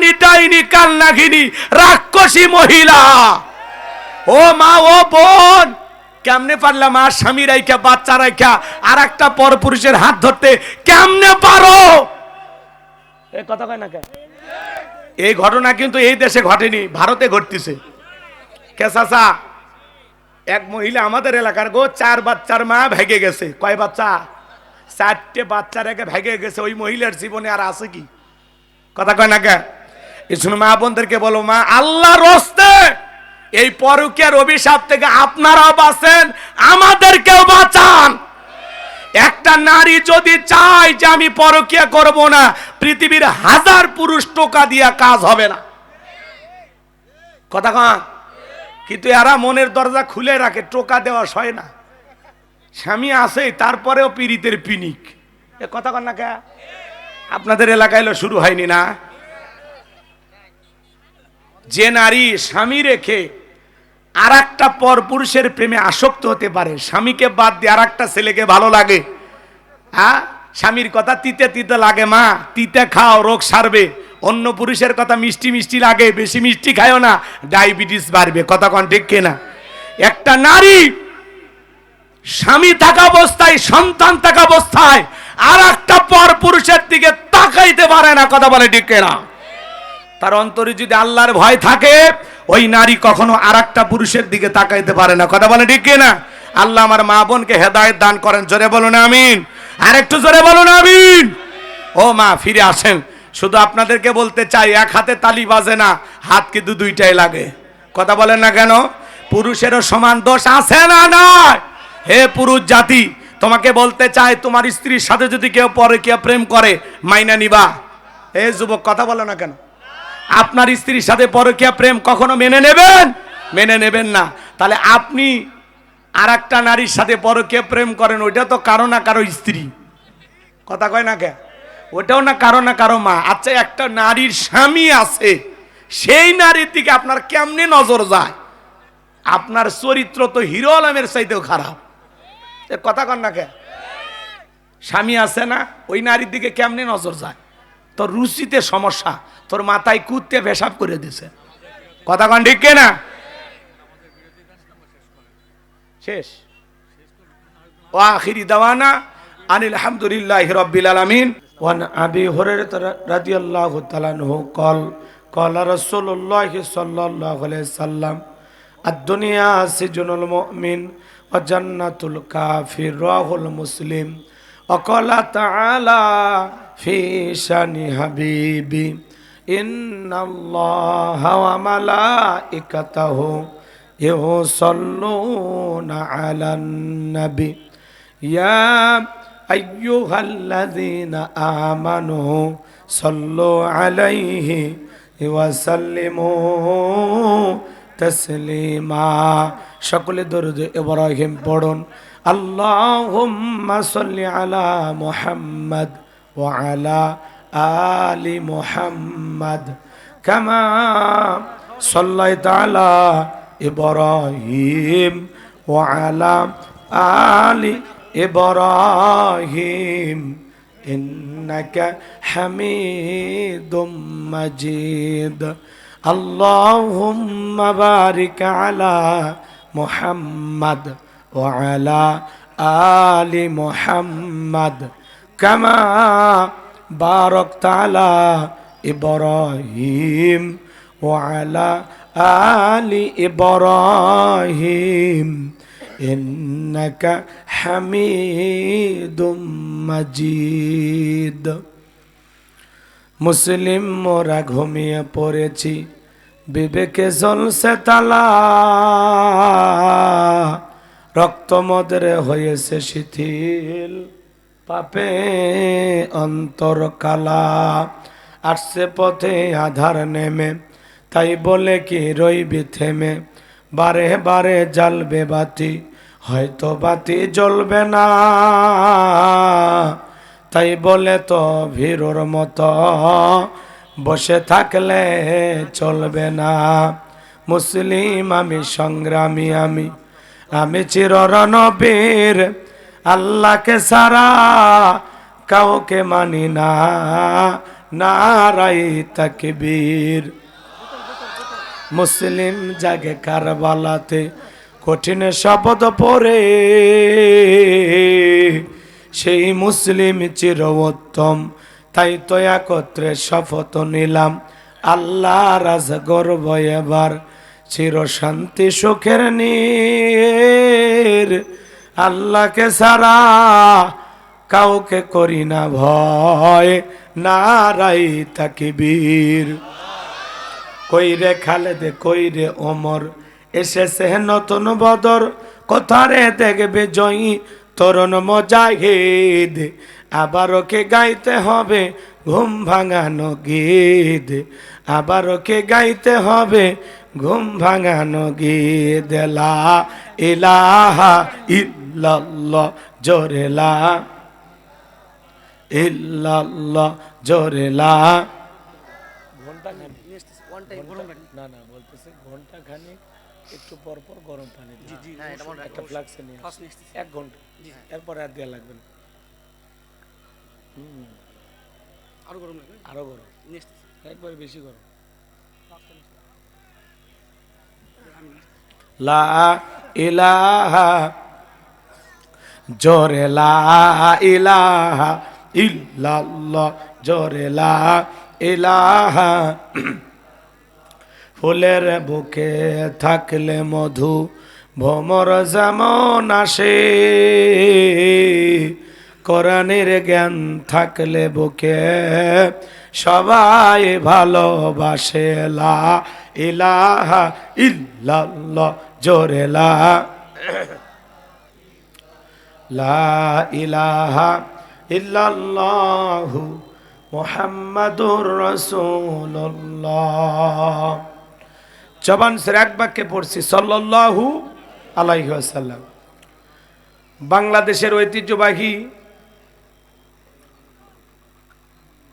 শয়তানি ডাইনি কালনাগিনী রাক্ষসী মহিলা। ও মা, ও বোন, কেমনে পারলা মা স্বামী রাইখা বাচ্চা রাইখা আর একটা পরপুরুষের হাত ধরতে? কেমনে পারো? এই কথা কয় না কেন? এই ঘটনা কিন্তু এই দেশে ঘটেনি, ভারতে ঘটতেছে। কে চাচা, এক মহিলা আমাদের এলাকার গো 4 বাচ্চার মা ভেগে গেছে। কয় বাচ্চা? 4টে বাচ্চা রেখে ভেগে গেছে। ওই মহিলার জীবনে আর আছে কি? কথা কয় না কে? এই শুনো মা বোনদেরকে বলো, মা আল্লাহর রাস্তে এই পরকীয়ার অভিশাপ থেকে আপনারাও বাঁচেন, আমাদেরকেও বাঁচান। একটা নারী যদি চায় যে আমি পরকীয়া করব না, পৃথিবীর 1000 পুরুষ টোকা দিয়া কাজ হবে না। কথা কন? কিন্তু এরা মনের দরজা খুলে রাখে, টোকা দেওয়া হয় না। স্বামী আছে তারপরেও পীড়িতের পিনিক। এ কথা কন না কে? আপনাদের এলাকায় শুরু হয়নি না? যে নারী স্বামী রেখে আর একটা পর পুরুষের প্রেমে আসক্ত হতে পারে, স্বামীকে বাদ দিয়ে আর একটা ছেলেকে ভালো লাগে, হ্যাঁ, স্বামীর কথা তিতে তিতে লাগে, মা তিতে খাও রোগ সারবে। অন্য পুরুষের কথা মিষ্টি মিষ্টি লাগে, বেশি মিষ্টি খায়ও না, ডায়াবেটিস বাড়বে। কথা কন ঠিক কিনা? একটা নারী স্বামী থাকা অবস্থায়, সন্তান থাকা অবস্থায় আর একটা পর পুরুষের দিকে তাকাইতে পারে না। কথা বলে ঠিক কিনা? তার অন্তরে যদি আল্লাহর ভয় থাকে, ওই নারী কখনো আর একটা পুরুষের দিকে তাকাইতে পারে না। কথা বলে ঠিক কিনা? আল্লাহ আমার মা বোনকে হেদায়েত দান করেন। জোরে বলুন আমিন। আর একটু জোরে বলুন আমিন। ও মা, ফিরে আসেন। শুধু আপনাদেরকে বলতে চাই, এক হাতে তালি বাজে না, হাত কিন্তু দুইটাই লাগে। কথা বলেন না কেন? পুরুষেরও সমান দোষ আছে না নয়? হে পুরুষ জাতি, তোমাকে বলতে চাই, তোমার স্ত্রীর সাথে যদি কেউ পরকীয়া প্রেম করে, মাইনা নিবা? হে যুবক, কথা বলে না কেন? আপনার স্ত্রীর সাথে পরকীয়া প্রেম কখনো মেনে নেবেন? মেনে নেবেন না। তাহলে আপনি আর একটা নারীর সাথে পরকীয়া প্রেম করেন, ওইটা তো কারো না কারো স্ত্রী। কথা কয় না কে? ওটাও না কারো মা। আচ্ছা, একটা নারীর স্বামী আছে, সেই নারীর দিকে আপনার কেমনে নজর যায়? আপনার চরিত্র তো হিরো আলমের চাইতেও খারাপ। কথা কন না কে? স্বামী আছে না, ওই নারীর দিকে কেমনে নজর যায়? তোর রুচিতে সমস্যা, তোর মাথায় কুত্তে পেশাব করে দিছে। কথা কন ঠিক কিনা? শেষ। ওয়া আখিরি দাওয়ানা আনিল হামদুলিল্লাহি রাব্বিল আলামিন। ওয়ান আবি হুরায়রা রাদিয়াল্লাহু তাআলা আনহু ক্বালা রাসূলুল্লাহ সাল্লাল্লাহু আলাইহি সাল্লাম, আদ-দুনিয়া সিজনুল মুমিন ওয়া জান্নাতুল কাফির, রাহুল মুসলিম। ওয়া ক্বালা তাআলা ফি শানি হাবিবি, ইন্নাল্লাহা ওয়া মালাইকাতাহু ইউসাল্লুনা আলান নবী ইয়া আইয়ুহাল্লাযীনা আমানু সাল্লু আলাইহি ওয়া সাল্লিমু তাসলিমা। সকলে দরুদ ইব্রাহিম পড়ুন। আল্লাহুম্মা সাল্লি আলা মুহাম্মাদ ওয়া আলা আলি মুহাম্মাদ কামা সাল্লাইতা আলা ইব্রাহিম ওয়া আলা আলি ইব্রাহিম ইন্নাকা হামিদুম মাজিদ। আল্লাহুম্মা বারিক আলা মুহাম্মাদ ওয়া আলা আলি মুহাম্মাদ কামা বারাকতা আলা ইব্রাহিম ওয়া আলা আলি ইব্রাহিম ইন্নাকা হামিদুম মাজিদ। মুসলিম মোরা ঘুমিয়ে পড়েছি, বিবেকে জ্বলছে তালা, রক্ত মদরে হয়েছে শিথিল, পাপে অন্তর কালা। আসছে পথে আধার নেমে, তাই বলে কি রইবি থেমে, বারে বারে জ্বালবে বাতি, হয়তো বাতি জ্বলবে না, তাই বলে তো ভীরুর মতো বসে থাকলে চলবে না। মুসলিম আমি, সংগ্রামী আমি চির রণবীর, আল্লাহকে সারা কাউকে মানি না, নারায়ে তাকবীর। মুসলিম জাগে কারবালাতে কঠিন শপথ পড়ে, সেই মুসলিম চির উত্তম, তাই তো একত্রে শপথ নিলাম, আল্লাহ রাজ গর্ব এবার চির শান্তি সুখের নীর। আল্লাহকে সারা কাউকে করি না ভয়, নারায়ে তাকবীর। কই রে খালেদ কই রে ওমর, এসেছে নতুন বদর, কোথারে দেখবে জয়ী তরুণ মুজাহিদ। আবারও কে গাইতে হবে ঘুম ভাঙানো গীত, আবারও কে গাইতে হবে ঘুম ভাঙানো গীত। লা ইলাহা ইল্লাল্লাহ জোরে লা ইল্লাল্লাহ জোরে লা। না না বলতেছে ঘন্টা খানি একটু পর পর গরম পানি একটা ফ্লাক্সে নিয়ে 1 ঘন্টা, এরপরে আর দেওয়া লাগবে না। আরো গরম লাগবে, আরো গরম, একবারে বেশি গরম। লা ইলাহা জোরে লা ইলাহা ইল্লাল্লাহ জোরে লা ইলাহা। ফুলের বুকে থাকলে মধু ভ্রমর যেমন আসে, কোরআনের জ্ঞান থাকলে বুকে সবাই ভালোবাসে। লা ইলাহা ইল্লাল্লাহ জোরে লা ইলাহা ইল্লাল্লাহু মুহাম্মাদুর রাসূলুল্লাহ। জবান ছেড়ে এক বাক্যে পড়ছি সাল্লাল্লাহু আলাইহি ওয়াসাল্লাম। বাংলাদেশের ঐতিহ্যবাহী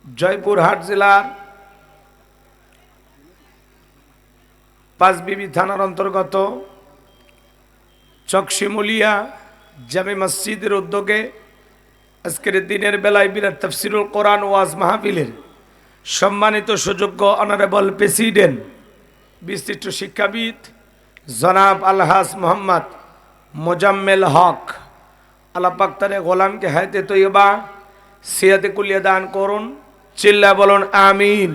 জয়পুরহাট জেলার পাঁচবিবি থানার অন্তর্গত চকশিমুলিয়া জামে মসজিদের উদ্যোগে আজকের দিনের বেলায় বিরাট তাফসিরুল কোরআন ওয়াজ মাহফিলের সম্মানিত সুযোগ্য অনারেবল প্রেসিডেন্ট বিশিষ্ট শিক্ষাবিদ জনাব আলহাজ মোহাম্মদ মোজাম্মেল হক, আল্লাহ পাক তার গোলামকে হায়াতে তৈয়বা সিয়াতে কুলিয়া দান করুন, চিল্লা বলুন আমিন।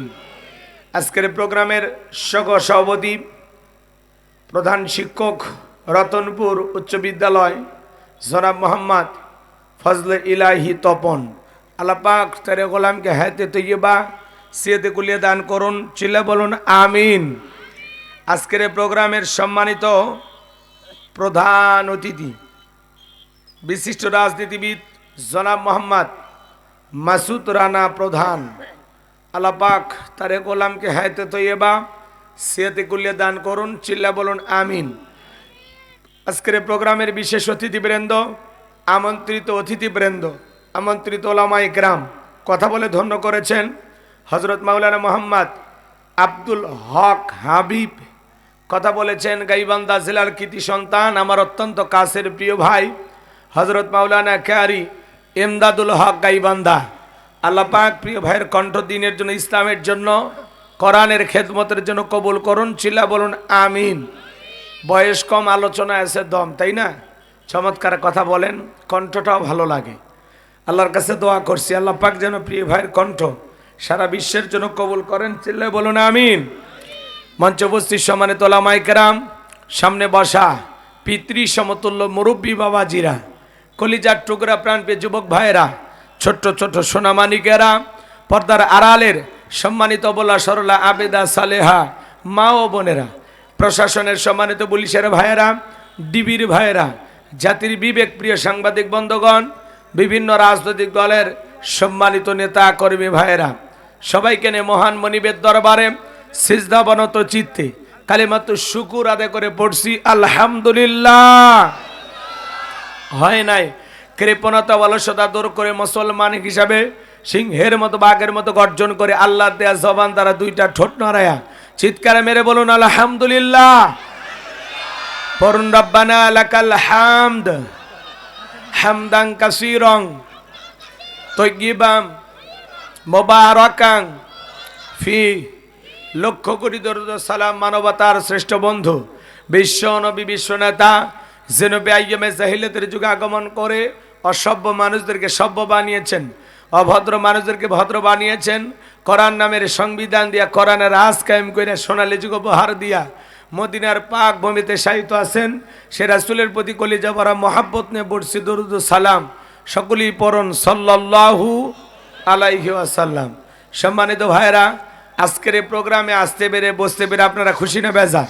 আজকের প্রোগ্রামের সভাপতি প্রধান শিক্ষক রতনপুর উচ্চ বিদ্যালয় জনাব মোহাম্মদ ফজলে ইলাহি তপন, আল্লাহ পাক তার গোলামকে হায়াতে তৈয়বা সিয়াতে কুলিয়া দান করুন, চিল্লা বলুন আমিন। আজকের প্রোগ্রামের সম্মানিত প্রধান অতিথি বিশিষ্ট রাজনীতিবিদ জনাব মোহাম্মদ মাসুদ রানা প্রধান, আল্লাহ পাক তার গোলামকে হায়াতে তৈয়বা সিয়াতে কুলিয়া দান করুন, চিল্লা বলুন আমিন। আজকের প্রোগ্রামের বিশেষ অতিথিবৃন্দ, আমন্ত্রিত অতিথিবৃন্দ, আমন্ত্রিত ওলামা ইকরাম, কথা বলে ধন্য করেছেন হযরত মাওলানা মোহাম্মদ আব্দুল হক হাবিব, কথা বলেছেন গাইবান্ধা জেলার কৃতি সন্তান, আমার অত্যন্ত কাছের প্রিয় ভাই হযরত মাওলানা কারি ইমদাদুল হক গাইবান্ধা। আল্লাহ পাক প্রিয় ভাইয়ের কণ্ঠ দিনের জন্য, ইসলামের জন্য, কোরআনের খেদমতের জন্য কবুল করুন, চিল্লা বলুন আমিন। বয়স কম, আলোচনা আছে দম, তাই না? চমৎকার কথা বলেন, কণ্ঠটাও ভালো লাগে। আল্লাহর কাছে দোয়া করছি আল্লাহ পাক যেন প্রিয় ভাইয়ের কণ্ঠ সারা বিশ্বের জন্য কবুল করেন, চিল্লা বলুন আমিন। মঞ্চ উপস্থিত সম্মানিত ওলামা ইকরাম, সামনে বসা পিতৃ সমতুল্য মুরব্বী বাবাজিরা, কলিজার টুকরা প্রাণপ্রিয় যুবক ভাইয়েরা, ছোট্ট ছোট্ট সোনামানিকেরা, পর্দার আড়ালের সম্মানিত বলা সরলা আবেদা সালেহা মা ও বোনেরা, প্রশাসনের সম্মানিত পুলিশের ভাইয়েরা, ডিবির ভাইয়েরা, জাতির বিবেক প্রিয় সাংবাদিক বন্ধুগণ, বিভিন্ন রাজনৈতিক দলের সম্মানিত নেতা কর্মী ভাইয়েরা, সবাইকে নিয়ে মহান মনিবের দরবারে সিজদাবনত চিত্তে কালিমাতু শুকুর আদায় করে পড়ছি আলহামদুলিল্লাহ। হয় নাই কৃপণতা অলসতা দূর করে মুসলমান হিসাবে সিংহের মতো বাঘের মতো গর্জন করে আল্লাহর দেয়া জবান দ্বারা দুইটা ঠোঁট নাড়ায়া চিৎকারে মেরে বলুন আলহামদুলিল্লাহ। পড়ুন রব্বানা লাকাল হামদ হামদান কাসীরান তাইয়্যিবান মোবারকাং ফি। লক্ষ কোটি দরুদ সালাম মানবতার শ্রেষ্ঠ বন্ধু বিশ্ব নবী বিশ্ব নেতা জেনবে আইয়মে জাহিলিয়াতের যুগে আগমন করে অসভ্য মানুষদেরকে সভ্য বানিয়েছেন, অভদ্র মানুষদেরকে ভদ্র বানিয়েছেন। কোরআন নামের সংবিধান দিয়া, কোরআনের রাজ কায়েম করে সোনালী যুগ উপহার দিয়া মদিনার পাক ভূমিতে শায়িত আছেন। সে রাসূলের প্রতি কলিজা ভরা মহাব্বত নিয়ে পড়ছি দরুদ সালাম। সকলেই পড়ুন সাল্লাল্লাহু আলাইহি ওয়াসাল্লাম। সম্মানিত ভাইরা, আজকের এই প্রোগ্রামে আসতে পেরে বসতে পেরে আপনারা খুশি না বেজার?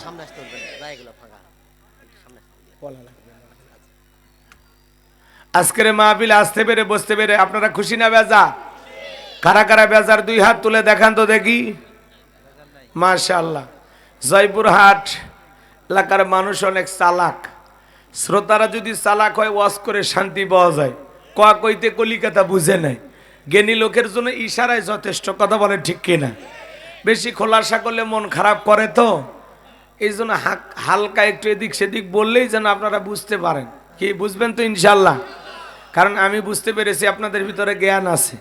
আজকের মাহফিলে আসতে পেরে বসতে পেরে আপনারা খুশি না বেজার? কারা কারা বেজার দুই হাত তুলে দেখান তো দেখি। মাশাআল্লাহ। জয়পুরহাট এলাকার মানুষ অনেক চালাক। শ্রোতারা যদি চালাক হয় ওয়াজ করে শান্তি পাওয়া যায়। কোয়া কইতে কলিকাতা বুঝে নাই। জ্ঞানী লোকের জন্য ইশারায় যথেষ্ট। কথা বলে ঠিক কিনা? বেশি খোলাসা করলে মন খারাপ করে, তো এই জন্য হালকা একটু এদিক সেদিক বললেই যেন আপনারা বুঝতে পারেন। কি বুঝবেন তো ইনশাল্লাহ? কারণ আমি বুঝতে পেরেছি আপনাদের ভিতরে জ্ঞান আছে।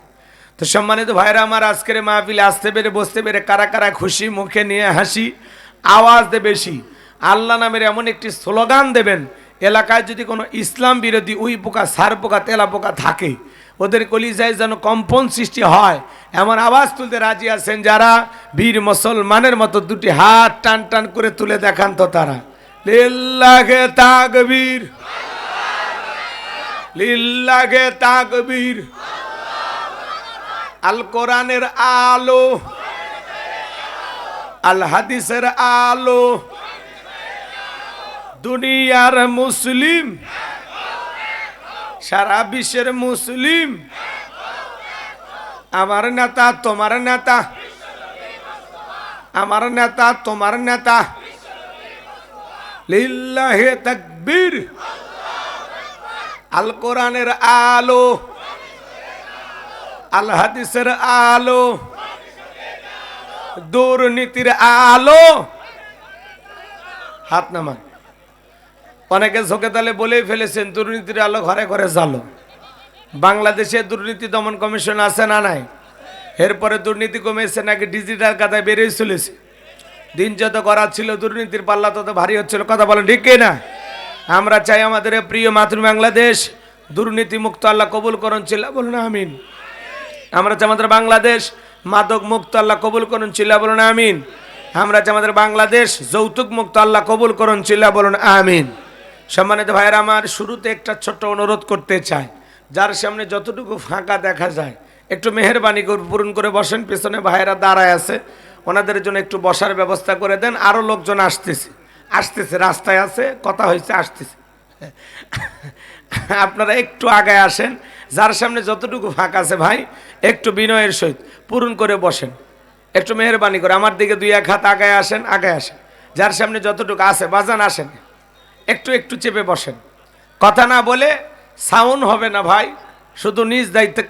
তো সম্মানিত ভাইরা আমার, আজকের মাহফিলে আসতে পেরে বসতে পেরে কারা কারা খুশি, মুখে নিয়ে হাসি, আওয়াজ দে বেশি। আল্লাহ নামের এমন একটি স্লোগান দেবেন, এলাকায় যদি কোনো ইসলাম বিরোধী উই পোকা, সার পোকা, তেলা পোকা থাকে, ওদের কলিজায় যেন কম্পন সৃষ্টি হয় এমন আওয়াজ তুলতে রাজি আছেন যারা? বীর মুসলমানের মতো দুটি হাত টান টান করে তুলে দেখান তো তারা। লিল্লাহে তাকবীর, লিল্লাহে তাকবীর। আল কোরআনের আলো, আল হাদিসের আলো, দুনিয়ার মুসলিম, সারা বিশ্বের মুসলিম। আমার নেতা তোমার নেতা, আমার নেতা তোমার নেতা। লিল্লাহে তাকবীর। আল কোরআনের আলো, আল হাদিসের আলো, দুর্নীতির আলো। হাত নামান। অনেকে ঝোঁকে তালে বলেই ফেলেছেন দুর্নীতির আলো ঘরে ঘরে জ্বালো। বাংলাদেশে দুর্নীতি দমন কমিশন আছে না নাই? এরপরে দুর্নীতি কমেছে নাকি ডিজিটাল কাতায় বেরিয়ে চলেছে। দিন যত করা ছিল দুর্নীতির পাল্লা তত ভারী হচ্ছিল। কথা বলেন ঠিক না? আমরা চাই আমাদের প্রিয় মাতৃ বাংলাদেশ দুর্নীতি মুক্ত আল্লাহ কবুল করুন, চিল্লা বলুন আমিন। আমরা চাই আমাদের বাংলাদেশ মাদক মুক্ত আল্লাহ কবুল করুন, চিল্লা বলুন আমিন। আমরা চাই আমাদের বাংলাদেশ যৌতুক মুক্ত আল্লাহ কবুল করুন, চিল্লা বলুন আমিন। সম্মানিত ভাইরা আমার, শুরুতে একটা ছোট্ট অনুরোধ করতে চাই, যার সামনে যতটুকু ফাঁকা দেখা যায় একটু মেহেরবানি করে পূরণ করে বসেন। পেছনে ভাইয়েরা দাঁড়ায় আছে, ওনাদের জন্য একটু বসার ব্যবস্থা করে দেন। আরও লোকজন আসতেছে, আসতেছে, রাস্তায় আছে, কথা হয়েছে, আসতেছে। আপনারা একটু আগায় আসেন, যার সামনে যতটুকু ফাঁকা আছে ভাই একটু বিনয়ের সহিত পূরণ করে বসেন। একটু মেহেরবানি করে আমার দিকে দুই এক হাত আগায় আসেন, আগায় আসেন। যার সামনে যতটুকু আছে বাজান আসেন, একটু একটু চেপে বসেন। কথা না বলে সাউন্ড হবে না ভাই, শুধু নিজ দায়িত্বে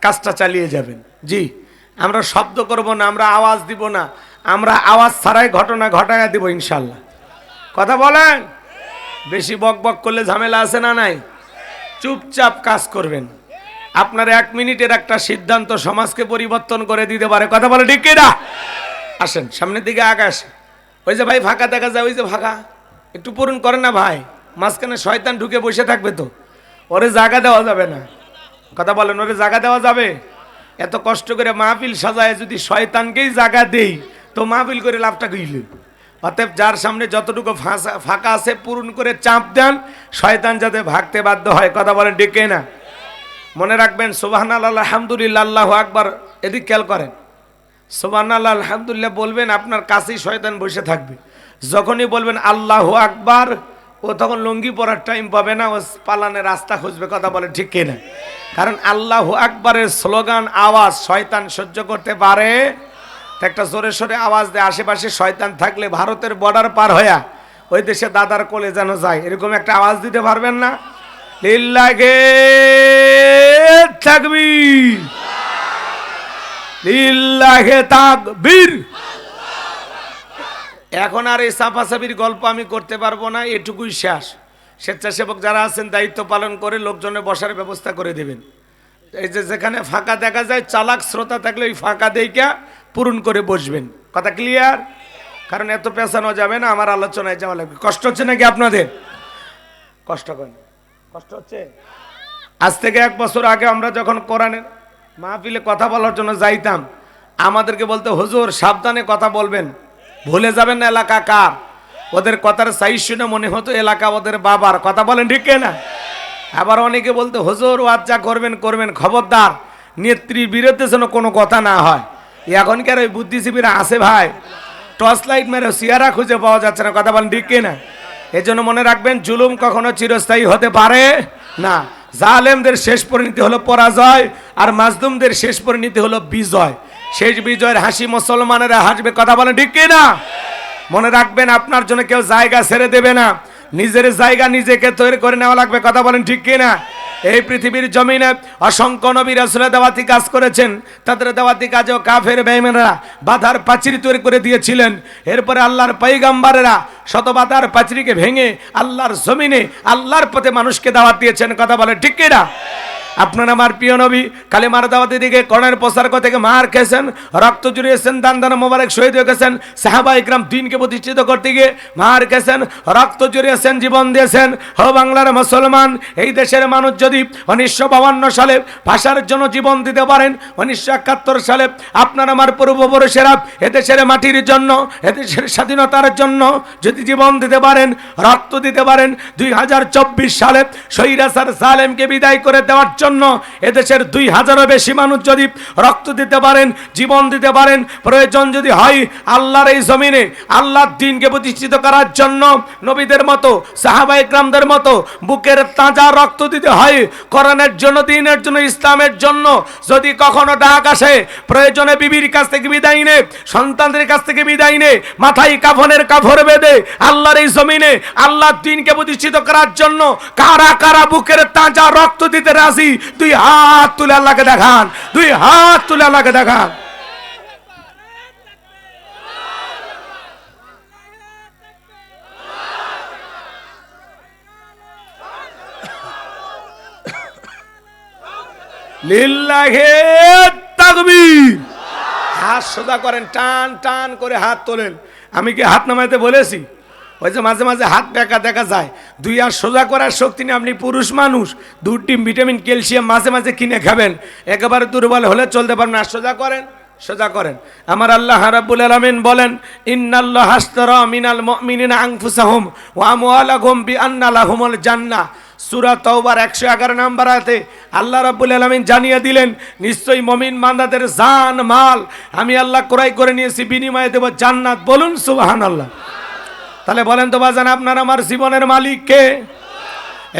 কাজটা চালিয়ে যাবেন। জি, আমরা শব্দ করব না, আমরা আওয়াজ দিব না, আমরা আওয়াজ ছাড়াই ঘটনা ঘটায় দিব ইনশাল্লাহ। কথা বলেন? বেশি বক বক করলে ঝামেলা আছে না নাই? চুপচাপ কাজ করবেন। আপনার 1 মিনিটের একটা সিদ্ধান্ত সমাজকে পরিবর্তন করে দিতে পারে। কথা বলে ঠিক কিনা? আসেন সামনের দিকে আগে আসেন। ওই যে ভাই ফাঁকা দেখা যায়, ওই যে ফাঁকা, একটু পূরণ করেন না ভাই। মাঝখানে শয়তান ঢুকে বসে থাকবে, তো ওরে জায়গা দেওয়া যাবে না। কথা বলেন, ওরে জায়গা দেওয়া যাবে? এত কষ্ট করে মাহফিল সাজায় যদি শয়তানকেই জায়গা দেই তো মাহফিল করে লাভটা গইল। অতএব যার সামনে যতটুকু ফাঁকা আছে পূরণ করে চাপ দেন, শয়তান যাতে ভাগতে বাধ্য হয়। কথা বলেন ডেকে না? মনে রাখবেন সুবহানাল্লাহ, আলহামদুলিল্লাহ, আল্লাহু আকবার। এদিক খেয়াল করেন। সুবহানাল্লাহ, আলহামদুলিল্লাহ বলবেন, আপনার কাছেই শয়তান বসে থাকবে। যখনই বলবেন আল্লাহু আকবার, ও তখন লুঙ্গি পরার টাইম পাবে না, ও পালানের রাস্তা খুঁজবে। কথা বলে ঠিক কিনা? কারণ আল্লাহু আকবারের স্লোগান, আওয়াজ শয়তান সহ্য করতে পারে। একটা জোরে সোরে আওয়াজ দেয়, আশেপাশে শয়তান থাকলে ভারতের বর্ডার পার হইয়া ওই দেশে দাদার কোলে যেন যায়, এরকম একটা আওয়াজ দিতে পারবেন না? লিল্লাহে তাকবীর, লিল্লাহে তাকবীর। এখন আর এই চাপাচাপির গল্প আমি করতে পারবো না, এটুকুই শেষ। স্বেচ্ছাসেবক যারা আছেন দায়িত্ব পালন করে লোকজনের বসার ব্যবস্থা করে দেবেন। এই যে যেখানে ফাঁকা দেখা যায়, চালাক শ্রোতা থাকলে ওই ফাঁকা দেখা পূরণ করে বসবেন। কথা ক্লিয়ার? কারণ এত পেছানো যাবে না, আমার আলোচনায় যাওয়া লাগবে। কষ্ট হচ্ছে নাকি আপনাদের? কষ্ট করেন? কষ্ট হচ্ছে? আজ থেকে 1 বছর আগে আমরা যখন কোরআনের মাহফিলে কথা বলার জন্য যাইতাম, আমাদেরকে বলতে, হুজুর সাবধানে কথা বলবেন, ভুলে যাবেন না এলাকা কার। ওদের কথার সাইজ শুনে মনে হতো এলাকা ওদের বাবার। কথা বলেন ঠিক না? আবার অনেকে বলতে, হুজুর ওয়াজ যা করবেন করবেন, খবরদার নেত্রীর বিরুদ্ধে যেন কোনো কথা না হয়। এখনকার ওই বুদ্ধিজীবীরা আছে ভাই, টর্চ লাইট মেরে সিয়ারা খুঁজে পাওয়া যাচ্ছে না। কথা বলেন ঠিক না? এই জন্য মনে রাখবেন, জুলুম কখনো চিরস্থায়ী হতে পারে না। জালেমদের শেষ পরিণতি হলো পরাজয়, আর মাজলুমদের শেষ পরিণতি হলো বিজয়। শেষ বিজয়ের হাসি মুসলমানেরা হাসবে। কথা বলেন ঠিক না? মনে রাখবেন, আপনার জন্য কেউ জায়গা ছেড়ে দেবে না, নিজের জায়গা নিজেকে তৈরি করে নেওয়া লাগবে। কথা বলেন ঠিক কিনা? এই পৃথিবীর জমিনে অসংখ্য নবী রাসূল দাওয়াতি কাজ করেছেন, তাদের দাওয়াতি কাজেও কাফের বেঈমানরা বাধার পাঁচিল তৈরি করে দিয়েছিলেন। এরপরে আল্লাহর পয়গম্বরেরা শত বাধার পাঁচিলকে ভেঙে আল্লাহর জমিনে আল্লাহর পথে মানুষকে দাওয়াত দিয়েছেন। কথা বলেন ঠিক কিনা? আপনার আমার প্রিয় নবী কালেমার দাওয়াতের দিকে করোনার প্রচার থেকে মার খেয়েছেন, রক্ত জুড়িয়েছেন, দান দান মোবারক শহীদ হয়ে গেছেন। সাহাবা ইকরাম দিনকে প্রতিষ্ঠিত করতে গিয়ে মার খেয়েছেন, রক্ত জুড়িয়েছেন, জীবন দিয়েছেন। ও বাংলার মুসলমান, এই দেশের মানুষ যদি 1952 সালে ভাষার জন্য জীবন দিতে পারেন, 1971 সালে আপনার আমার পূর্বপুরুষেরা এদেশের মাটির জন্য, এদেশের স্বাধীনতার জন্য যদি জীবন দিতে পারেন, রক্ত দিতে পারেন, 2024 সালে স্বৈরাচার জালেমকে বিদায় করে দেওয়ার জন্য এদেশের 2000-এরও বেশি মানুষ যদি রক্ত দিতে পারেন, জীবন দিতে পারেন, প্রয়োজন যদি হয় আল্লাহর এই জমিনে আল্লাহর দ্বীনকে প্রতিষ্ঠিত করার জন্য নবীদের মতো, সাহাবা ইকরামদের মতো বুকের তাজা রক্ত দিতে হয় কোরআনের জন্য, দ্বীনের জন্য, ইসলামের জন্য। যদি কখনো ডাক আসে, প্রয়োজনে বিবির কাছ থেকে বিদায় নে, সন্তানদের কাছ থেকে বিদায় নে, মাথায় কাফনের কাপড় বেঁধে আল্লাহর এই জমিনে আল্লাহর দ্বীনকে প্রতিষ্ঠিত করার জন্য কারা কারা বুকের তাজা রক্ত দিতে রাজি? 2 হাত তুলে আল্লাহকে দেখান, 2 হাত তুলে আল্লাহকে দেখান। লিল্লাহি তাকবীর। হাত সোজা করেন, টান টান করে হাত তোলেন। আমি কি হাত নামাইতে বলেছি? ওই যে মাঝে মাঝে হাত দেখা দেখা যায়। 2 হাত সোজা করার শক্তি নেই। আপনি পুরুষ মানুষ, 2 টিম ভিটামিন ক্যালসিয়াম মাঝে মাঝে কিনে খাবেন, একেবারে দুর্বল হলে চলতে পারবেন না। সোজা করেন, সোজা করেন। আমার আল্লাহ রাব্বুল আলামিন বলেন, ইন্নাল্লাহা আশতারা মিনাল মুমিনিনা আনফুসাহুম ওয়া আমওয়ালাহুম বিআন্না লাহুমুল জান্নাহ। সূরা তাওবার 111 নম্বর আয়াতে আল্লাহ রাব্বুল আলামিন জানিয়ে দিলেন, নিশ্চয়ই মুমিন বান্দাদের জান মাল আমি আল্লাহ ক্রয় করে নিয়েছি, বিনিময়ে দেব জান্নাত। বলুন সুবহানাল্লাহ। তাহলে বলেন তো বাজান, আপনার আমার জীবনের মালিক কে?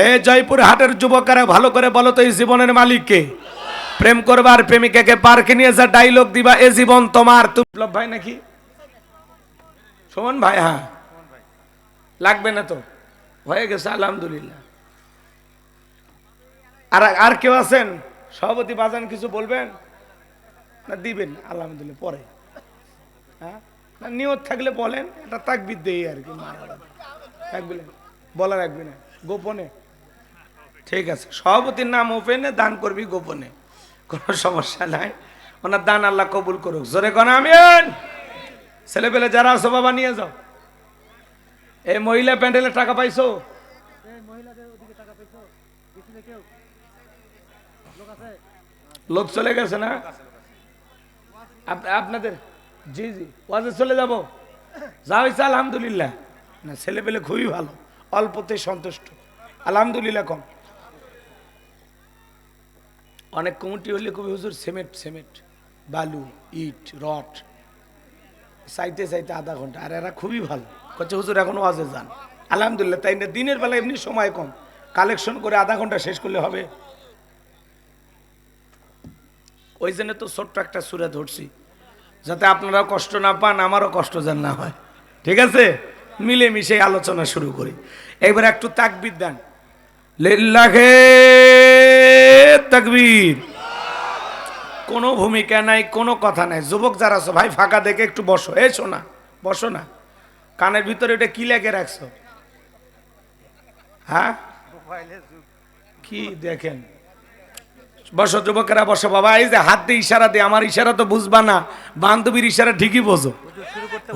এই জয়পুর হাটের যুবকেরা ভালো করে বলো তো, এই জীবনের মালিক কে? প্রেম করবার প্রেমিকাকে পার্কে নিয়ে যা ডায়লগ দিবা, এ জীবন তোমার। তুলব ভাই নাকি সুমন ভাই? হ্যাঁ, লাগবে না তো, হয়ে গেছে আলহামদুলিল্লাহ। আর কেউ আছেন? সভাপতি বাজান কিছু বলবেন না দিবেন? আলহামদুলিল্লাহ পরে। হ্যাঁ, নিয়ত থাকলে বলেন, এটা তাকবীর দেই আর কি। বলা রাখবি না, গোপনে। ঠিক আছে, সভাপতির নাম ওপেনে, দান করবি গোপনে, কোনো সমস্যা নাই। ওনার দান আল্লাহ কবুল করুক। জোরে কোন আমিন। ছেলে পেলে যারা আছো বাবা নিয়ে যাও। এই মহিলা প্যান্ডেলের টাকা পাইছো? লোক চলে গেছে না আপনাদের? জি জি, ওয়াজে চলে যাবো, যা হয়েছে আলহামদুলিল্লাহ। না, ছেলে পেলে খুবই ভালো, অল্পতে সন্তুষ্ট আলহামদুলিল্লাহ। কম অনেক কমিটি হলে খুবই, হুজুর সিমেন্ট সিমেন্ট বালু ইট রড চাইতে চাইতে আধা ঘন্টা। আর এরা খুবই ভালো, করছে হুজুর এখন ওয়াজে যান। আলহামদুলিল্লাহ। তাই না, দিনের বেলা এমনি সময় কম, কালেকশন করে আধা ঘন্টা শেষ করলে হবে। ওই জন্য তো ছোট্ট একটা সূরা ধরছি, যাতে আপনারাও কষ্ট না পান, আমারও কষ্ট যেন না হয়। ঠিক আছে, মিলেমিশে আলোচনা শুরু করি। এবার একটু তাকবীর দেন, লিল্লাহি তাকবীর। কোনো ভূমিকা নাই, কোনো কথা নাই। যুবক যারা আছো ভাই, ফাঁকা দেখে একটু বসো। এই শোনা, বসো না, কানের ভিতরে এটা কি লেগে রাখছো? হ্যাঁ, কি দেখেন? বসো যুবকেরা বসো বাবা। এই যে হাত দিয়ে ইশারা দিয়ে, আমার ইশারা তো বুঝবা না, বান্ধবীর ইশারা ঠিকই বোঝো,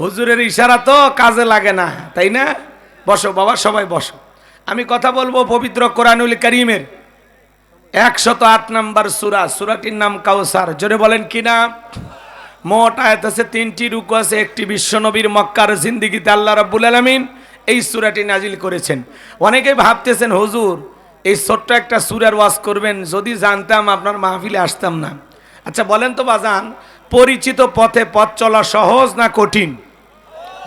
হুজুরের ইশারা তো কাজে লাগে না, তাই না? বসো বাবা, সবাই বসো। আমি কথা বলবো পবিত্র কোরআনুল কারীমের 108 নম্বর সূরা, সূরাটির নাম কাউসার। জোরে বলেন কি নাম? মোট আয়াত আছে 3টি, রুকু আছে 1টি। বিশ্বনবীর মক্কার জিন্দেগিতে আল্লাহ রাব্বুল আলামিন এই সূরাটি নাজিল করেছেন। অনেকেই ভাবতেছেন হুজুর এই ছোট্ট একটা সূরার ওয়াজ করবেন, যদি জানতাম আপনার মাহফিলে আসতাম না। আচ্ছা বলেন তো বাজান, পরিচিত পথে পথ চলা সহজ না কঠিন?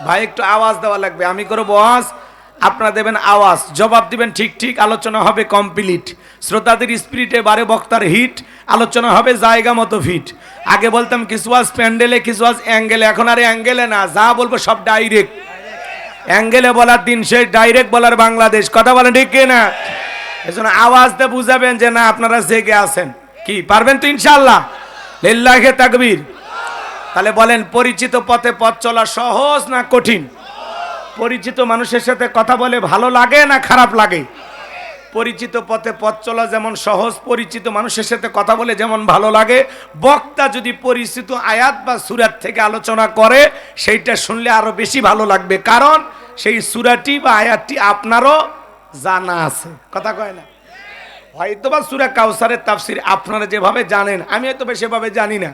ভাই একটু আওয়াজ দেওয়া লাগবে, আমি করব ওয়াজ, আপনারা দেবেন আওয়াজ, জবাব দিবেন ঠিক ঠিক, আলোচনা হবে কমপ্লিট। শ্রোতাদের স্পিরিটে বারে বক্তার হিট, আলোচনা হবে জায়গা মতো ফিট। আগে বলতাম কিছু আজ প্যান্ডেলে, কিছু আজ অ্যাঙ্গেলে, এখন আর অ্যাঙ্গেলে না, যা বলবো সব ডাইরেক্ট। অ্যাঙ্গেলে বলার দিন শেষ, ডাইরেক্ট বলার বাংলাদেশ। কথা বলেন ঠিক কিনা? এজন্য আওয়াজ দিয়ে বুঝাবেন যে না আপনারা জেগে আছেন। কি পারবেন তো ইনশাআল্লাহ? লিল্লাহি তাকবীর। তাহলে বলেন, পরিচিত পথে পথ চলা সহজ না কঠিন? পরিচিত মানুষের সাথে কথা বলে ভালো লাগে না খারাপ লাগে? পরিচিত পথে পথ চলা যেমন সহজ, পরিচিত মানুষের সাথে কথা বলে যেমন ভালো লাগে, বক্তা যদি পরিচিত আয়াত বা সূরাত থেকে আলোচনা করে সেইটা শুনলে আরো বেশি ভালো লাগবে, কারণ সেই সূরাটি বা আয়াতটি আপনারও জানা আছে। কথা কয় না? হয়তো বা সূরা কাউসারের তাফসীর আপনারা যেভাবে জানেন, আমি হয়তো বা সেভাবে জানি না।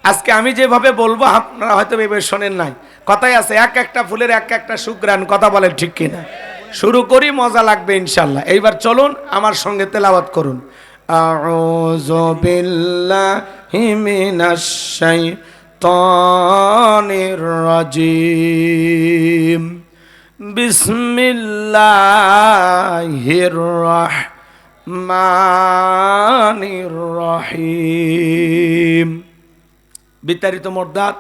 আজকে আমি যেভাবে বলবো আপনারা হয়তো এভাবে শোনেন নাই। কথাই আছে, এক একটা ফুলের এক একটা সুঘ্রাণ। কথা বলেন ঠিক কিনা? শুরু করি, মজা লাগবে ইনশাল্লাহ। এইবার চলুন আমার সঙ্গে তেলাওয়াত করুন। আউযু বিল্লাহি মিনাশ শাইতানির রাজিম। বিসমিল্লাহির রাহমানির রহিম। বিতাড়িত মোরদাদ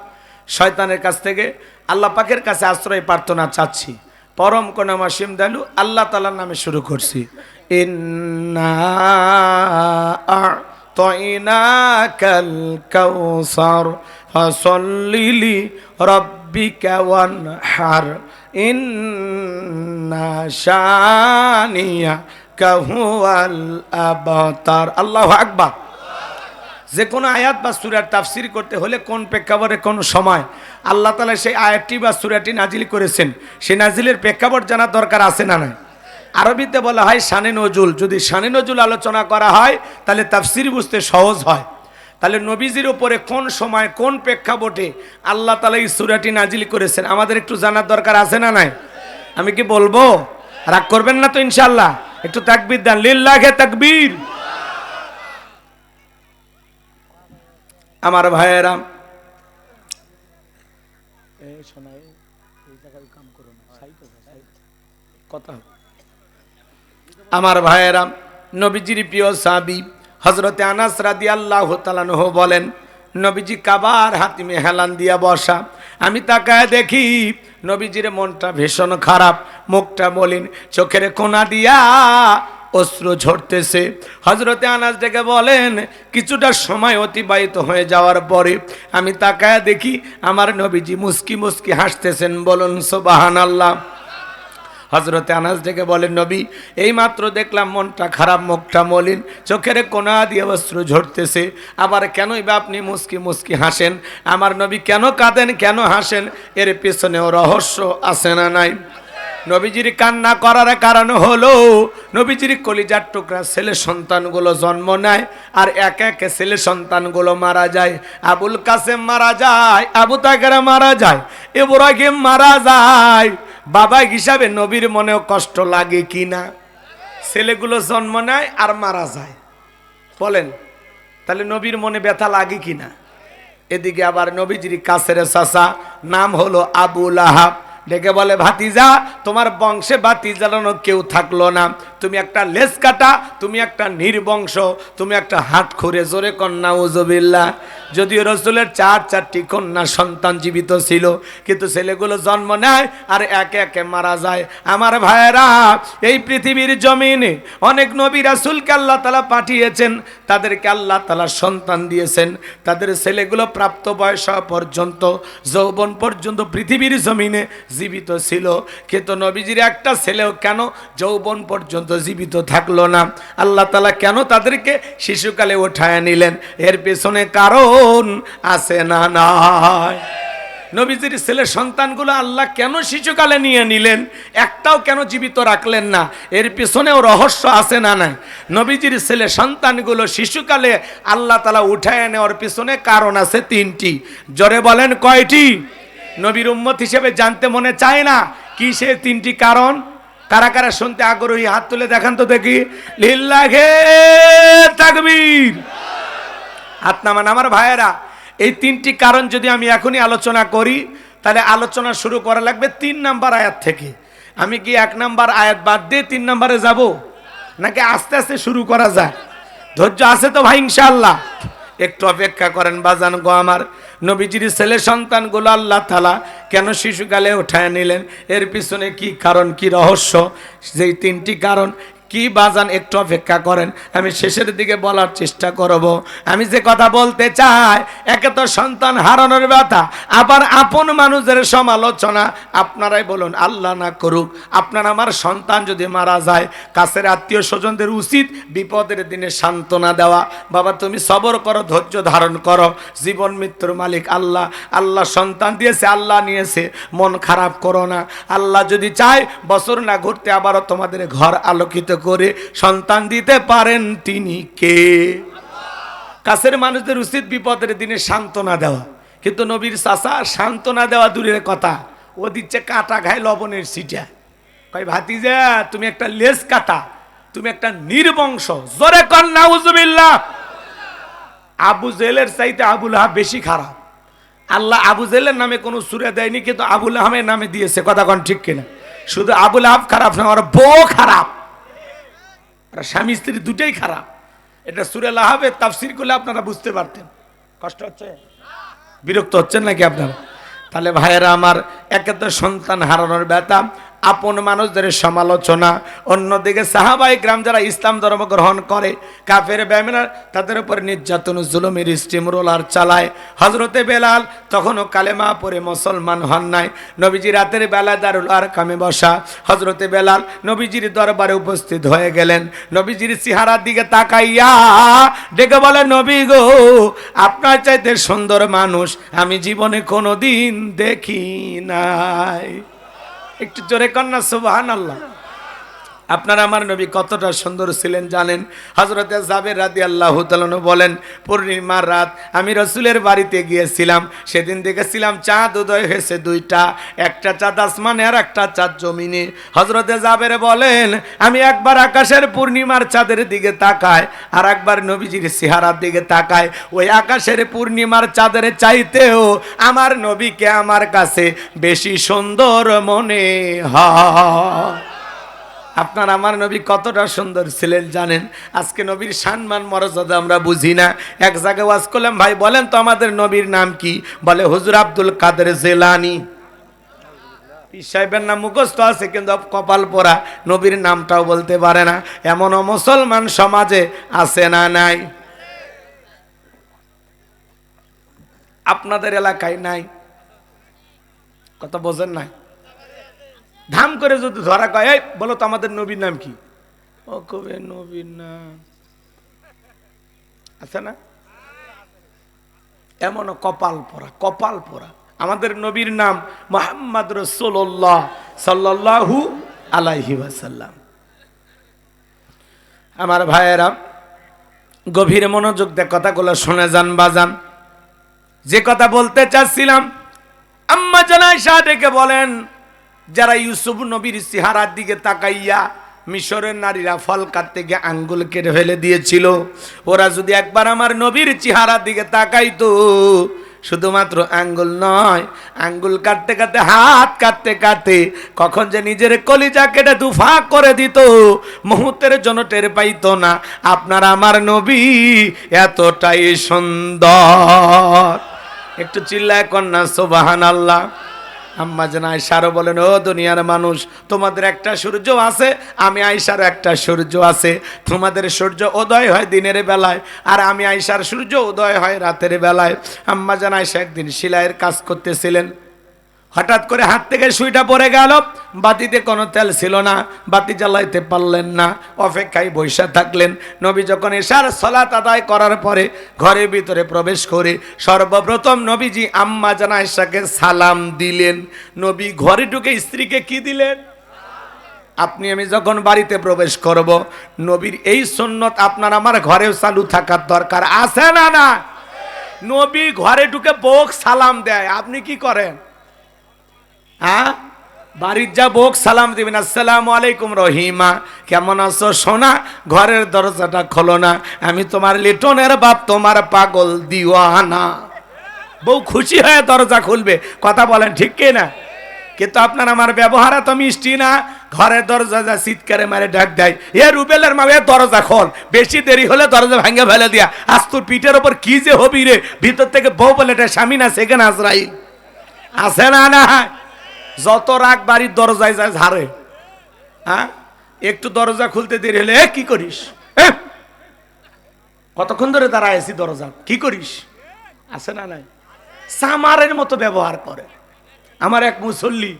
শয়তানের কাছ থেকে আল্লাহ পাকের কাছে আশ্রয় প্রার্থনা চাচ্ছি। পরম করুণাময় দয়ালু আল্লাহ তাআলার নামে শুরু করছি। ইন্না আ'তাইনাকাল কাউসার ফাসাল্লি লিরাব্বিকা ওয়ানহার ইন্না শানিয়াকা হুয়াল আবতার। আল্লাহু আকবার। যে কোনো আয়াত বা সূরার তাফসীর করতে হলে কোন প্রেক্ষাপটে কোন সময় আল্লাহ তাআলা সেই আয়াতটি বা সূরাটি নাজিল করেছেন, সেই নাজিলের প্রেক্ষাপট জানার দরকার আছে না নাই? আরবিতে বলা হয় শানে নজুল। যদি শানে নজুল আলোচনা করা হয় তাহলে তাফসীর বুঝতে সহজ হয়। তাহলে নবীজির উপরে কোন সময় কোন প্রেক্ষাপটে আল্লাহ তাআলা এই সূরাটি নাজিল করেছেন আমাদের একটু জানার দরকার আছে না নাই? আমি কি বলবো? রাগ করবেন না তো ইনশাআল্লাহ? একটু তাকবীর দেন, লিল্লাহি তাকবীর। আমার ভাইয়েরা, আমার ভাইয়েরা, নবীজির প্রিয় সাহাবী হযরতে আনাস রাদিয়াল্লাহু তাআলা আনহু বলেন, নবীজি কাবার হাতিমে হেলান দিয়া বসা। আমি তাকায় দেখি নবীজির মনটা ভীষণ খারাপ, মুখটা মলিন, চোখের কোনা দিয়া অশ্রু ঝরতেছে। হযরতে আনাস ডেকে বলেন, কিছুটা সময় অতিবাহিত হয়ে যাওয়ার পরে আমি তাকায় দেখি আমার নবীজি মুস্কি মুস্কি হাসতেছেন। বলুন সুবহানাল্লাহ। হযরতে আনাস ডেকে বলেন, নবী এই মাত্র দেখলাম মনটা খারাপ, মুখটা মলিন, চোখের কোনা দিয়ে অশ্রু ঝরতেছে, আবার কেনই বা আপনি মুস্কি মুস্কি হাসেন? আমার নবী কেন কাঁদেন, কেন হাসেন? এর পেছনেও রহস্য আছে না নাই? নবীজির কান্না করার কারণ হলো নবীজির কলিজার টুকরা ছেলে সন্তানগুলো জন্ম নেয় আর একে একে ছেলে সন্তানগুলো মারা যায়। আবুল কাসেম মারা যায়, আবু তাকের মারা যায়, ইব্রাহিম মারা যায়। বাবা হিসাবে নবীর মনেও কষ্ট লাগে কিনা? ছেলেগুলো জন্ম নেয় আর মারা যায়, বলেন তাহলে নবীর মনে ব্যথা লাগে কিনা? এদিকে আবার নবীজির কাছের চাচা নাম হলো আবু লাহাব ডেকে বলে, ভাতিজা তোমার বংশে বাতি জ্বালানো কেউ থাকলো না, তুমি একটা লেজ কাটা, তুমি একটা নির্বংশ, তুমি একটা হাত খুঁড়ে। জোরে কন্যা উজুবিল্লাহ। যদিও রাসূলের 4টি কন্যা সন্তান জীবিত ছিল, কিন্তু ছেলেগুলো জন্ম নেয় আর একে একে মারা যায়। আমার ভাইয়েরা, এই পৃথিবীর জমিনে অনেক নবী রাসূলকে আল্লাহ তাআলা পাঠিয়েছেন, তাদেরকে আল্লাহ তাআলা সন্তান দিয়েছেন, তাদের ছেলেগুলো প্রাপ্ত বয়স পর্যন্ত, যৌবন পর্যন্ত পৃথিবীর জমিনে জীবিত ছিল। কিন্তু নবীজির একটা ছেলেও কেন যৌবন পর্যন্ত জীবিত থাকলো না। আল্লাহ তাআলা কেন তাদেরকে শিশুকালে উঠায় নিলেন? এর পেছনে কারণ আছে না নাই? নবীজির ছেলে সন্তানগুলো আল্লাহ কেন শিশুকালে নিয়ে নিলেন? একটাও কেন জীবিত রাখলেন না? এর পেছনেও রহস্য আছে না নাই? নবীজির ছেলে সন্তানগুলো শিশুকালে আল্লাহ তাআলা উঠায় নেওয়ার পেছনে কারণ আছে তিনটি। জোরে বলেন কয়টি? নবীর উম্মত হিসেবে জানতে মনে চায় না কি সে তিনটি কারণ? কারা কারা শুনতে আগ্রহী হাত তুলে দেখান তো দেখি। লিল্লাহে তাকবীর। হাত নামান আমার ভাইয়েরা। এই তিনটি কারণ যদি আমি এখনই আলোচনা করি তাহলে আলোচনা শুরু করা লাগবে 3 নাম্বার আয়াত থেকে। আমি কি 1 নাম্বার আয়াত বাদ দিয়ে 3 নাম্বারে যাব, নাকি আস্তে আস্তে শুরু করা যায়? ধৈর্য আছে তো ভাই ইনশাআল্লাহ? একটু অপেক্ষা করেন বাজান গো আমার। নবীজির ছেলে সন্তানগুলো আল্লাহ তাআলা কেন শিশুকালে উঠায় নিলেন? এর পিছনে কি কারণ, কি রহস্য? যেই তিনটি কারণ কি বাজান, একটু অপেক্ষা করেন, আমি শেষের দিকে বলার চেষ্টা করব। আমি যে কথা বলতে চাই, একে তো সন্তান হারানোর ব্যথা, আবার আপন মানুষের সমালোচনা। আপনারাই বলুন, আল্লাহ না করুক আপনার আমার সন্তান যদি মারা যায়, কাছের আত্মীয় স্বজনদের উচিত বিপদের দিনে সান্ত্বনা দেওয়া। বাবা তুমি সবর করো, ধৈর্য ধারণ করো, জীবন মৃত্যুর মালিক আল্লাহ। আল্লাহ সন্তান দিয়েছে, আল্লাহ নিয়েছে, মন খারাপ করো না। আল্লাহ যদি চায় বছর না ঘুরতে আবারও তোমাদের ঘর আলোকিত করে সন্তান দিতে পারেন তিনি কে? কাছের মানুষদের উচিত বিপদের দিনে সান্ত্বনা দেওয়া। কিন্তু নবীর চাচা সান্ত্বনা দেওয়া দূরের কথা, ও দিচ্ছে কাটা খায় লবণের ছিটা। কই ভাতিজা তুমি একটা লেজ কাটা, তুমি একটা নির্বংশ। জোরে কর নাউজুবিল্লাহ। আবু জেলের চাইতে আবু লাহাব বেশি খারাপ। আল্লাহ আবু জেলের নামে কোনো সূরা দেয়নি, কিন্তু আবু লাহাবের নামে দিয়েছে। কথা কোন ঠিক কিনা? শুধু আবু লাহাব খারাপ না, আর বউ খারাপ, স্বামী স্ত্রী দুটোই খারাপ। এটা সূরা লাহাবের তাফসীর করলে আপনারা বুঝতে পারতেন। কষ্ট হচ্ছে? বিরক্ত হচ্ছেন নাকি আপনারা? তাহলে ভাইয়েরা আমার, একে তো সন্তান হারানোর ব্যথা, আপন মানুষদের সমালোচনা, অন্যদিকে সাহাবায়ে কেরাম যারা ইসলাম ধর্ম গ্রহণ করে, কাফের বেঈমান তাদের উপর নির্যাতন জুলুমের স্টিম রোলার চালায়। হযরতে বেলাল তখনও কালেমা পড়ে মুসলমান হন নাই। নবীজি রাতের বেলা দারুল আরকামে বসা। হযরতে বেলাল নবীজির দরবারে উপস্থিত হয়ে গেলেন। নবীজির চেহারার দিকে তাকাইয়া ডেকে বলে, নবী গো, আপনার চাইতে সুন্দর মানুষ আমি জীবনে কোনোদিন দেখি নাই। একটু জোরে কন্যা সুবহানাল্লাহ। আপনারা আমার নবী কতটা সুন্দর ছিলেন জানেন? হযরতে জাবের রাদিয়াল্লাহু তাআলা বলেন, পূর্ণিমার রাত আমি রাসূলের বাড়িতে গিয়েছিলাম। সেদিন দেখেছিলাম চাঁদ উদয় হয়েছে দুইটা, একটা চাঁদ আসমানে আর একটা চাঁদ জমিনে। হযরতে জাবের বলেন, আমি একবার আকাশের পূর্ণিমার চাঁদের দিকে তাকাই, আর একবার নবীজির চেহারার দিকে তাকাই। ওই আকাশের পূর্ণিমার চাঁদের চাইতেও আমার নবীকে আমার কাছে বেশি সুন্দর মনে হয়। আপনার আমার নবী কতটা সুন্দর ছিলেন জানেন? আজকে নবীর সম্মান মর্যাদা আমরা বুঝি না। এক জায়গায় ওয়াজ করলাম, ভাই বলেন তো আমাদের নবীর নাম কি? বলে হুজুর আব্দুল কাদের জিলানী। পীর সাহেবের নাম মুখস্থ আছে, কিন্তু কপাল পোড়া, নবীর নামটাও বলতে পারে না। এমনও মুসলমান সমাজে আছে না নাই? আপনাদের এলাকায় নাই? কথা বোঝেন নাই? ধাম করে যদি ধরা কয়, এই বলো তো আমাদের নবীর নাম কি? ও কবে নবীর নাম আছে না? এমন কপাল পোড়া, কপাল পোড়া। আমাদের নবীর নাম মুহাম্মদ রাসূলুল্লাহ সাল্লাল্লাহু আলাইহি ওয়াসাল্লাম। আমার ভাইয়েরা, গভীর মনোযোগ দিয়ে কথাগুলো শুনে যান বাজান। যে কথা বলতে চাচ্ছিলাম, আম্মা জান আয়েশা ডেকে বলেন, যারা ইউসুফ নবীর চেহারার দিকে তাকাইয়া মিশরের নারীরা ফল কাটতে গিয়ে আঙ্গুল কেটে ফেলে দিয়েছিল, ওরা যদি একবার আমার নবীর চেহারার দিকে তাকাইতো, শুধুমাত্র আঙ্গুল নয়, আঙ্গুল কাটতে কাটতে, হাত কাটতে কাটতে কখন যে নিজের কলিজা কেটে দুফা করে দিত, মুহূর্তের জন্য টের পাইতো না। আপনার আমার নবী এতটাই সুন্দর। একটু চিল্লায় কন্যা সুবহানাল্লাহ। আম্মা জান আয়েশারও বলেন, ও দুনিয়ার মানুষ, তোমাদের একটা সূর্য আছে, আমি আয়েশার একটা সূর্য আছে। তোমাদের সূর্য উদয় হয় দিনের বেলায়, আর আমি আয়েশার সূর্য উদয় হয় রাতের বেলায়। আম্মা জান আয়েশা একদিন সেলাইয়ের কাজ করতেছিলেন, হঠাৎ করে হাত থেকে সুইটা পড়ে গেল, বাতিতে কোনো তেল ছিল না, বাতি জ্বালাইতে পারলেন না, অপেক্ষায় বসে থাকলেন। নবী যখন এশার সালাত আদায় করার পরে ঘরের ভিতরে প্রবেশ করে সর্বপ্রথম নবীজি আম্মা জান আয়েশাকে সালাম দিলেন। নবী ঘরে ঢুকে স্ত্রীকে কি দিলেন? আপনি আমি যখন বাড়িতে প্রবেশ করব, নবীর এই সুন্নত আপনার আমার ঘরেও চালু থাকার দরকার আছে না? না, নবী ঘরে ঢুকে বউক সালাম দেয়, আপনি কি করেন? হ্যাঁ, বাড়ির যা বউক সালাম দিবেন, আসসালামু আলাইকুম রহিমা, কেমন আছো সোনা? ঘরের দরজাটা খোলো না, আমি তোমার লিটনের বাপ, তোমার পাগল দিওয়ানা। বউ খুশি হয়ে দরজা খুলবে, কথা বলেন ঠিক কি না? কিন্তু আপনার আমার ব্যবহার তো মিষ্টি না। ঘরের দরজা যা চিৎকারে মারে ডাক দেয়, এ রুবেলের মা, দরজা খোল, বেশি দেরি হলে দরজা ভাঙে ফেলে দিয়া, আজ তোর পিঠের ওপর কি যে হবি রে। ভিতর থেকে বউ বলে, এটা স্বামী না, সেখানে আজরাইল আছে না? না, যত রাগ বাড়ির দরজায় যায় ঝাড়ে। হ্যাঁ, একটু দরজা খুলতে দেরি হলে, এ কি করিস, কতক্ষণ ধরে দাঁড়ায় আছি দরজা, কি করিস, আছে না? নাই, সামারের মতো ব্যবহার করে। আমার এক মুসল্লি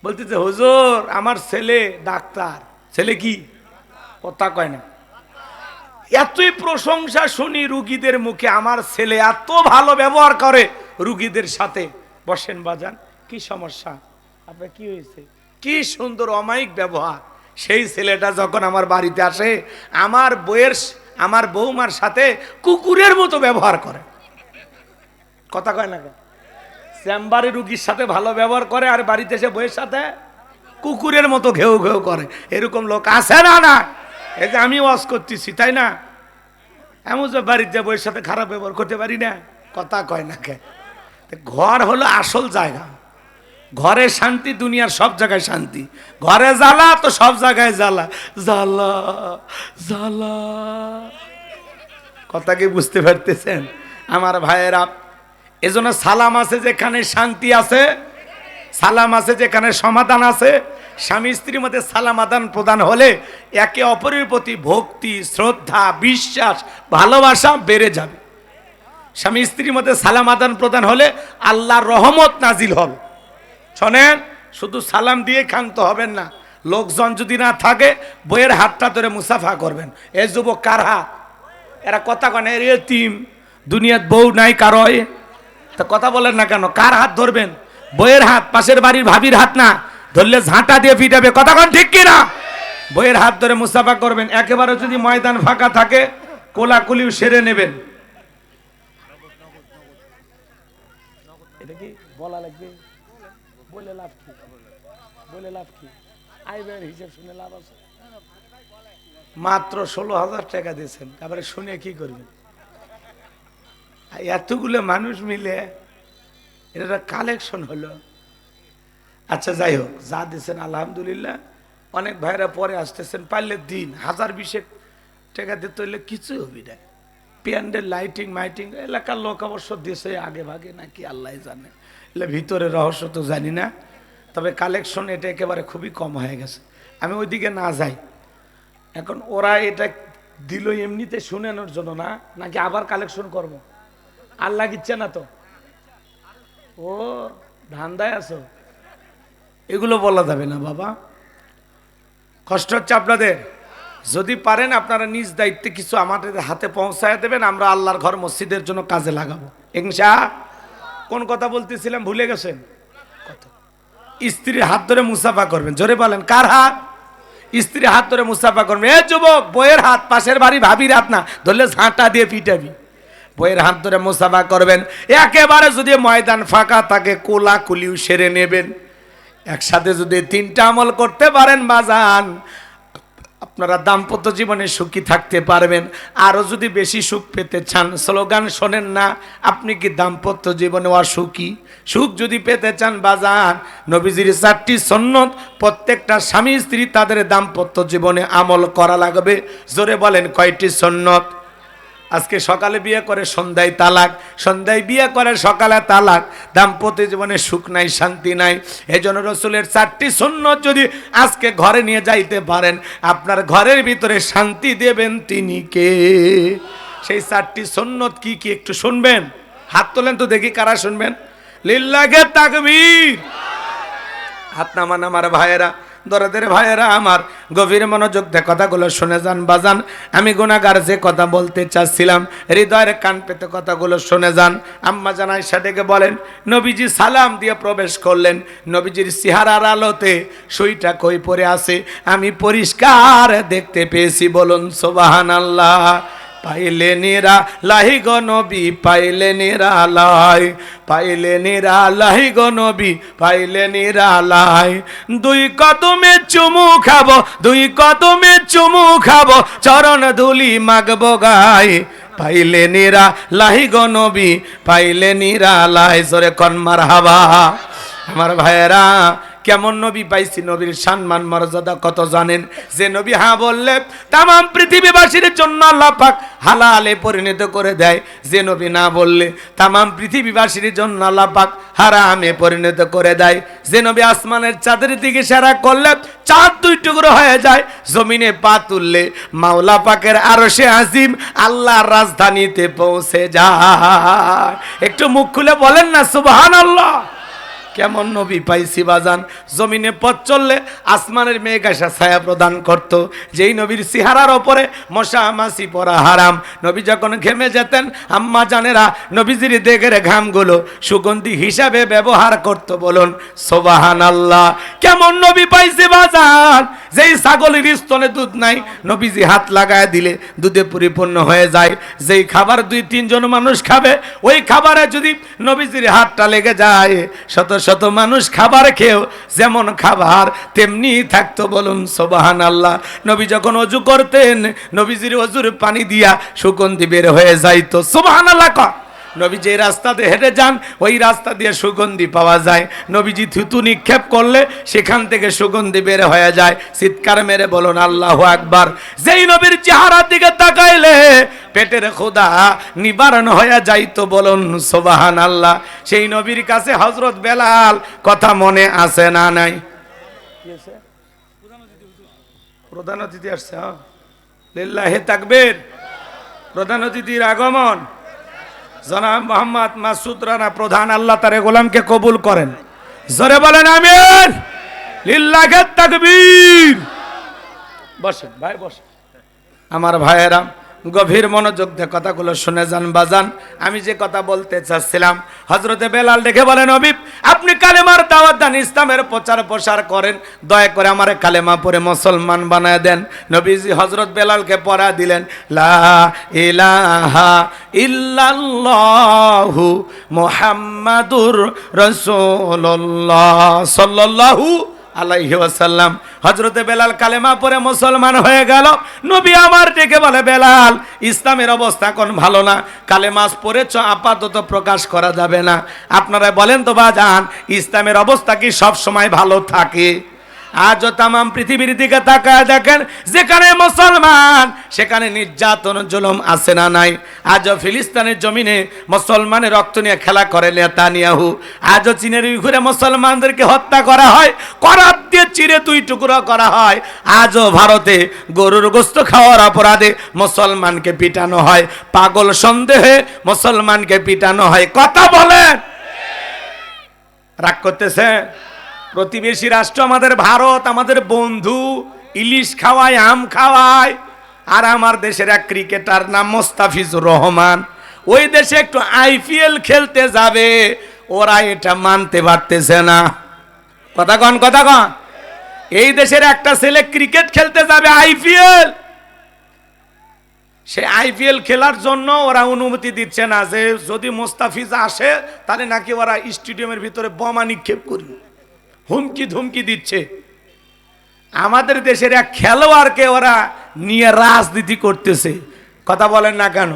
বলতেছে, হুজুর আমার ছেলে ডাক্তার। ছেলে কি? কথা কয় না। এতই প্রশংসা শুনি রুগীদের মুখে, আমার ছেলে এত ভালো ব্যবহার করে রুগীদের সাথে। বসেন বাজান, কি সমস্যা আপনার, কি হয়েছে? কি সুন্দর অমায়িক ব্যবহার। সেই ছেলেটা যখন আমার বাড়িতে আসে, আমার বৌমার সাথে কুকুরের মতো ব্যবহার করে। কথা কয় না? চেম্বারে রুগীর সাথে ভালো ব্যবহার করে, আর বাড়িতে এসে বইয়ের সাথে কুকুরের মতো ঘেউ ঘেউ করে। এরকম লোক আছে না? না, এই যে আমি ওয়াজ করতেছি, তাই না? এমন যে বাড়িতে বইয়ের সাথে খারাপ ব্যবহার করতে পারি না, কথা কয় না কে? ঘর হলো আসল জায়গা। ঘরে শান্তি, দুনিয়ার সব জায়গায় শান্তি। ঘরে জ্বালা তো সব জায়গায় জ্বালা, জ্বালা জ্বালা। কথা কি বুঝতে পারতেছেন আমার ভাইয়েরা? এজন্য সালাম আছে যেখানে শান্তি আছে, সালাম আছে যেখানে সমাধান আছে। স্বামী স্ত্রীর মধ্যে সালাম আদান প্রদান হলে একে অপরের প্রতি ভক্তি, শ্রদ্ধা, বিশ্বাস, ভালোবাসা বেড়ে যাবে। স্বামী স্ত্রীর মধ্যে সালাম আদান প্রদান হলে আল্লাহর রহমত নাজিল হবে। শোনেন, শুধু সালাম দিয়ে ক্ষান্ত হবেন না। লোকজন যদি না থাকে, বইয়ের হাতটা ধরে মুসাফা করবেন। এ যুবক কার হাত? এরা কথা কয় না, এতিম, দুনিয়াত বউ নাই কারোয়, তা কথা বলেন না কেন? কার হাত ধরবেন? বইয়ের হাত, পাশের বাড়ির ভাবির হাত না, ধরলে ঝাঁটা দিয়ে পিটাবে। কথা কন ঠিক কিনা? বইয়ের হাত ধরে মুসাফা করবেন। একেবারে যদি ময়দান ফাঁকা থাকে, কোলাকুলিও সেরে নেবেন। এটা কি বলা লাগবে? বলে লাভ কি? বলে লাভ কি? আইবের হিসাব শুনে লাভ আছে? মাত্র 16,000 টাকা দিয়েছেন, তারপরে শুনে কি করবেন? এতগুলো মানুষ মিলে এটা কালেকশন হলো। আচ্ছা যাই হোক, যা দিচ্ছেন আলহামদুলিল্লাহ। অনেক ভাইরা পরে আসতেছেন, পারলে দিন। 1000-20 টাকা দিতে হইলে কিছু হবি না। প্যান্ডেল, লাইটিং মাইটিং, এলাকার লোক অবশ্য দেশে আগে ভাগে নাকি আল্লাহ জানে, এলে ভিতরে রহস্য তো জানি না। তবে কালেকশন এটা একেবারে খুবই কম হয়ে গেছে। আমি ওইদিকে না যাই। এখন ওরা এটা দিল এমনিতে শুনানোর জন্য না, নাকি আবার কালেকশন করবো? আল্লাহ ইচ্ছে না তো। ও ধান্দায় আছো, এগুলো বলা যাবে না বাবা। কষ্ট হচ্ছে আপনাদের। যদি পারেন আপনারা নিজ দায়িত্বে কিছু আমাদের হাতে পৌঁছায় দেবেন, আমরা আল্লাহর ঘর মসজিদের জন্য কাজে লাগাবো ইনশাআল্লাহ। কোন কথা বলতেছিলাম ভুলে গেছেন? স্ত্রীর হাত ধরে মুসাফা করবেন। জোরে বলেন, কার হাত? স্ত্রীর হাত ধরে মুসাফা করবেন। এ যুবক, বইয়ের হাত, পাশের বাড়ি ভাবির হাত না, ধরলে ঝাঁটা দিয়ে পিটাবি। বইয়ের হাত ধরে মুসাফা করবেন। একেবারে যদি ময়দান ফাঁকা থাকে, কোলাকুলিও সেরে নেবেন। একসাথে যদি 3টা আমল করতে পারেন বাজান, আপনারা দাম্পত্য জীবনে সুখী থাকতে পারবেন। আরো যদি বেশি সুখ পেতে চান, স্লোগান শোনেন না, আপনি কি দাম্পত্য জীবনে অসুখী? সুখ যদি পেতে চান বাজান, নবীজির 4টি সুন্নত প্রত্যেকটা স্বামী স্ত্রী তাদের দাম্পত্য জীবনে আমল করা লাগবে। জোরে বলেন, কয়টি সুন্নত? আজকে সকালে বিয়ে করে সন্ধ্যায় তালাক, সন্ধ্যায় বিয়ে করে সকালে তালাক। দাম্পত্য জীবনে সুখ নাই, শান্তি নাই। এজন্য রাসূলের 4টি সুন্নত যদি আজকে ঘরে নিয়ে যাইতে পারেন, আপনার ঘরের ভিতরে শান্তি দেবেন তিনি কে? সেই 4টি সুন্নত কি কি একটু শুনবেন? হাত তোলেন তো দেখি কারা শুনবেন। লিল্লাহে তাকবীর। হাত নামান আমার ভাইয়েরা, দরদের ভাইয়েরা আমার, গভীর মনোযোগ দিয়ে কথাগুলো শুনে যান বাজান। আমি গুনাহগার যে কথা বলতে চাচ্ছিলাম, হৃদয়ের কান পেতে কথাগুলো শুনে যান। আম্মা জান আয়েশা ডেকে বলেন, নবীজি সালাম দিয়ে প্রবেশ করলেন, নবীজির চেহারার আলোতে সুইটা কই পড়ে আছে আমি পরিষ্কার দেখতে পেয়েছি। বলুন সুবহানাল্লাহ। পাইলে নিরালাই গো নবী, পাইলে নিরালাই, পাইলে নিরালাই গো নবী, পাইলে নিরালাই। দুই কদমে চুমু খাবো, দুই কদমে চুমু খাবো, চরণ ধুলি মাগবো গায়। পাইলে নিরালাই গো নবী, পাইলে নিরালাই। জোরে কোন মারহাবা। আমার ভাইয়েরা, কেমন নবী পাইছি, নবীর সম্মান মর্যাদা কত জানেন? যে নবী হ্যাঁ বললে তাম পৃথিবীবাসীর জন্য আল্লাহ পাক হালালে পরিণত করে দেয়, যে নবী না বললে তাম পৃথিবীবাসীর জন্য আল্লাহ পাক হারামে পরিণত করে দেয়। যে নবী আসমানের চাঁদের দিকে ইশারা করলে চাঁদ দুই টুকরো হয়ে যায়, জমিনে পা তুললে মাওলা পাকের আরশে আজিম আল্লাহর রাজধানীতে পৌঁছে যায়। একটু মুখ খুলে বলেন না সুবহানাল্লাহ। কেমন নবী পাইছি বাজান। জমিনে পথ চললে আসমানের মেঘ আসা ছায়া প্রদান করত, যেই নবীর চেহারার ওপরে মশা মাছি পড়া হারাম। নবী যখন ঘেমে যেতেন আম্মা জানেরা নবীজির দেগের ঘামগুলো সুগন্ধি হিসাবে ব্যবহার করত। বলুন সুবহানাল্লাহ। কেমন নবী পাইছি বাজান, যেই ছাগলের স্তনে দুধ নাই নবীজি হাত লাগায় দিলে দুধে পরিপূর্ণ হয়ে যায়। যেই খাবার 2-3 জন মানুষ খাবে, ওই খাবারে যদি নবীজির হাতটা লেগে যায়, শত শত মানুষ খাবার খেয়েও যেমন খাবার তেমনি থাকতো। বলুন সুবহানাল্লাহ। নবী যখন অজু করতেন নবীজির অজুর পানি দিয়া সুগন্ধি বের হয়ে যাইতো। সুবহানাল্লাহ। নবী যে রাস্তাতে হেঁটে যান ওই রাস্তা দিয়ে সুগন্ধি পাওয়া যায়। নবীজি থুতু নিক্ষেপ করলে সেখান থেকে সুগন্ধি বের হয়ে যায়। চিৎকার মেরে বলুন আল্লাহু আকবার। যেই নবীর চেহারার দিকে তাকাইলে পেটের ক্ষুধা নিবারণ হয়ে যাইতো। বলুন সুবহানাল্লাহ। সেই নবীর কাছে হযরত বেলাল, কথা মনে আছে না নাই? প্রধান অতিথি আসছে। লিল্লাহি তাকবীর। প্রধান অতিথির আগমন। জনাব মোহাম্মদ মাসুদ রানা প্রধান, আল্লাহ তার গোলামকে কবুল করেন। জোরে বলেন আমিন। লিল্লাহি তাকবীর। বসেন ভাই বসেন। আমার ভাইয়েরা, গভীর মনোযোগ দিয়ে কথাগুলো শুনে যান বাজান। আমি যে কথা বলতে চাচ্ছিলাম, হযরতে বেলাল ডেকে বলেন, নবী আপনি কালেমার দাওয়াত দেন, ইসলামের প্রচার প্রসার করেন, দয়া করে আমার কালেমা পড়ে মুসলমান বানায় দেন। নবীজি হযরত বেলালকে পড়া দিলেন, লা ইলাহা ইল্লাল্লাহু মুহাম্মাদুর রাসূলুল্লাহ সাল্লাল্লাহু আলাইহি ওয়াসাল্লাম। হযরতে বেলাল কালেমা পড়ে মুসলমান হয়ে গেল। নবী আমার ডেকে বলে, বেলাল ইসলামের অবস্থা কোন ভালো না, কালেমা পড়েছ আপাতত প্রকাশ করা যাবে না। আপনারা বলেন তো বাজান, ইসলামের অবস্থা কি সব সময় ভালো থাকে? আজও তাম পৃথিবীর দিকে তাকায় দেখেন, যেখানে মুসলমান সেখানে নির্যাতন জুলুম আছে না নাই? আজও ফিলিস্তিনের জমিনে মুসলমানের রক্ত নিয়ে খেলা করে নেতানিয়াহু। আজও চীনের ঘুরে মুসলমানদেরকে হত্যা করা হয়, করাত দিয়ে চিরে 2 টুকরো করা হয়। আজও ভারতে গরুর গোশত খাওয়ার অপরাধে মুসলমানকে পিটানো হয়, পাগল সন্দেহে মুসলমানকে পিটানো হয়। কথা বলেন, রাগ করতেছে? প্রতিবেশী রাষ্ট্র আমাদের ভারত, আমাদের বন্ধু, ইলিশ খাওয়ায়, আম খাওয়ায়। আর আমার দেশের এক ক্রিকেটার নাম মোস্তাফিজুর রহমান, ওই দেশে একটু IPL খেলতে যাবে, ওরা এটা মানতে পারতেছে না। কথা কন, কথা কন। এই দেশের একটা ছেলে ক্রিকেট খেলতে যাবে IPL, সে IPL খেলার জন্য ওরা অনুমতি দিচ্ছে না, যে যদি মোস্তাফিজ আসে তাহলে নাকি ওরা স্টেডিয়ামের ভিতরে বোমা নিক্ষেপ করবে, হুমকি ধুমকি দিচ্ছে। আমাদের দেশের এক খেলোয়াড়কে ওরা নিয়ে রাজনীতি করতেছে। কথা বলেন না কেন?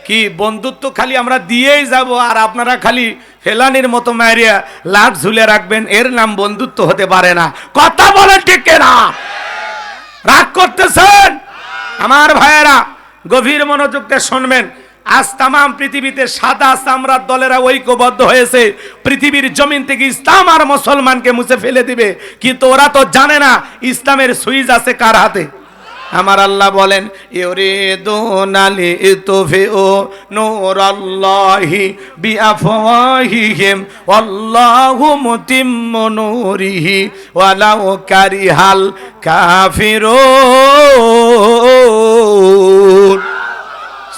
কি বন্ধুত্ব খালি আমরা দিয়েই যাব আর আপনারা খালি ফেলানির মতো মারিয়া লাট ঝুলে রাখবেন, এর নাম বন্ধুত্ব হতে পারে না। কথা বলেন ঠিক না? রাগ করতেছেন? আমার ভাইয়েরা গভীর মনোযোগ দিয়ে শুনবেন। আজ তাম পৃথিবীতে সাদা চামড়ার দলেরা ঐক্যবদ্ধ হয়েছে, পৃথিবীর জমিন থেকে ইসলাম আর মুসলমানকে মুছে ফেলে দিবে। কিন্তু ওরা তো জানে না ইসলামের সুইচ আছে কার হাতে। আমার আল্লাহ বলেন ইউরিদুনা লিতুফিউ নূরাল্লাহি বিআফওয়াহিহিম ওয়াল্লাহু মুতিম্মু নূরিহি ওয়ালাউ কারিহাল কাফিরুন।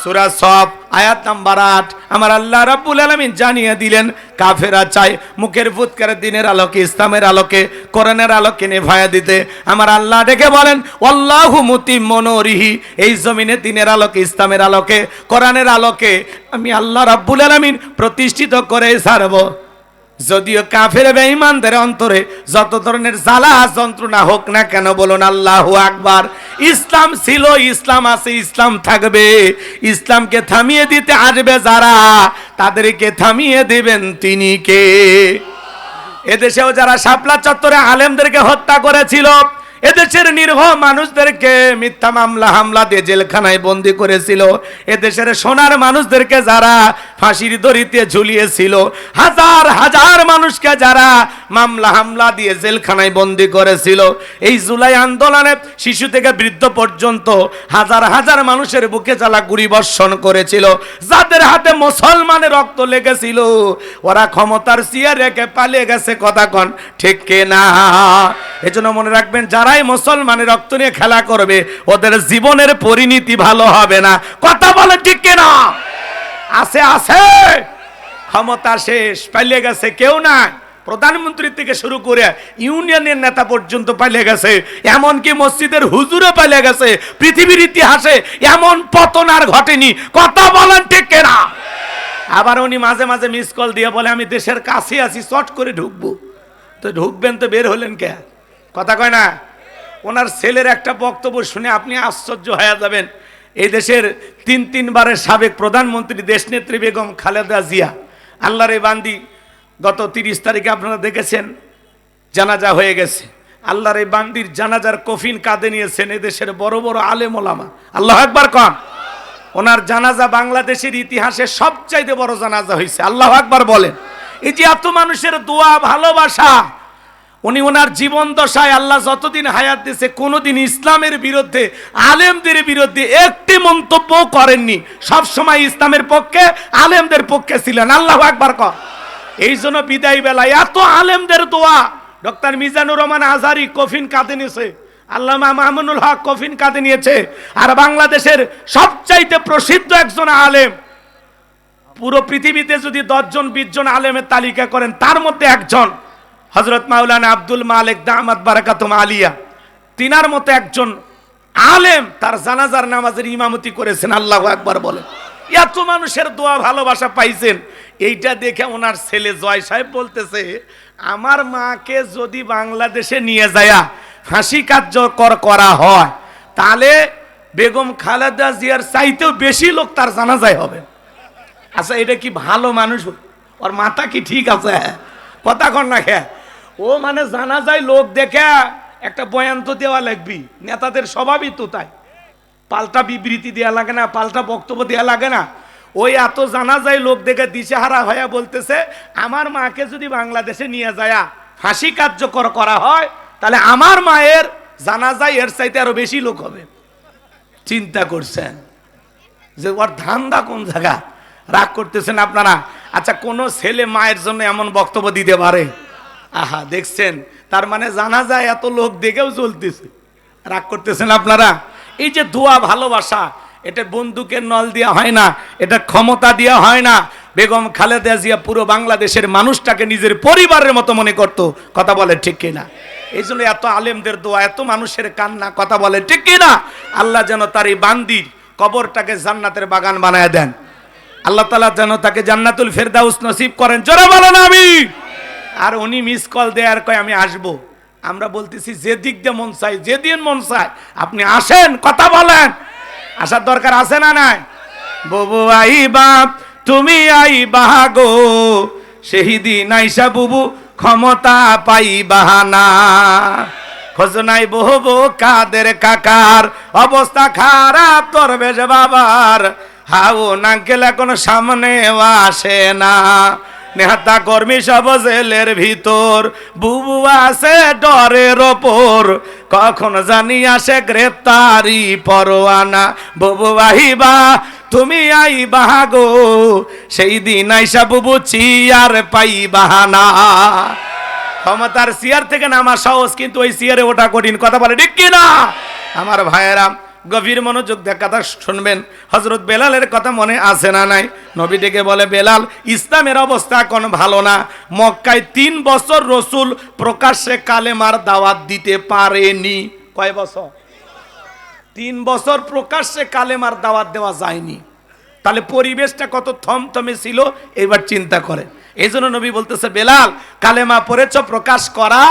সূরা সফ আয়াত নাম্বার 8। আমার আল্লাহ রাব্বুল আলামিন জানিয়ে দিলেন কাফেরা চায় মুখের ফুৎকারে দিনের আলোকে, ইসলামের আলোকে, কোরআনের আলোকে নেভায়া দিতে। আমার আল্লাহ ডেকে বলেন ওয়াল্লাহু মুতিম্মু নূরিহি, এই জমিনে দিনের আলোকে, ইসলামের আলোকে, কোরআনের আলোকে আমি আল্লাহ রাব্বুল আলামিন প্রতিষ্ঠিত করে ছাড়বো। যদিও কাফের বেঈমানদের অন্তরে যত ধরনের জ্বালা যন্ত্রণা হোক না কেন, বলুন আল্লাহু আকবার। ইসলাম ছিল, ইসলাম আছে, ইসলাম থাকবে। ইসলামকে থামিয়ে দিতে আসবে যারা, তাদেরকে থামিয়ে দেবেন তিনি কে? এদেশেও যারা শাপলা চত্বরে আলেমদেরকে হত্যা করেছিল, এদেশের নিরীহ মানুষদেরকে মিথ্যা মামলা হামলা দিয়ে জেলখানায় বন্দি করেছিল, এদেশের সোনার মানুষদেরকে যারা ফাঁসির দড়িতে ঝুলিয়েছিল, হাজার হাজার মানুষকে যারা মামলা হামলা দিয়ে জেলখানায় বন্দি করেছিল, এই জুলাই আন্দোলনে শিশু থেকে বৃদ্ধ পর্যন্ত হাজার হাজার মানুষের বুকে জ্বালা গুলি বর্ষণ করেছিল, যাদের হাতে মুসলমানের রক্ত লেগেছিল, ওরা ক্ষমতার চেয়ার রেখে পালিয়ে গেছে। কথা কন ঠিক কিনা? এজন্য মনে রাখবেন, যারাই মুসলমানের রক্ত নিয়ে খেলা করবে ওদের জীবনের পরিণতি ভালো হবে না। কথা বলে ঠিক কিনা? আছে আছে, ক্ষমতা শেষ, পালিয়ে গেছে কেউ না। প্রধানমন্ত্রী থেকে শুরু করে ইউনিয়নের নেতা পর্যন্ত পালিয়ে গেছে, এমনকি মসজিদের হুজুরও পালিয়ে গেছে। পৃথিবীর ইতিহাসে এমন পতন আর ঘটেনি। কথা বলেন ঠিক কিনা? আবার উনি মাঝে মাঝে মিস কল দিয়ে বলে আমি দেশের কাছে আছি, চট করে ঢুকবো। তো ঢুকবেন তো বের হলেন কে? কথা কয় না? ওনার ছেলের একটা বক্তব্য শুনে আপনি আশ্চর্য হয়ে যাবেন। এই দেশের তিনবারের সাবেক প্রধানমন্ত্রী দেশনেত্রী বেগম খালেদা জিয়া, আল্লাহর এই বান্দি, গত 30 তারিখে আপনারা দেখেছেন জানাজা হয়ে গেছে। আল্লাহর এই বান্দির জানাজার কফিন কাঁধে নিয়েছেন এদেশের বড় বড় আলেম ওলামা। আল্লাহু আকবার কন। ওনার জানাজা বাংলাদেশের ইতিহাসে সবচাইতে বড় জানাজা হয়েছে। আল্লাহু আকবার বলেন। এই যে এত মানুষের দোয়া ভালোবাসা, উনি ওনার জীবন দশায় আল্লাহ যতদিন হায়াত দিয়েছে কোনোদিন ইসলামের বিরুদ্ধে, আলেমদের বিরুদ্ধে একটি মন্তব্য করেননি। সব সময় ইসলামের পক্ষে, আলেমদের পক্ষে ছিলেন। আল্লাহু আকবার কর। এই জন্য বিদায় বেলায় এত আলেমদের দোয়া। ডক্টর মিজানুর রহমান আজহারি কফিন কাঁধে নিয়েছে, আল্লামা মামুনুল হক কফিন কাঁধে নিয়েছে। আর বাংলাদেশের সবচাইতে প্রসিদ্ধ একজন আলেম, পুরো পৃথিবীতে যদি 10 জন 20 জন আলেমের তালিকা করেন তার মধ্যে একজন হযরত মাওলানা আব্দুল মালিক দামাত বারাকাতুম আলিয়া, তিনার মতো একজন আলেম তার জানাজার নামাজের ইমামতি করেছেন। আল্লাহু আকবার বলেন। এত মানুষের দোয়া ভালোবাসা পাইছেন। এইটা দেখে ওনার ছেলে জয় সাহেব বলতেছে, আমার মাকে যদি বাংলাদেশে নিয়ে যায় ফাঁসি কার্যকর করা হয়, তাহলে বেগম খালেদা জিয়ার চাইতেও বেশি লোক তার জানাজায় হবে। আচ্ছা, এটা কি ভালো মানুষ? ওর মাথা কি ঠিক আছে? কথা কন না খে? ও মানে জানাজায় লোক দেখে একটা বয়ান তো দেওয়া লাগবি। নেতাদের স্বভাবই তো তাই, পাল্টা বিবৃতি দেওয়া লাগে না, পাল্টা বক্তব্য দেওয়া লাগে না। ওই এত জানাজায় লোক দেখে দিশেহারা হয়ে বলতেছে, আমার মাকে যদি বাংলাদেশে নিয়ে যায় ফাঁসি কার্যকর করা হয়, তাহলে আমার মায়ের জানাজায় এর চাইতে আরো বেশি লোক হবে। চিন্তা করছেন যে ওর ধান্দা কোন জায়গা? রাগ করতেছেন আপনারা? আচ্ছা, কোন ছেলে মায়ের জন্য এমন বক্তব্য দিতে পারে? আহা, দেখছেন? তার মানে জানাজায় এত লোক দেখেও চলতেছে। রাগ করতেছেন আপনারা? এই যে দোয়া ভালোবাসা, এটা বন্দুকের নল দেওয়া হয় না, এটা ক্ষমতা দেওয়া হয় না। বেগম খালেদা জিয়া পুরো বাংলাদেশের মানুষটাকে নিজের পরিবারের মতো মনে করত। কথা বলে ঠিক কিনা? এই জন্য এত আলেমদের দোয়া, এত মানুষের কান্না। কথা বলে ঠিক কিনা? আল্লাহ যেন তার এই বান্দির কবরটাকে জান্নাতের বাগান বানায় দেন। আল্লাহ তাআলা যেন তাকে জান্নাতুল ফেরদাউস নসিব করেন। জোরে বলেন আমিন। আর উনি মিস কল দেয়ার কয় আমি আসবো। আমরা বলতেছি যে দিক দিয়ে মন চাই, যেদিন মন চাই আপনি আসেন। কথা বলেন। আসার দরকার আছে না নাই? বুবু আইবা, তুমি আইবা গো, সেই দিন আইসা বুবু ক্ষমতা পাইবা না। খোঁজ নাই বহু কাদের কাকার, অবস্থা খারাপ তোর বেশ বাবার, হাউ নাঙ্কেল এখন সামনে আসে না। নেতা কর্মী সব জেলের ভিতর, বুবু আছে ডরের ওপর, কখন জানি আসে গ্রেপ্তারি পরোয়ানা, বুবু আহিবা তুমি আইবা গো, সেই দিন আইসা বুবু চিয়ার পাইবা না। ক্ষমতার চেয়ার থেকে নামা সহজ, কিন্তু ওই চেয়ারে ওটা কঠিন। কথা বলে ঠিক কিনা আমার ভাইয়েরা? গভীর মনোযোগ দিয়ে কথা শুনবেন। হযরত বেলালের কথা মনে আছে না নাই? নবী ডেকে বলে, বেলাল, ইসলামের অবস্থা এখন ভালো না। মক্কায় 3 বছর রাসূল প্রকাশ্যে কালেমার দাওয়াত দিতে পারেনি। কয় বছর? 3 বছর প্রকাশ্যে কালেমার দাওয়াত দেওয়া যায়নি। তাহলে পরিবেশটা কত থমথমে ছিল এবার চিন্তা করেন। এই জন্য নবী বলতেছে, বেলাল কালেমা পড়েছ, প্রকাশ করা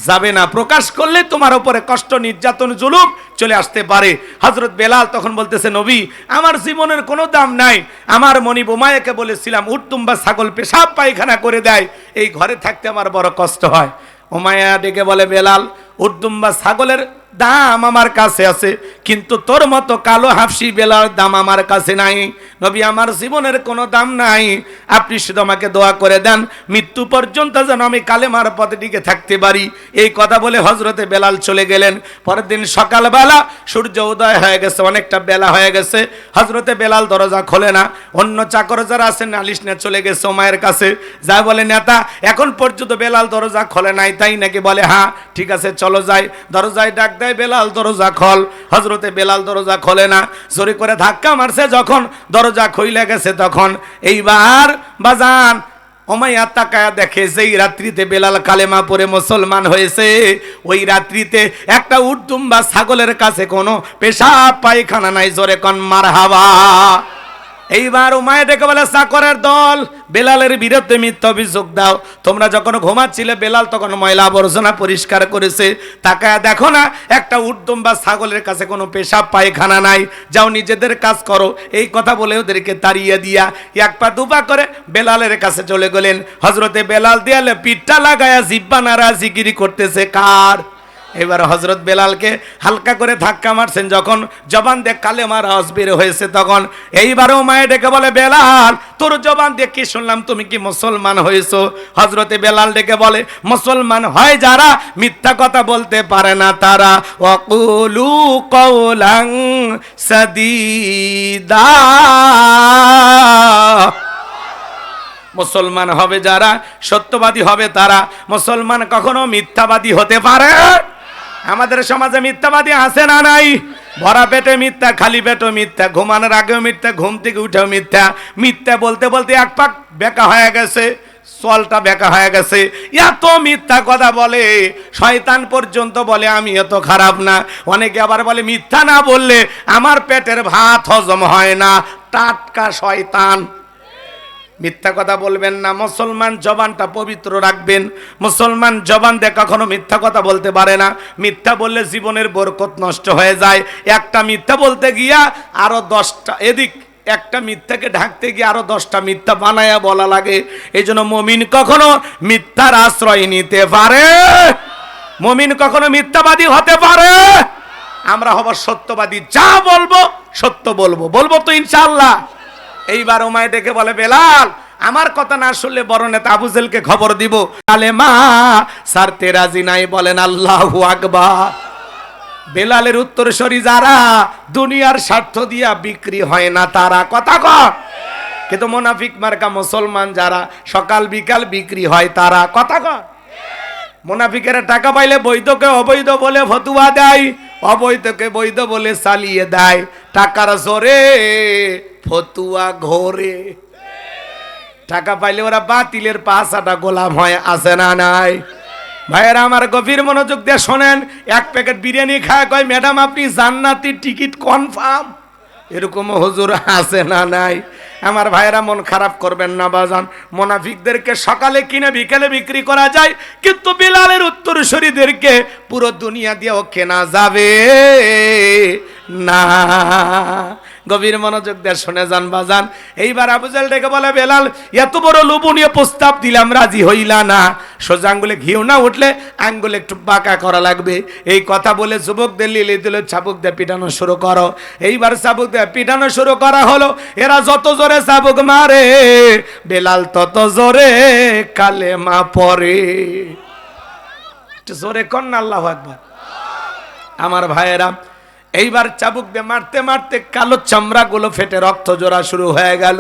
যাবে না। প্রকাশ করলে তোমার উপরে কষ্ট, নির্যাতন, জুলুম চলে আসতে পারে। হযরত বেলাল তখন বলতেছে, নবী আমার জীবনের কোনো দাম নাই। আমার মনিব উমাইয়াকে বলেছিলাম উট দুম্বা ছাগল পেশাব পায়খানা করে দেয়, এই ঘরে থাকতে আমার বড় কষ্ট হয়। উমাইয়া ডেকে বলে, বেলাল উট দুম্বা ছাগলের দাম আমার কাছে আছে, কিন্তু তোর মতো কালো হাফসি বেলার দাম আমার কাছে নাই। নবী আমার জীবনের কোনো দাম নাই, আপনি শুধু আমাকে দোয়া করে দেন মৃত্যু পর্যন্ত যেন আমি কালেমার পথে টিকে থাকতে পারি। এই কথা বলে হযরতে বেলাল চলে গেলেন। পরের দিন সকালবেলা সূর্য উদয় হয়ে গেছে, অনেকটা বেলা হয়ে গেছে। হযরতে বেলাল দরজা খোলে না। অন্য চাকর যারা আছেন নালিশ নিয়ে চলে গেছে উমাইয়ের কাছে, যা বলে, নেতা এখন পর্যন্ত বেলাল দরজা খোলে নাই, তাই নাকি? বলে, হ্যাঁ ঠিক আছে চলো যাই। দরজায় ডাক দেয়, বেলাল দরজা খোল। হযরতে বেলাল দরজা খোলে না। জোরে করে ধাক্কা মারছে, যখন দরজা খুইলে গেছে তখন এইবার বাজান উমাইয়া তাকায়া দেখে যেই রাত্রিতে বেলাল কালেমা পড়ে মুসলমান হয়েছে, ওই রাত্রিতে একটা উট দুম্বা ছাগলের কাছে কোনো পেশাব পায়খানা নাই। জোরে কোন মারহাবা। এইবার উমাইয়া ডেকে বলে, চাকরের দল বেলালের বিরুদ্ধে মিথ্যা অভিযোগ দাও। তোমরা যখন ঘুমাচ্ছিলে বেলাল তখন ময়লা আবর্জনা পরিষ্কার করেছে, তাকায়া দেখো না একটা উট দুম্বা ছাগলের কাছে কোনো পেশাব পায়খানা নাই, যাও নিজেদের কাজ করো। এই কথা বলে ওদেরকে তাড়িয়ে দিয়া এক পা দুপা করে বেলালের কাছে চলে গেলেন। হযরতে বেলাল দেয়ালে পিঠটা লাগায়া জিব্বা নাড়া জিকিরি করতেছে কার? এবার হযরত বেলালকে হালকা করে ধাক্কা মারছেন, যখন জবান দিয়ে কালেমার আওয়াজ বের হয়েছে তখন এইবারও মায়ে ডেকে বলে, বেলাল তোর জবান দিয়ে কি শুনলাম, তুমি কি মুসলমান হয়েছো? হযরতে বেলাল ডেকে বলে, মুসলমান হয় যারা মিথ্যা কথা বলতে পারে না তারা। ওয়াকুলু কওলান সাদীদা, মুসলমান হবে যারা, সত্যবাদী হবে তারা। মুসলমান কখনো মিথ্যাবাদী হতে পারে? আমাদের সমাজে মিথ্যাবাদী আছে না নাই? ভরা পেটে মিথ্যা, খালি পেটে মিথ্যা, ঘুমানোর আগেও মিথ্যা, ঘুম থেকে উঠেও মিথ্যা। মিথ্যা বলতে বলতে এক পাক বেকা হয়ে গেছে, চলটা বেকা হয়ে গেছে। এত মিথ্যা কথা বলে, শয়তান পর্যন্ত বলে আমি এত খারাপ না। অনেকে আবার বলে মিথ্যা না বললে আমার পেটের ভাত হজম হয় না। টাটকা শয়তান। মিথ্যা কথা বলবেন না। মুসলমান জবানটা পবিত্র রাখবেন। মুসলমান জবান দিয়ে কখনো মিথ্যা কথা বলতে পারে না। মিথ্যা বললে জীবনের বরকত নষ্ট হয়ে যায়। একটা মিথ্যা বলতে গিয়া আরো 10টা এদিক, একটা মিথ্যাকে ঢাকতে গিয়ে আরো 10টা মিথ্যা বানায়া বলা লাগে। এই জন্য মুমিন কখনো মিথ্যার আশ্রয় নিতে পারে? মুমিন কখনো মিথ্যাবাদী হতে পারে? আমরা হব সত্যবাদী, যা বলবো সত্য বলবো, বলবো তো ইনশাআল্লাহ। এইবার উমাইয়া ডেকে বলে, বেলাল আমার কথা না শুনলে বড় নেতা আবু জেহেলকে খবর দিব। কালেমা ছাড়তে রাজি নাই, বলেন আল্লাহু আকবার। বেলালের উত্তরসূরি যারা দুনিয়ার স্বার্থ দিয়া বিক্রি হয় না তারা। কথা কর। কিন্তু মুনাফিক মার্কা মুসলমান যারা সকাল বিকাল বিক্রি হয় তারা। কথা কর। মুনাফিকেরা টাকা পাইলে বৈধকে অবৈধ বলে ফতুয়া দেয়, অবৈধকে বৈধ বলে চালিয়ে দেয়। টাকার জোরে ফতুয়া ঘোরে। টাকা পাইলে ওরা বাতিলের পাঁচাটা গোলাম হয়, আছে না নাই? ভাইয়েরা আমার গভীর মনোযোগ দিয়ে শোনেন। এক প্যাকেট বিরিয়ানি খায় কয়, ম্যাডাম আপনি জান্নাতের টিকিট কনফার্ম। এরকম হুজুর আছে না নাই? আমার ভাইয়েরা মন খারাপ করবেন না বাজান। মুনাফিকদেরকে সকালে কিনে বিকেলে বিক্রি করা যায়, কিন্তু বিলালের উত্তরসূরিদেরকে পুরো দুনিয়া দিয়েও কেনা যাবে না। গভীর মনোযোগ দিয়ে শুনে যান বাজান। এইবার আবু জেহেল ডেকে বলে, বেলাল এত বড় লোভনীয় প্রস্তাব দিলাম রাজি হইলা না। সোজা আঙ্গুলে ঘিও না উঠলে আঙ্গুলে একটু বাঁকা করা লাগবে। এই কথা বলে যুবকদের লিলে দিল, চাবুক দিয়ে পিটানো শুরু করো। এইবার চাবুক দিয়ে পিটানো শুরু করা হলো। এরা যত জোরে চাবুক মারে বেলাল তত জোরে কালেমা পড়ে। একটু জোরে কর না আল্লাহু আকবার। আমার ভাইয়েরা, এইবার চাবুক দিয়ে মারতে মারতে কালো চামড়াগুলো ফেটে রক্ত জোড়া শুরু হয়ে গেল।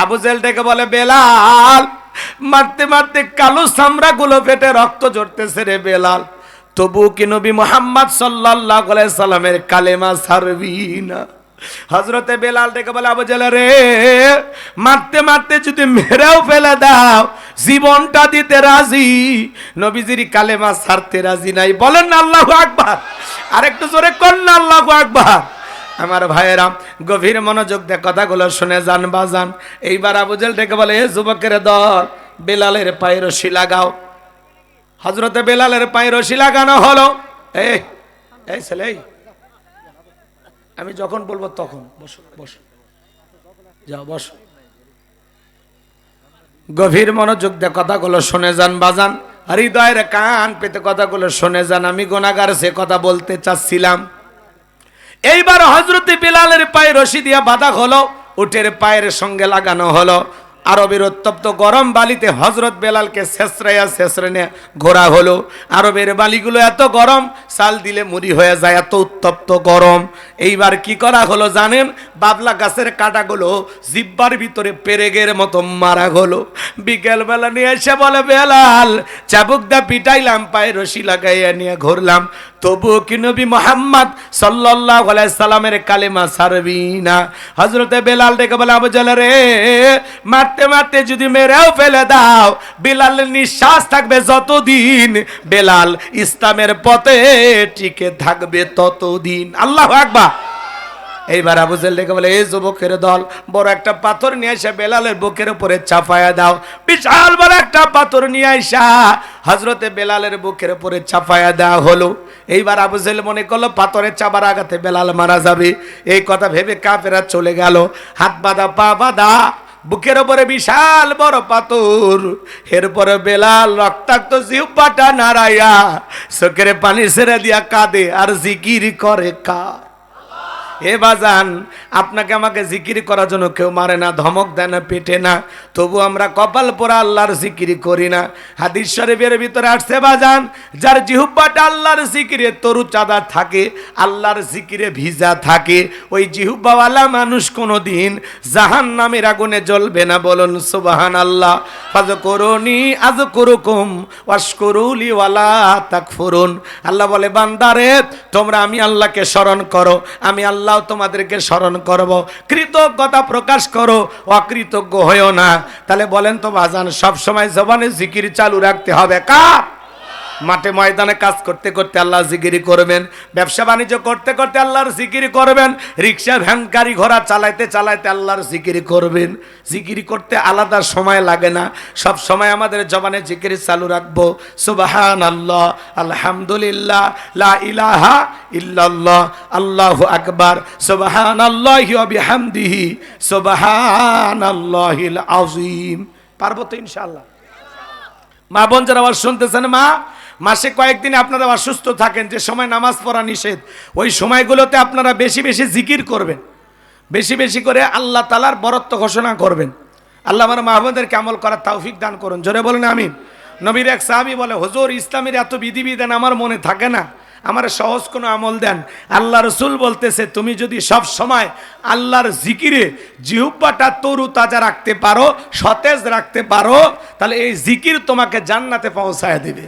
আবু জেহেল ডেকে বলে, বেলাল, মারতে মারতে কালো চামড়াগুলো ফেটে রক্ত ঝরতেছে রে বেলাল, তবু কি নবী মুহাম্মদ সাল্লাল্লাহু আলাইহি সাল্লামের কালেমা ছাড়বি না? হযরতে বেলাল ডেকে বলে, আবু জেহেল রে, মারতে মারতে যদি মেরেও ফেলে দাও, জীবনটা দিতে রাজি, নবীজির কালেমা ছাড়তে রাজি নাই। বলেন না আল্লাহু আকবার, আরেকটু জোরে কর না আল্লাহু আকবার। আমার ভাইয়েরা, গভীর মনোযোগ দিয়ে কথাগুলো শুনে যান বাজান। এইবার আবু জেহেল ডেকে বলে, এ যুবকের দল, বেলালের পায়ে রশি লাগাও। হযরতে বেলালের পায়ে রশি লাগানো হলো। এই ছেলে, আমি যখন বলবো তখন বসো, বসো, যাও বসো। গভীর মনোযোগ দিয়ে কথাগুলো শুনে যান বাজান, হৃদয়ের কান পেতে কথাগুলো শুনে যান। আমি গুনাহগার, সে কথা বলতে চাচ্ছিলাম। এইবার হযরতে বেলালের পায়ে রশি দিয়া বাঁধা হলো, উটের পায়ের সঙ্গে লাগানো হলো। আরবের উত্তপ্ত গরম বালিতে হযরত বেলালকে ছেঁচড়ে ঘোরা হলো। আরবের বালিগুলো এত গরম, চাল দিলে মুড়ি হয়ে যায়, এত উত্তপ্ত গরম। এইবার কি করা হলো জানেন? বাবলা গাছের কাঁটাগুলো জিব্বার ভিতরে পেরেগের মতো মারা হলো। বিকেলবেলা নিয়ে এসে বলে, বেলাল, চাবুক দা পিটাইলাম, পায়ে রশি লাগাইয়া নিয়ে ঘুরলাম, তবুও কি নবী মুহাম্মদ সাল্লাল্লাহু আলাইহি সাল্লামের কালেমা ছাড়বি না? হযরতে বেলাল ডেকে বলে, আবু জেহেল রে, মারতে মারতে যদি মেরেও ফেলে দাও, বেলালের নিঃশ্বাস থাকবে যতদিন, বেলাল ইসলামের পথে টিকে থাকবে ততদিন। আল্লাহু আকবার। এইবার আবু জেহেল ডেকে বলে, এই যুবকের দল, বড় একটা পাথর নিয়ে এসে বেলালের বুকের উপরে চাপায়া দাও। বিশাল বড় একটা পাথর নিয়ে আসা হযরতে বেলালের বুকের উপরে চাপায়া দেওয়া হলো। এইবার আবু জেহেল মনে করলো পাথরের চাবার আঘাতে বেলাল মারা যাবে। এই কথা ভেবে কাফেররা চলে গেল। হাত বাঁধা, পা বাঁধা, বুকের উপরে বিশাল বড় পাথর। এরপরে বেলাল রক্তাক্ত জিহ্বাটা নাড়াইয়া চোখের পানি ছেড়ে দিয়া কাঁদে আর জিকির করে কার। এ বাজান, আপনাকে আমাকে জিকির করার জন্য কেউ মারে না, ধমক দেয় না, পেটে না, তবু আমরা কপাল পোড়া আল্লাহর জিকির করি না। হাদিস শরীফের ভিতরে আসছে বাজান, যার জিহ্বাটা আল্লাহর জিকিরে তরু চাঁদা থাকে, আল্লাহর জিকিরে ভিজা থাকে, ওই জিহ্বাওয়ালা মানুষ কোনোদিন জাহান্নামের আগুনে জ্বলবে না। বলুন সুবহানাল্লাহ। ফাযকুরুনি আযকুরুকুম ওয়াশকুরুলি ওয়ালা তাকফুরুন। আল্লাহ বলে, বান্দারে, তোমরা আমি আল্লাহকে স্মরণ করো, আমি আল্লাহ তোমাদেরকে স্মরণ করব। কৃতজ্ঞতা প্রকাশ করো, অকৃতজ্ঞ হয়েও না। তাহলে বলেন তো বাজান, সব সময় জবানে জিকির চালু রাখতে হবে কার? মাঠে ময়দানে কাজ করতে করতে আল্লাহ জিকির করবেন, ব্যবসা বাণিজ্য করতে করতে আল্লাহর জিকির করবেন, রিক্সা ভ্যান গাড়ি ঘোড়া চালাইতে চালাইতে আল্লাহর জিকির করবেন। জিকির করতে আলাদা সময় লাগে না, সব সময় আমাদের জবানে জিকির চালু রাখবো। সুবহানাল্লাহ, আলহামদুলিল্লাহ, লা ইলাহা ইল্লাল্লাহ, আল্লাহু আকবার, সুবহানাল্লাহি ওয়া বিহামদিহি, সুবহানাল্লাহিল আযীম। পারবো তো ইনশাআল্লাহ? মা বোন যারা আবার শুনতেছেন, মাসে কয়েকদিন আপনারা অসুস্থ থাকেন, যে সময় নামাজ পড়া নিষেধ, ওই সময়গুলোতে আপনারা বেশি বেশি জিকির করবেন, বেশি বেশি করে আল্লাহ তাআলার বরত্ব ঘোষণা করবেন। আল্লাহ আমার মা বোনদেরকে আমল করার তৌফিক দান করুন। জোরে বলেন আমিন। নবীর এক সাহাবী বলে, হুজুর, ইসলামের এত বিধিবিধান আমার মনে থাকে না, আমার সহজ কোনো আমল দেন। আল্লাহ রসুল বলতেছে, তুমি যদি সব সময় আল্লাহর জিকিরে জিহ্বাটা তরু তাজা রাখতে পারো, সতেজ রাখতে পারো, তাহলে এই জিকির তোমাকে জান্নাতে পৌঁছায় দেবে।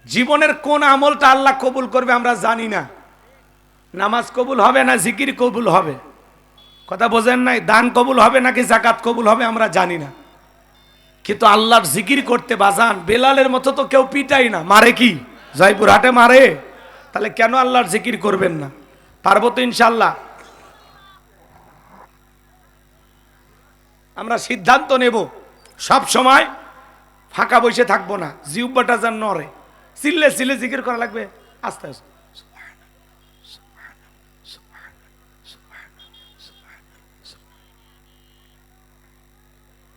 জীবনের কোন আমলটা আল্লাহ কবুল করবে আমরা জানি না। নামাজ কবুল হবে না জিকির কবুল হবে, কথা বোঝেন নাই? দান কবুল হবে নাকি যাকাত কবুল হবে আমরা জানি না, কিন্তু আল্লাহর জিকির করতে বাজান বেলালের মতো তো কেউ পিটাই না, মারে কি জয়পুরহাটে মারে? তাহলে কেন আল্লাহর জিকির করবেন না? পারবো তো ইনশাআল্লাহ। আমরা সিদ্ধান্ত নেব, সব সময় ফাঁকা বসে থাকবো না, জিহ্বাটা যেন নড়ে, চিল্লে চিল্লে জিকির করা লাগবে। আস্তে আস্তে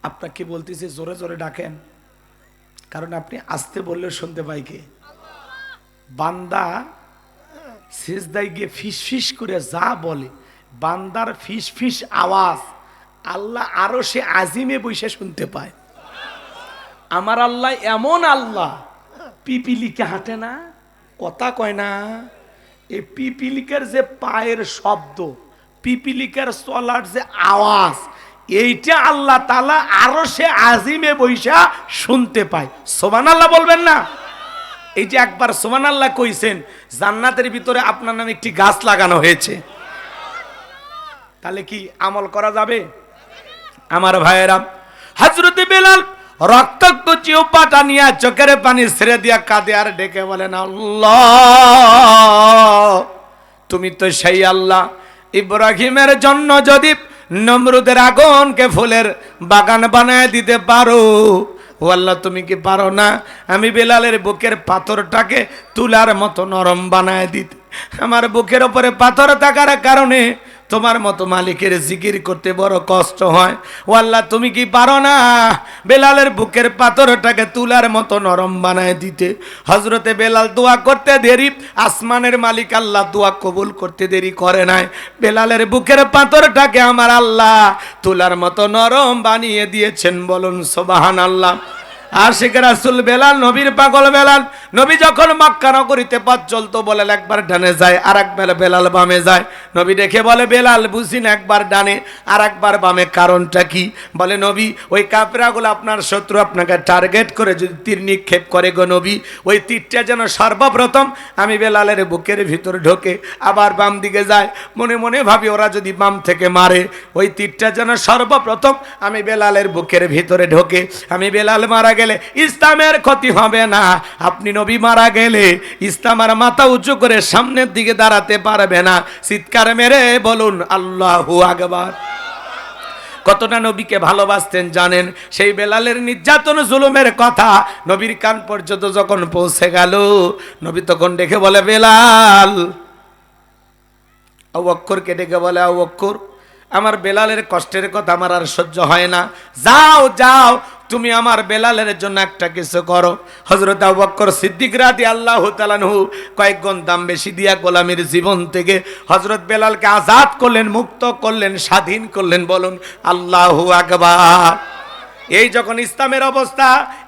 আপনাকে বলতেছি, জোরে জোরে ডাকেন, কারণ আপনি আস্তে বললে শুনতে পাই কে? বান্দা সিজদায় গিয়ে ফিস ফিস করে যা বলে, বান্দার ফিস ফিস আওয়াজ আল্লাহ আরো সে আজিমে বসে শুনতে পায়। আমার আল্লাহ এমন আল্লাহ, পিপিলিকে হাঁটে না, কথা কয় না। এই পিপিলিকের যে পায়ের শব্দ, পিপিলিকের চলার যে আওয়াজ, এইটা আল্লাহ তাআলা আরো সে আজিমে বৈশা শুনতে পায়। সুবহানাল্লাহ বলবেন না? এই যে একবার সুবহানাল্লাহ কইছেন, জান্নাতের ভিতরে আপনার নামে একটি গাছ লাগানো হয়েছে, তাহলে কি আমল করা যাবে? আমার ভাইয়েরা, হযরত বেলাল রক্তাক্ত চিউপাটা নিয়ে চোখের পানি ছেড়ে দিয়া কাঁদে আর ডেকে বলেন, আল্লাহ, তুমি তো সেই আল্লাহ, ইব্রাহিমের জন্য যদি নমরুদের আগুনকে ফুলের বাগান বানায় দিতে পারো, ও আল্লাহ তুমি কি পারো না আমি বেলালের বুকের পাথরটাকে তুলার মতো নরম বানায় দিতে? আমার বুকের উপরে পাথর থাকার কারণে তোমার মতো মালিকের জিকির করতে বড় কষ্ট হয়। ও আল্লাহ তুমি কি পারো না বেলালের বুকের পাথরটাকে তুলার মতো নরম বানায় দিতে? হযরতে বেলাল দোয়া করতে দেরি, আসমানের মালিক আল্লাহ দোয়া কবুল করতে দেরি করে নাই। বেলালের বুকের পাথরটাকে আমার আল্লাহ তুলার মতো নরম বানিয়ে দিয়েছেন, বলুন সুবহানাল্লাহ। আশিক রাসূল বেলাল, নবীর পাগল বেলাল। নবী যখন মক্কা নগরীতে পথ চলতো, বলে একবার ডানে যায় আর একবার বেলাল বামে যায়। নবী দেখে বলে, বেলাল বুঝি না একবার ডানে আর একবার বামে, কারণটা কি? বলে, নবী ওই কাফেরগুলো আপনার শত্রু, আপনাকে টার্গেট করে যদি তীর নিক্ষেপ করে গো নবী, ওই তীরটা যেন সর্বপ্রথম আমি বেলালের বুকের ভিতরে ঢোকে, আবার বাম দিকে যায়। মনে মনে ভাবি ওরা যদি বাম থেকে মারে, ওই তীরটা যেন সর্বপ্রথম আমি বেলালের বুকের ভিতরে ঢোকে। আমি বেলাল মারা গেলে ইসলামের ক্ষতি হবে না, আপনি নবী মারা গেলে ইসলাম আর মাথা উঁচু করে সামনের দিকে দাঁড়াতে পারবে না। চিৎকার মেরে বলুন আল্লাহু আকবার। কতটা নবীকে ভালোবাসতেন জানেন? সেই বেলালের নির্যাতন জুলুমের কথা নবীর কান পর্যন্ত যখন পৌঁছে গেল, নবী তখন ডেকে বলে, বেলাল। আবু বকরকে ডেকে বলে, আবু বকর, আমার বেলালের কষ্টের কথা আমার আর সহ্য হয় না, যাও যাও তুমি আমার বেলালের জন্য একটা কিছু করো। হযরত আবু বকর সিদ্দিক রাদিয়াল্লাহু তাআলা আনহু কয়েক গুণ দাম বেশি দিয়া গোলামের জীবন থেকে হযরত বেলালকে আজাদ করলেন, মুক্ত করলেন, স্বাধীন করলেন, বলুন আল্লাহু আকবার। এই যখন ইসলামের অবস্থা,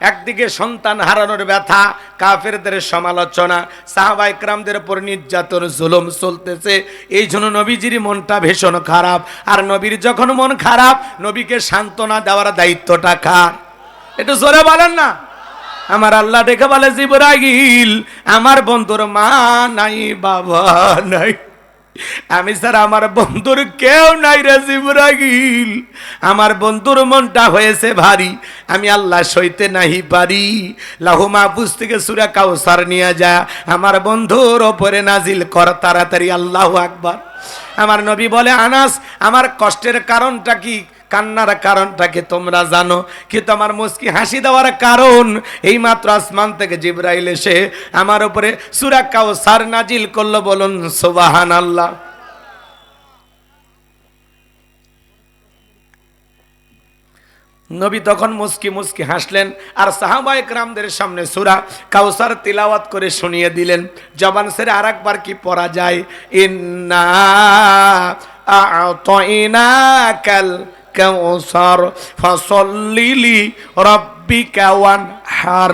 একদিকে সন্তান হারানোর ব্যথা, কাফেরদের সমালোচনা, সাহাবায়ে কেরামদের উপর নির্যাতন জুলুম চলতেছে, এই জন্য নবীজির মনটা ভীষণ খারাপ। আর নবীর যখন মন খারাপ, নবীকে সান্ত্বনা দেওয়ার দায়িত্বটা কার? একটু জোরে বলেন না। আমার আল্লাহ দেখে বলে, জিবরাইল, আমার বন্ধুর মা নাই, বাবা নাই, আমি স্যার আমার বন্ধুর কেউ নাই রে জিবরাইল। আমার বন্ধুর মনটা হয়েছে ভারী, আমি আল্লাহ সইতে নাহি পারি। লাহু মাহফুজ থেকে সূরা কাউসার নিয়ে যা, আমার বন্ধুর ওপরে নাজিল কর তাড়াতাড়ি। আল্লাহু আকবার। আমার নবী বলে, আনাস, আমার কষ্টের কারণটা কি, কান্নার কারণটাকে তোমরা জানো, কিন্তু আমার মুস্কি হাসি দেওয়ার কারণ, এই মাত্র আসমান থেকে জিবরাইল এসে আমার উপরে সূরা কাউসার নাজিল করলো, বলুন সুবহানাল্লাহ। নবী তখন মুস্কি মুস্কি হাসলেন আর সাহাবায়ে কেরামদের সামনে সূরা কাউসার তিলাওয়াত করে শুনিয়ে দিলেন। জবান ছেড়ে আরেকবার কি পড়া যায়? ইন্না আ'তাইনাকাল কাউসার ফাসাল্লি লিরাব্বিকা ওয়ানহার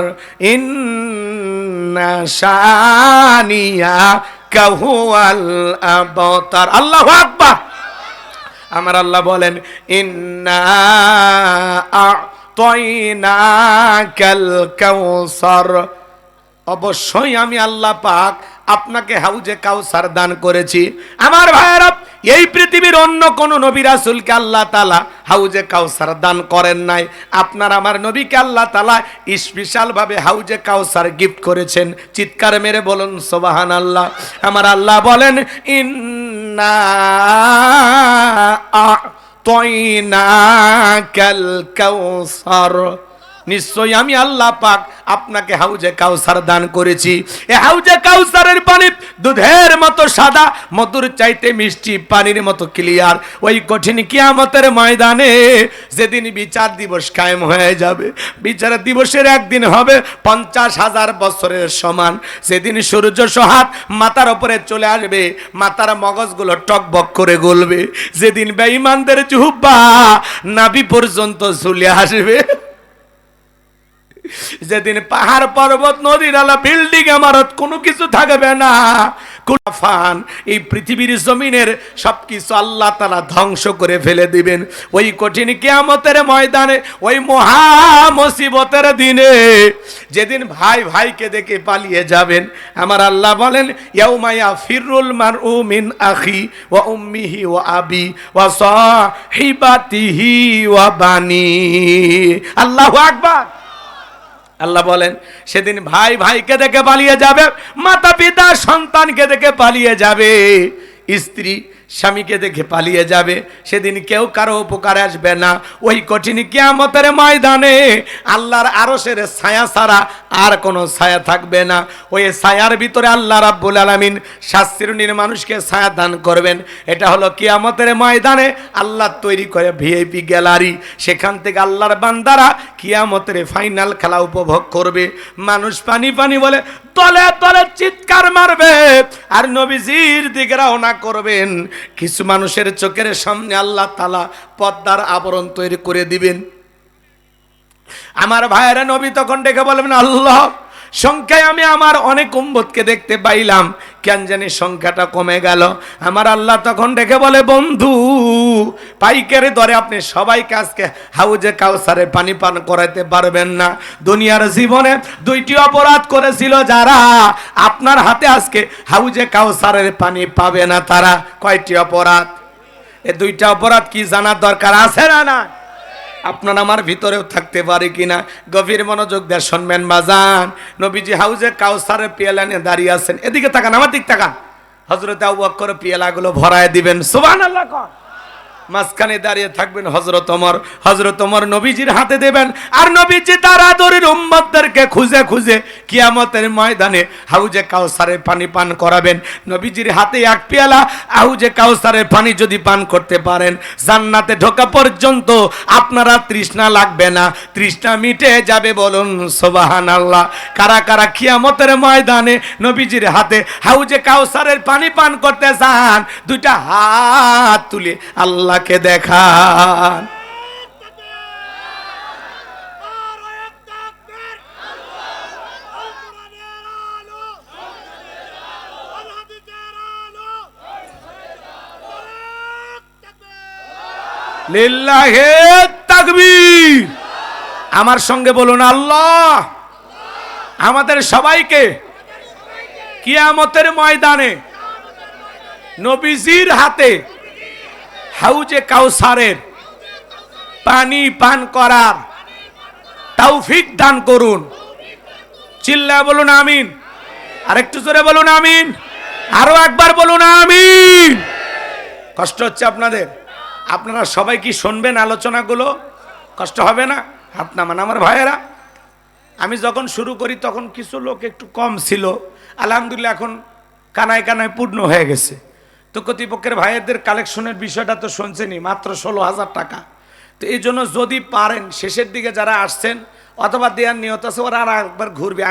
ইন্না শানিয়াকা হুয়াল আবতার। আল্লাহু আকবার। আমার আল্লাহ বলেন, ইন্না আ'তাইনাকাল কাউসার, অবশ্যই আমি আল্লাহ পাক আপনাকে হাউজে কাউসার দান করেছি। আমার ভাইয়েরা, এই পৃথিবীর অন্য কোন নবী রাসূলকে আল্লাহ তাআলা হাউজে কাউসার দান করেন নাই। আপনার আমার নবীকে আল্লাহ তাআলা স্পেশাল ভাবে হাউজে কাউসার গিফট করেছেন। চিৎকার মেরে বলুন সুবহানাল্লাহ। আমার আল্লাহ বলেন, ইন্না আ'তাইনাকাল কাউসার, নিশ্চয়ই আমি আল্লাহ পাক আপনাকে হাউজে কাউসার দান করেছি। এই হাউজে কাউসারের পানি দুধের মতো সাদা, মধুর চাইতে মিষ্টি, পানির মতো ক্লিয়ার। ওই কঠিন কিয়ামতের ময়দানে যেদিন বিচার দিবস কায়েম হয়ে যাবে, বিচার দিবসের একদিন হবে 50,000 বছরের সমান। সেদিন সূর্য সোহাগ মাথার উপরে চলে আসবে, মাথার মগজগুলো টকবক করে গলবে। যেদিন বেঈমানদের জিহ্বা নাভি পর্যন্ত ঝুলে আসবে। যেদিন পাহাড় পর্বত নদী নালা বিল্ডিং ইমারত কোনো কিছু থাকবে না, কুফান এই পৃথিবীর জমিনের সবকিছু আল্লাহ তাআলা ধ্বংস করে ফেলে দিবেন। ওই কঠিন কিয়ামতের ময়দানে, ওই মহা মুসিবতের দিনে যেদিন ভাই ভাইকে দেখে পালিয়ে যাবেন, আমার আল্লাহ বলেন ইয়াউমা ইয়াফিরুল মারউ মিন আখি ওয়া উম্মিহি ওয়া আবি ওয়া সাহিবাতিহি ওয়া বানি। আল্লাহু আকবার। আল্লাহ বলেন সেদিন ভাই ভাইকে দেখে পালিয়ে যাবে, মাতা পিতা সন্তানকে দেখে পালিয়ে যাবে, স্ত্রী স্বামীকে দেখে পালিয়ে যাবে। সেদিন কেউ কারো উপকারে আসবে না। ওই কঠিন কিয়ামতের ময়দানে আল্লাহর আরশের ছায়া ছাড়া আর কোনো ছায়া থাকবে না। ওই ছায়ার ভিতরে আল্লাহ রাব্বুল আলামিন 7 শ্রেণীর মানুষকে ছায়া দান করবেন। এটা হলো কিয়ামতের ময়দানে আল্লাহ তৈরি করে ভিআইপি গ্যালারি। সেখান থেকে আল্লাহর বান্দারা কিয়ামতের ফাইনাল খেলা উপভোগ করবে। মানুষ পানি পানি বলে তলে তলে চিৎকার মারবে আর নবীজির দিকে রওনা করবেন। কিছু মানুষের চোখের সামনে আল্লাহ তাআলা পর্দার আবরণ তৈরি করে দিবেন। আমার ভাইয়েরা, নবী তখন ডেকে বলবেন আল্লাহ, সংখ্যায় আমি আমার অনেক উম্মতকে দেখতে পাইলাম, কেন জানি সংখ্যাটা কমে গেল। আমার আল্লাহ তখন ডেকে বলে বন্ধু, পাইকারি দরে আপনি সবাইকে আজকে হাউজে কাউসারে পানি পান করাইতে পারবেন না। দুনিয়ার জীবনে 2টি অপরাধ করেছিল যারা, আপনার হাতে আজকে হাউজে কাউসারের পানি পাবে না তারা। কয়টি অপরাধ? এই 2টা অপরাধ কি জানার দরকার আছে না? আপনার আমার ভিতরেও থাকতে পারে কিনা গভীর মনোযোগ দিয়ে শুনবেন বাজান। নবীজি হাউজে কাউসারের পেয়ালা নিয়ে দাঁড়িয়ে আছেন। এদিকে তাকান, আমার দিক তাকান। হযরত আবু বকর পেয়ালাগুলো ভরায় দিবেন। সুবহানাল্লাহ। মাঝখানে দাঁড়িয়ে থাকবেন হযরত ওমর। হযরত ওমর নবীজির হাতে দেবেন, আর নবীজি তার আদরের উম্মতদেরকে খুঁজে খুঁজে কিয়ামতের ময়দানে হাউজে কাউসারের পানি পান করাবেন। নবীজির হাতে 1 পেয়ালা হাউজে কাউসারের পানি যদি পান করতে পারেন, জান্নাতে ঢোকা পর্যন্ত আপনারা তৃষ্ণা লাগবে না, তৃষ্ণা মিটে যাবে। বলুন সুবহানাল্লাহ। কারা কারা কিয়ামতের ময়দানে নবীজির হাতে হাউজে কাউসারের পানি পান করতে চান? 2টা হাত তুলে আল্লাহ কে দেখান। লিল্লাহি তাকবীর। আমার সঙ্গে বলুন আল্লাহ আমাদের সবাইকে কিয়ামতের ময়দানে নবীজির হাতে হাউজে কাউসারের পানি পান করার তৌফিক দান করুন। চিল্লা বলুন আমিন। আরেকটু জোরে বলুন আমিন। আরো একবার বলুন আমিন। কষ্ট হচ্ছে আপনাদের? আপনারা সবাই কি শুনবেন আলোচনাগুলো? কষ্ট হবে না? হাত নামান আমার ভাইয়েরা। আমি যখন শুরু করি তখন কিছু লোক একটু কম ছিল, আলহামদুলিল্লাহ এখন কানায় কানায় পূর্ণ হয়ে গেছে। তো কর্তৃপক্ষের ভাইয়েদের কালেকশনের বিষয়টা তো শুনছেনই, মাত্র 16,000 টাকা। তো এই জন্য যদি পারেন শেষের দিকে যারা আসছেন অথবা দেওয়ার নিয়ত আছে ওরা আর একবার ঘুরবে।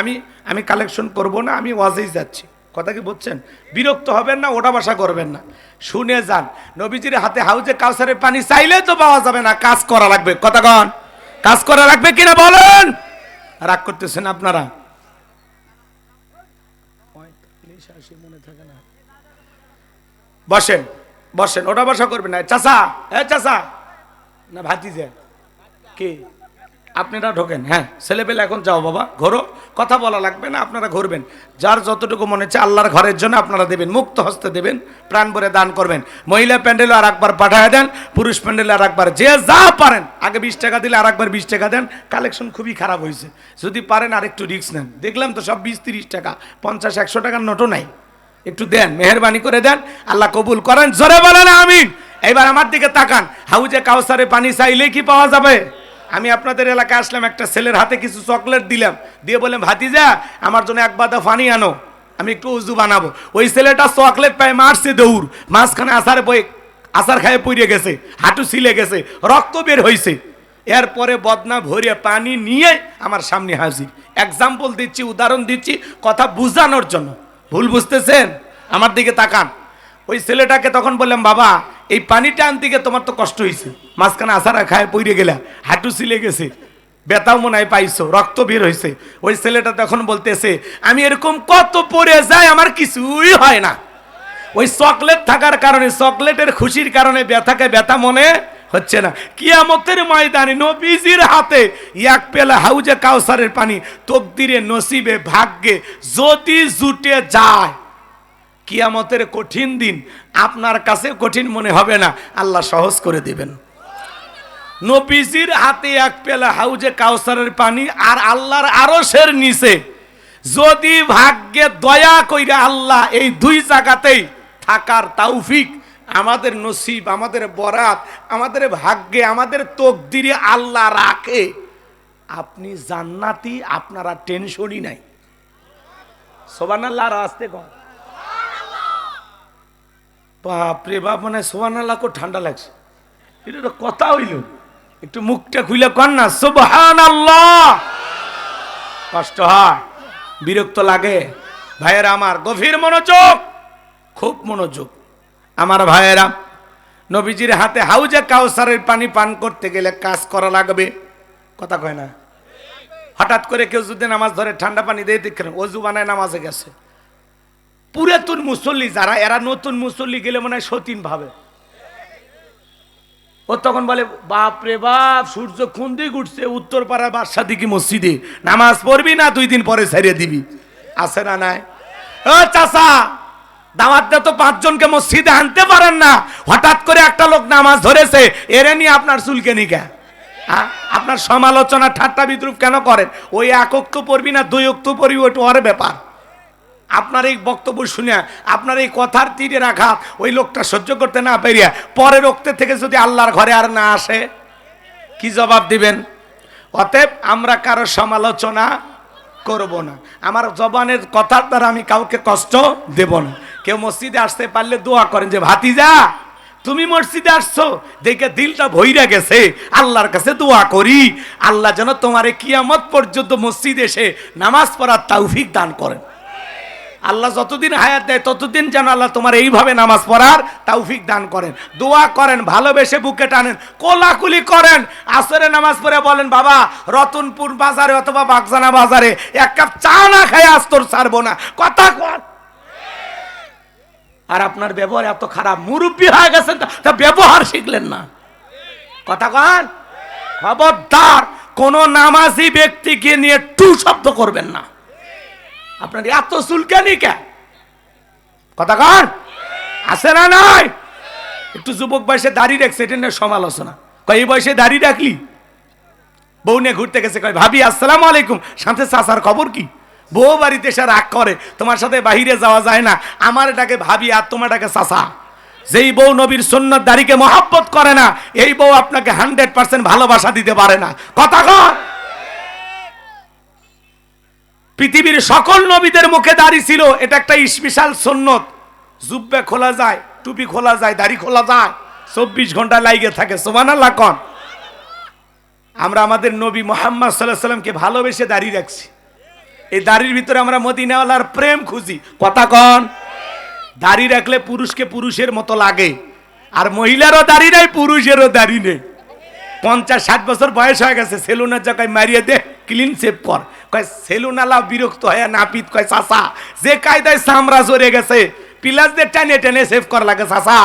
আমি কালেকশন করব না, আমি ওয়াজেই যাচ্ছি। কথা কি বুঝছেন? বিরক্ত হবেন না, ওটা বাসা করবেন না, শুনে যান। নবীজির হাতে হাউজে কাউসারের পানি চাইলে তো পাওয়া যাবে না, কাজ করা লাগবে। কথা কন, কাজ করা লাগবে কিনা বলেন? রাগ করতেছেন আপনারা? মনে থাকে না। বসেন বসেন, ওটা বসা করবেন না। চাচা, চাচা না ভাতিজা কি? আপনারা ঢোকেন। হ্যাঁ ছেলেপেলে এখন যাও বাবা, ঘোরো, কথা বলা লাগবে না, আপনারা ঘুরবেন। যার যতটুকু মনে হচ্ছে আল্লাহর ঘরের জন্য আপনারা দেবেন, মুক্ত হস্তে দেবেন, প্রাণ ভরে দান করবেন। মহিলা প্যান্ডেলে আর একবার পাঠায় দেন, পুরুষ প্যান্ডেলে আর একবার, যে যা পারেন। আগে 20 টাকা দিলে আর একবার 20 টাকা দেন। কালেকশন খুবই খারাপ হয়েছে, যদি পারেন আর একটু রিস্ক নেন। দেখলাম তো সব 20-30 টাকা, 50-100 টাকার নোটও নাই। একটু দেন, মেহেরবানি করে দেন, আল্লাহ কবুল করেন। জোরে বলেন আমিন। এবার আমার দিকে তাকান। হাউজে কাউসারে পানি চাইলে কি পাওয়া যাবে? আমি আপনাদের এলাকায় আসলাম, একটা ছেলের হাতে কিছু চকলেট দিলাম, দিয়ে বললাম ভাতিজা আমার জন্য 1 বাদা পানি আনো, আমি একটু উজু বানাবো। ওই ছেলেটা চকলেট পায় মারছে দৌড়, মাঝখানে আসার খায়ে পড়ে গেছে, হাঁটু ছিলে গেছে, রক্ত বের হয়েছে। এরপরে বদনা ভরিয়ে পানি নিয়ে আমার সামনে হাজির। এক্সাম্পল দিচ্ছি, উদাহরণ দিচ্ছি, কথা বুঝানোর জন্য। ভুল বুঝতেছেন? আমার দিকে তাকান। ওই ছেলেটাকে তখন বললাম বাবা এই পানিটা আনতে গিয়ে তোমার তো কষ্ট হয়েছে, মাঝখানে আসার খায় পড়ে গেলা, হাঁটু ছিলে গেছে, ব্যথাও মনে হয় পাইছো, রক্ত বের হয়েছে। ওই ছেলেটা তখন বলতেছে আমি এরকম কত পড়ে যাই, আমার কিছুই হয় না। ওই চকলেট থাকার কারণে, চকলেটের খুশির কারণে ব্যথাকে ব্যথা মনে হচ্ছে না। কিয়ামতের ময়দানে নবীজির হাতে এক পেলা হাউজে কাউসারের পানি তকদিরে, নসিবে, ভাগ্যে যদি জুটে যায়, কিয়ামতের কঠিন দিন আপনার কাছে কঠিন মনে হবে না, আল্লাহ সহজ করে দিবেন। নবীজির হাতে এক পেলা হাউজে কাউসারের পানি আর আল্লাহর আরশের নিচে যদি ভাগ্যে দয়া কইরা আল্লাহ এই দুই জায়গাতেই থাকার তৌফিক আমাদের নসিব, আমাদের বরাত, আমাদের ভাগ্যে, আমাদের তকদিরে আল্লাহ রাখে, আপনি জান্নাতি, আপনারা টেনশনই নাই। সুবহানাল্লাহ, আর আস্তে কর। বাপরে বাপ, মানে সুবহানাল্লাহ কো ঠান্ডা লাগছে। এটা তো কথা হইল, একটু মুখটা খুলে কর না সুবহানাল্লাহ। কষ্ট হয়, বিরক্ত লাগে। ভাইয়েরা আমার, গভীর মনোযোগ, খুব মনোযোগ আমার ভাইয়েরা। নবীজির হাতে হাউজে কাউসারের পানি পান করতে গেলে কাজ করা লাগবে, কথা কয় না। হঠাৎ করে কেউ যদি নামাজ ধরে ঠান্ডা পানি দিয়ে দেখেন অজু বানায় নামাজে গেছে, পুরাতন মুসল্লি যারা, এরা নতুন মুসল্লি গেলে মনে হয় সতীন ভাবে। ও তখন বলে বাপ রে বাপ, সূর্য কোন দিকে উঠছে, উত্তর পাড়ার বাদশা দিকে মসজিদে নামাজ পড়বি না 2 দিন পরে ছাড়িয়ে দিবি, আছে না নাই? ও চাচা, দাওয়াত দিয়ে তো 5 জনকে মসজিদে আনতে পারেন না, হঠাৎ করে একটা লোক নামাজ ধরেছে, এরে নিয়ে আপনার চুলকে নিকা, আপনার সমালোচনা ঠাট্টা বিদ্রুপ কেন করেন? ওই 1 ওয়াক্ত পড়বি না 2 ওয়াক্ত পড়বি, ওইটা ওর ব্যাপার। আপনার এই বক্তব্য শুনে, আপনার এই কথার তীরে রাখা ওই লোকটা সহ্য করতে না পেরিয়া পরের ওক্তে থেকে যদি আল্লাহর ঘরে আর না আসে, কি জবাব দিবেন? অতএব আমরা কারো সমালোচনা করব না, আমার জবানের কথার দ্বারা আমি কাউকে কষ্ট দেব না। কেউ মসজিদে আসতে পারলে দোয়া করেন যে ভাতিজা তুমি মসজিদে আসছো দেখে দিলটা ভইরা গেছে, আল্লাহর কাছে দোয়া করি আল্লাহ যেন তোমারে কিয়ামত পর্যন্ত মসজিদে এসে নামাজ পড়ার তৌফিক দান করেন। আল্লাহ যতদিন হায়াত দেয় ততদিন যেন আল্লাহ তোমার এইভাবে নামাজ পড়ার তৌফিক দান করেন। দোয়া করেন, ভালোবেসে বুকে টানেন, কোলাকুলি করেন। আসরে নামাজ পড়ে বলেন বাবা রতনপুর বাজারে অথবা বাগজানা বাজারে 1 কাপ চা না খাই আজ তোর ছাড়বো না, কথা কন। আর আপনার ব্যবহার এত খারাপ, মুরব্বী হয়ে গেছেন তা ব্যবহার শিখলেন না, কথা কন। খবরদার কোন নামাজি ব্যক্তিকে নিয়ে টু শব্দ করবেন না। আপনার এত চুলকানি কে, কথা কন, আছে না নাই? একটু যুবক বয়সে দাড়ি রাখছে, এটা নিয়ে সমালোচনা। কয় এই বয়সে দাড়ি রাখলি? বউ নিয়ে ঘুরতে গেছে, কয় ভাবি আসসালামু আলাইকুম, সাথে চাচার খবর কি? বউ বাড়িতে এসে রাগ করে, তোমার সাথে বাহিরে যাওয়া যায় না, আমার ডাকে ভাবি আর তোমার ডাকে চাচা। যেই বউ নবীর সুন্নাত দাড়িকে মহব্বত করে না, এই বউ আপনাকে 100% ভালোবাসা দিতে পারে না, কথা কন। পৃথিবীর সকল নবীদের মুখে দাড়ি ছিল, এটা একটা স্পেশাল সুন্নত। জুব্বা খোলা যায়, টুপি খোলা যায়, দাড়ি খোলা যায়, 24 ঘন্টা লাইগে থাকে, সুবহানাল্লাহ কন। আমরা আমাদের নবী মুহাম্মদ সাল্লাল্লাহু আলাইহি ওয়াসাল্লামকে ভালোবেসে দাড়ি রাখছি। এই দাড়ির ভিতরে আমরা মদিনাওয়ালার প্রেম খুঁজি, কথা কন। দাড়ি রাখলে পুরুষকে পুরুষের মতো লাগে, আর মহিলারও দাড়ি নেই, পুরুষেরও দাড়ি নেই। 50-60 বছর বয়স হয়ে গেছে, সেলুনের জায়গায় মারিয়ে দে, ক্লিন শেভ কর। কয় সেলুনালা বিরক্ত হয়ে নাপিত কয় চাচা যে কায়দায় চামড়া জড়ে গেছে, পিলাস দিয়ে টেনে টেনে সেভ করা লাগে, চাচা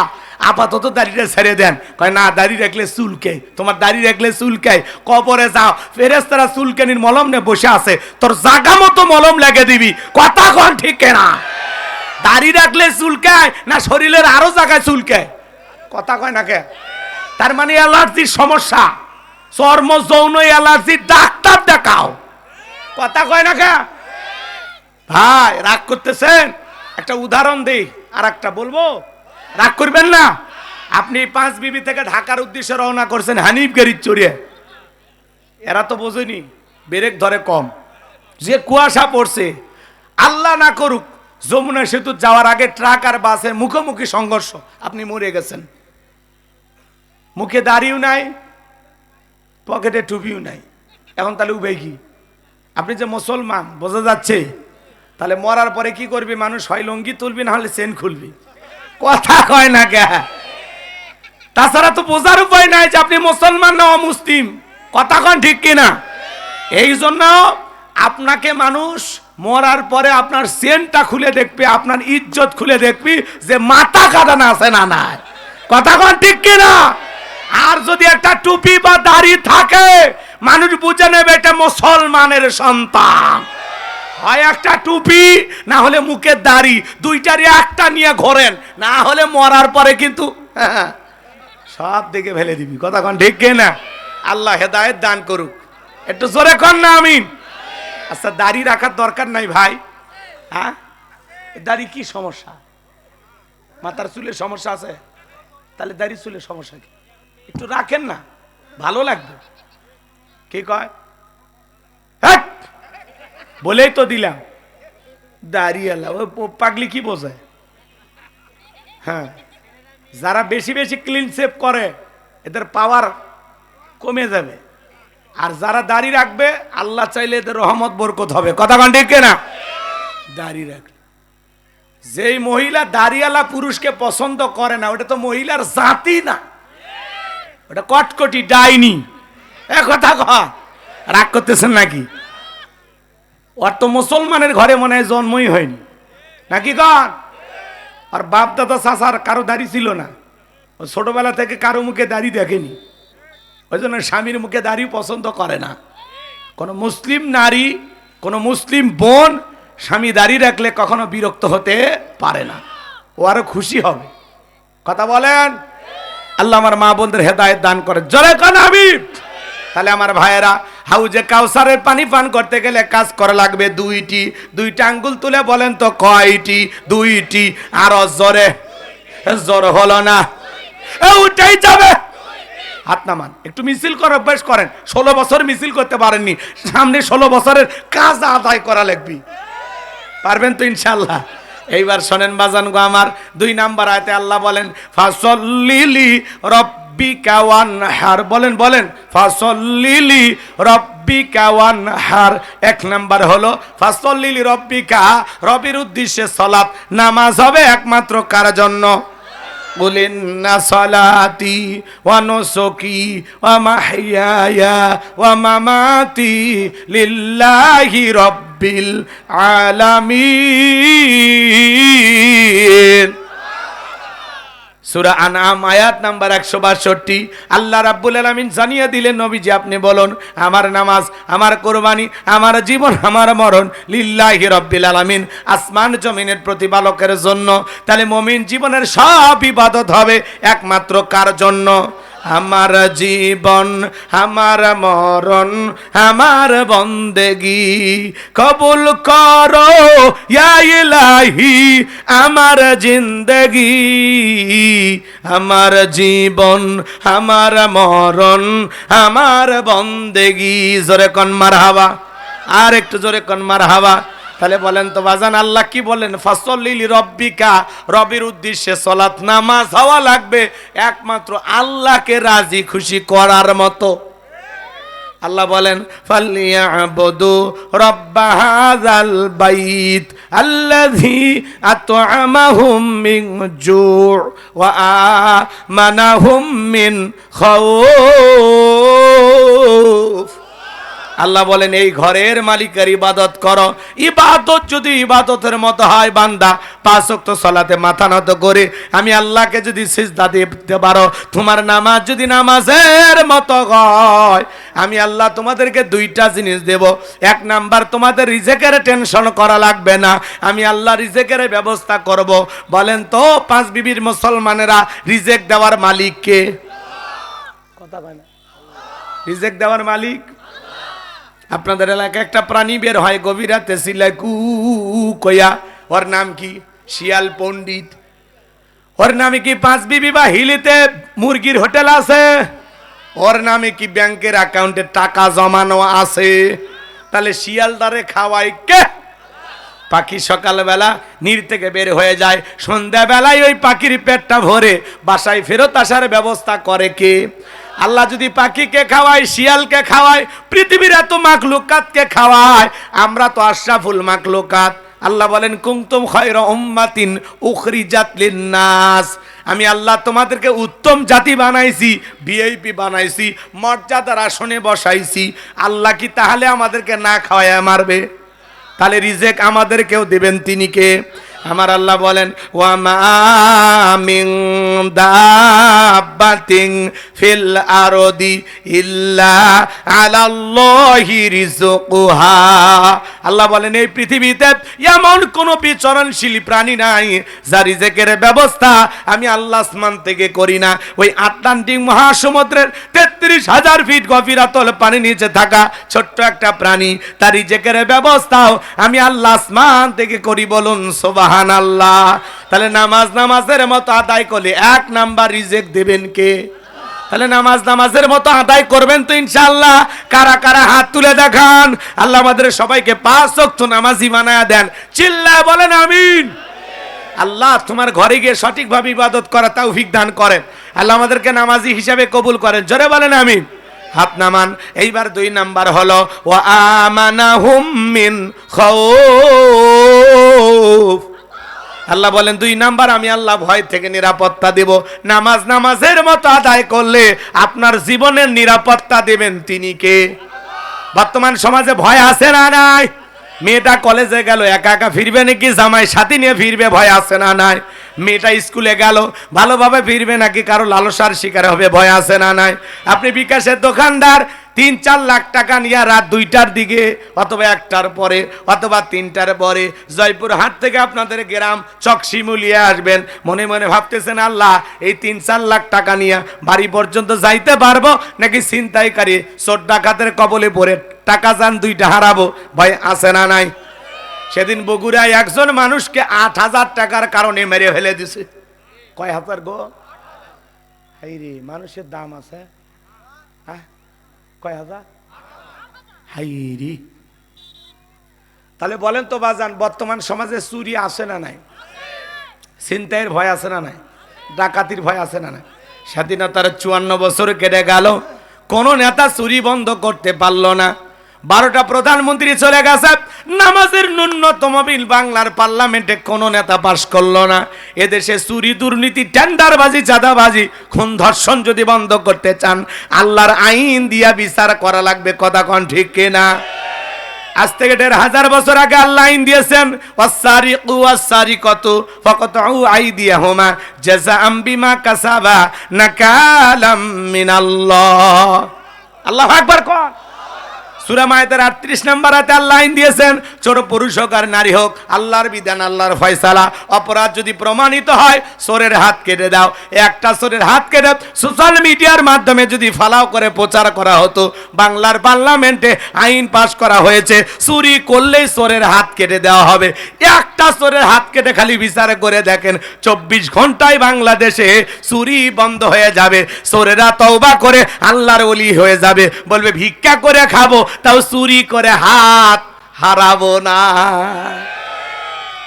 আপাতত দাড়িটা ছেড়ে দেন। কয় না, দাড়ি রাখলে চুলকে, তোমার দাড়ি রাখলে চুলকায়, কবরে যাও ফেরেশতারা চুলকানির মলম নিয়ে বসে আছে, তোর জাগা মতো মলম লাগিয়ে দিবি, কথা কন ঠিক না? দাড়ি রাখলে চুলকায় না শরীরের আরো জায়গায় চুলকায়, কথা কয় না কে? তার মানে অ্যালার্জির সমস্যা, চর্ম যৌন অ্যালার্জি, ডাক্তার দেখাও, কথা কয় না কে? ভাই রাগ করতেছেন? একটা উদাহরণ দেই, আর একটা বলবো, রাগ করবেন না। আপনি 5 বিবি থেকে ঢাকার উদ্দেশ্যে রওনা করছেন হানিফ গাড়ির চড়িয়ে, এরা তো বোঝেনি ব্রেক ধরে কম, যে কুয়াশা পড়ছে, আল্লাহ না করুক যমুনা সেতু যাওয়ার আগে ট্রাক আর বাসের মুখোমুখি সংঘর্ষ, আপনি মরে গেছেন, মুখে দাড়িও নাই, পকেটে টুপিও নাই, এখন তাহলে উপায় কি? আপনি যে মুসলমান বোঝা যাচ্ছে, তাহলে মরার পরে কি করবি? মানুষ হয় লঙ্গি তুলবি, না হলে চেন খুলবি, কথা কয় না কে? তাছাড়া তো বোঝার উপায় নাই যে আপনি মুসলমান না অমুসলিম, কথা কন ঠিক কিনা? এই জন্য আপনাকে মানুষ মরার পরে আপনার চেনটা খুলে দেখবে, আপনার ইজ্জত খুলে দেখবি যে মাথা কাটানো আছে না নাই। কথা কোন ঠিক কিনা? আর যদি একটা টুপি বা দাড়ি থাকে মানুষ বুঝে নেবে এটা মুসলমানের সন্তান। হয় একটা টুপি না হলে মুখের দাড়ি, দুইটারই একটা নিয়ে ঘোরেন, না হলে মরার পরে কিন্তু সব দিকে ফেলে দিবি। কথা কোন ঠিক কিনা? আল্লাহ হেদায়েত দান করুক। একটু জোরে কর না আমিন। আচ্ছা, দাড়ি রাখার দরকার নাই ভাই। হ্যাঁ, দাড়ি কি সমস্যা? মাথার চুলের সমস্যা আছে? তাহলে দাড়ি চুলের সমস্যা কি? একটু রাখেন না, ভালো লাগবে। কি কয়? বলেই তো দিলাম দাড়িওয়ালা। ও পাগলি কি বোঝায়? হ্যাঁ, যারা বেশি বেশি ক্লিন শেভ করে এদের পাওয়ার কমে যাবে, আর যারা দাড়ি রাখবে আল্লাহ চাইলে এদের রহমত বরকত হবে। কথা কোন ঠিক না? দাড়ি রাখলে যেই মহিলা দাড়িওয়ালা পুরুষকে পছন্দ করে না, ওটা তো মহিলার জাতি না, ওটা কটকটি ডাইনি। কথা কয়, রাগ করতেছেন নাকি? ওর তো মুসলমানের ঘরে মনে হয় জন্মই হয়নি নাকি কন? আর বাপ দাদা চাচার কারো দাড়ি ছিল না, ও ছোটবেলা থেকে কারো মুখে দাড়ি দেখেনি, ওই জন্য স্বামীর মুখে দাড়ি পছন্দ করে না। কোনো মুসলিম নারী, কোনো মুসলিম বোন স্বামী দাড়ি রাখলে কখনো বিরক্ত হতে পারে না, ও আরো খুশি হবে। কথা বলেন। আল্লাহ আমার মা বোনদের হেদায়েত দান করে। জোরে কোন হাবিব। তাহলে আমার ভাইয়েরা, হাউজে কাউসারের পানি পান করতে গেলে কাজ করা লাগবে দুইটি। দুইটা আঙ্গুল তুলে বলেন তো কয়টি? দুইটি। আরো জোরে, জোর হলো না, উঠেই যাবে। হাত নামান, একটু মিছিল করে অভ্যাস করেন। 16 বছর মিছিল করতে পারেননি, সামনে 16 বছরের কাজ আদায় করা লাগবে। পারবেন তো ইনশাআল্লাহ? এইবার শোনেন বাজান গো আমার, 2 নাম্বার আয়াতে আল্লাহ বলেন ফাসল্লিলি রব্বিকা ওয়ানহার। বলেন বলেন, ফাসল্লিলি রব্বিকা ওয়ানহার। 1 নাম্বার হলো ফাসল্লিলি রব্বিকা, রবির উদ্দেশ্যে সালাত, নামাজ হবে একমাত্র কার জন্য? কুলিন্না সালাতি ওয়া নুসুকি ওয়া মাহইয়ায়া ওয়া মামাতি লিল্লাহি রাব্বিল আলামিন। সূরা আনআম আয়াত নাম্বার 162। আল্লাহ রাব্বুল আলামিন জানিয়ে দিলেন, নবীজি আপনি বলুন, আমার নামাজ, আমার কুরবানি, আমার জীবন, আমার মরণ লিল্লাহি রাব্বিল আলামিন, আসমান জমিনের প্রতিপালকের জন্য। তাহলে মুমিন জীবনের সব ইবাদত হবে একমাত্র কার জন্য? আমার জীবন, আমার মরণ, আমার বন্দেগি কবুল করো ইয়া ইলাহি, আমার জিন্দেগি, আমার জীবন, আমার মরণ, আমার বন্দেগি। জোরে কোন মারহাবা, আর একটু জোরে কোন মারহাবা। তাহলে বলেন তো বাজান, আল্লাহ কি বলেন? ফাসল্লিলি রব্বিকা, রবির উদ্দেশ্যে সালাত, নামাজ হওয়া লাগবে একমাত্র আল্লাহকে রাজি খুশি করার মতো। আল্লাহ বলেন ফালিয়াবুদু রাব্বা হাযাল বাইত আল্লাযী আত'আমাহুম মিন জু' ওয়া আমানাহুম মিন খাউফ। আল্লাহ বলেন এই ঘরের মালিকের ইবাদত করো। ইবাদত যদি ইবাদতের মতো হয়, বান্দা 5 ওয়াক্ত সালাতে মাথা নত করে আমি আল্লাহকে যদি সিজদা দিতে পারো, তোমার নামাজ যদি নামাজের মতো হয়, আমি আল্লাহ তোমাদেরকে 2টা জিনিস দেব। 1 নাম্বার, তোমাদের রিজেকের টেনশন করা লাগবে না, আমি আল্লাহ রিজেকের ব্যবস্থা করব। বলেন তো 5 বিবির মুসলমানেরা রিজেক দেওয়ার মালিক কে? কথা বলেন, রিজেক দেওয়ার মালিক। আপনাদের এলাকায় একটা প্রাণী বের হয় গভীর রাতে, সিলাই কু কয়া, ওর নাম কি? শিয়াল পণ্ডিত। ওর নামে কি 5 বিবি বা হিলিতে মুরগির হোটেল আছে? ওর নামে কি ব্যাংকের অ্যাকাউন্টে টাকা জমানো আছে? তাহলে শিয়ালদারে খাওয়াই কে? পাখি সকালবেলা নীড় থেকে বের হয়ে যায়, সন্ধ্যাবেলায় ওই পাখির পেটটা ভরে বাসায় ফেরত আসার ব্যবস্থা করে কে? আল্লাহ যদি পাখিকে খাওয়ায়, শিয়ালকে খাওয়ায়, পৃথিবীর এত মাখলুকাতকে খাওয়ায়, আমরা তো আশরাফুল মাখলুকাত, আল্লাহ বলেন কুনতুম খায়রা উম্মাতিন উখরিজাত লিন-নাস, আমি আল্লাহ তোমাদেরকে উত্তম জাতি বানাইছি, ভিআইপি বানাইছি, মর্যাদার আসনে বসাইছি। আল্লাহ কি তাহলে আমাদেরকে না খাওয়ায় মারবে? তাহলে রিজেক আমাদেরকেও দেবেন তিনি কে? আমার আল্লাহ বলেন ওয়া মা মিন দাব্বাতিন ফিল আরদি ইল্লা আলাল্লাহি রিজকুহা। আল্লাহ বলেন এই পৃথিবীতে এমন কোনো বিচরণশীল প্রাণী নাই যার রিজেকের ব্যবস্থা আমি আল্লাহ আসমান থেকে করি না। ওই আটলান্টিক মহাসমুদ্রের ৩৩,০০০ ফিট গভীরতল পানি নিচে থাকা ছোট্ট একটা প্রাণী, তার রিজেকের ব্যবস্থাও আমি আল্লাহ আসমান থেকে করি। বলুন সুবহানাল্লাহ। তাহলে নামাজের মতো আদায় করলে ১ নাম্বার রিজেক দেবেন কে? তাহলে নামাজের মতো আদায় করবেন তো ইনশাআল্লাহ। কারা কারা হাত তুলে দেখান। আল্লাহ আমাদের সবাইকে ৫ ওয়াক্ত নামাজি বানায়া দেন। চিল্লায় বলেন আমিন। আল্লাহ তোমার ঘরে গিয়ে সঠিকভাবে ইবাদত করা তৌফিক দান করেন। আল্লাহ আমাদেরকে নামাজি হিসাবে কবুল করেন। জোরে বলেন আমিন। হাত নামান। এইবার ২ নাম্বার হলো ওয়া আমানাহুম মিন খাউফ। আল্লাহ বলেন ২ নাম্বার আমি আল্লাহ ভয় থেকে নিরাপত্তা দেব। নামাজের মতো আদায় করলে আপনার জীবনের নিরাপত্তা দেবেন তিনি কে? বর্তমান সমাজে ভয় আছে না নাই? মেয়েটা কলেজে গেল একা একা ফিরবে নাকি জামাই সাথী নিয়ে ফিরবে? ভয় আছে না নাই? মেয়েটা স্কুলে গেল ভালোভাবে ফিরবে নাকি কারো লালসার শিকার হবে? ভয় আছে না নাই? আপনি বিকাশের দোকানদার ৩-৪ লাখ টাকা নিয়ে রাত ২টার দিকে অথবা ১টার পরে অথবা ৩টার পরে জয়পুরহাট থেকে আপনাদের গ্রাম চকশিমুলিয়ে আসবেন, মনে মনে ভাবতেছেন আল্লাহ এই ৩-৪ লাখ টাকা নিয়ে বাড়ি পর্যন্ত যাইতে পারবো নাকি ছিনতাইকারী চোর ডাকাতের কবলে পড়ে টাকা যান ২টা হারাবো? ভয় আছে না নাই? সেদিন বগুড়ায় একজন মানুষকে ৮,০০০ টাকার কারণে মেরে ফেলে দিছে। কয় হাজার গো? হাই রে, মানুষের দাম আছে। হ্যাঁ, কয় হাজার? হাই রে। তাহলে বলেন তো বাজান, বর্তমান সমাজে চুরি আছে না নাই? ছিনতাইয়ের ভয় আছে না নাই? ডাকাতির ভয় আছে না নাই? স্বাধীনতার ৫৪ বছর কেটে গেল, কোন নেতা চুরি বন্ধ করতে পারলো না। 12টা প্রধানমন্ত্রী চলে গেছে, নামাজের ন্যূনতম বিল বাংলার পার্লামেন্টে কোন নেতা পাশ করলো না। এদেশে চুরি, দুর্নীতি, টেন্ডারবাজি, চাঁদাবাজি, খুন, ধর্ষণ যদি বন্ধ করতে চান আল্লাহর আইন দিয়া বিচার করা লাগবে। কথা কোন ঠিক কিনা? আজ থেকে ১৫০০ বছর আগে আল্লাহ আইন দিয়েছেন ওয়াসসারিকু ওয়াসসারিকাতু ফাকতাউ আইদিয়াহুমা জাযাআম বিমা কাসাবা নাকালাম মিনাল্লাহ। আল্লাহু আকবার। কোন সূরা মায়েদার ৩৮ নম্বর আয়াতে আল্লাহ আইন দিয়েছেন ছোট পুরুষ হোক আর নারী হোক, আল্লাহর বিধান, আল্লাহর ফয়সালা। অপরাধ যদি প্রমাণিত হয় চোরের হাত কেটে দাও। একটা চোরের হাত কেটে সোশ্যাল মিডিয়ার মাধ্যমে যদি ফালাও করে প্রচার করা হতো, বাংলার পার্লামেন্টে আইন পাশ করা হয়েছে চুরি করলেই চোরের হাত কেটে দেওয়া হবে। একটা চোরের হাত কেটে খালি বিচার করে দেখেন ২৪ ঘন্টায় বাংলাদেশে চুরি বন্ধ হয়ে যাবে। চোরেরা তওবা করে আল্লাহর ওলি হয়ে যাবে, বলবে ভিক্ষা করে খাবো তাও চুরি করে হাত হারাবো না।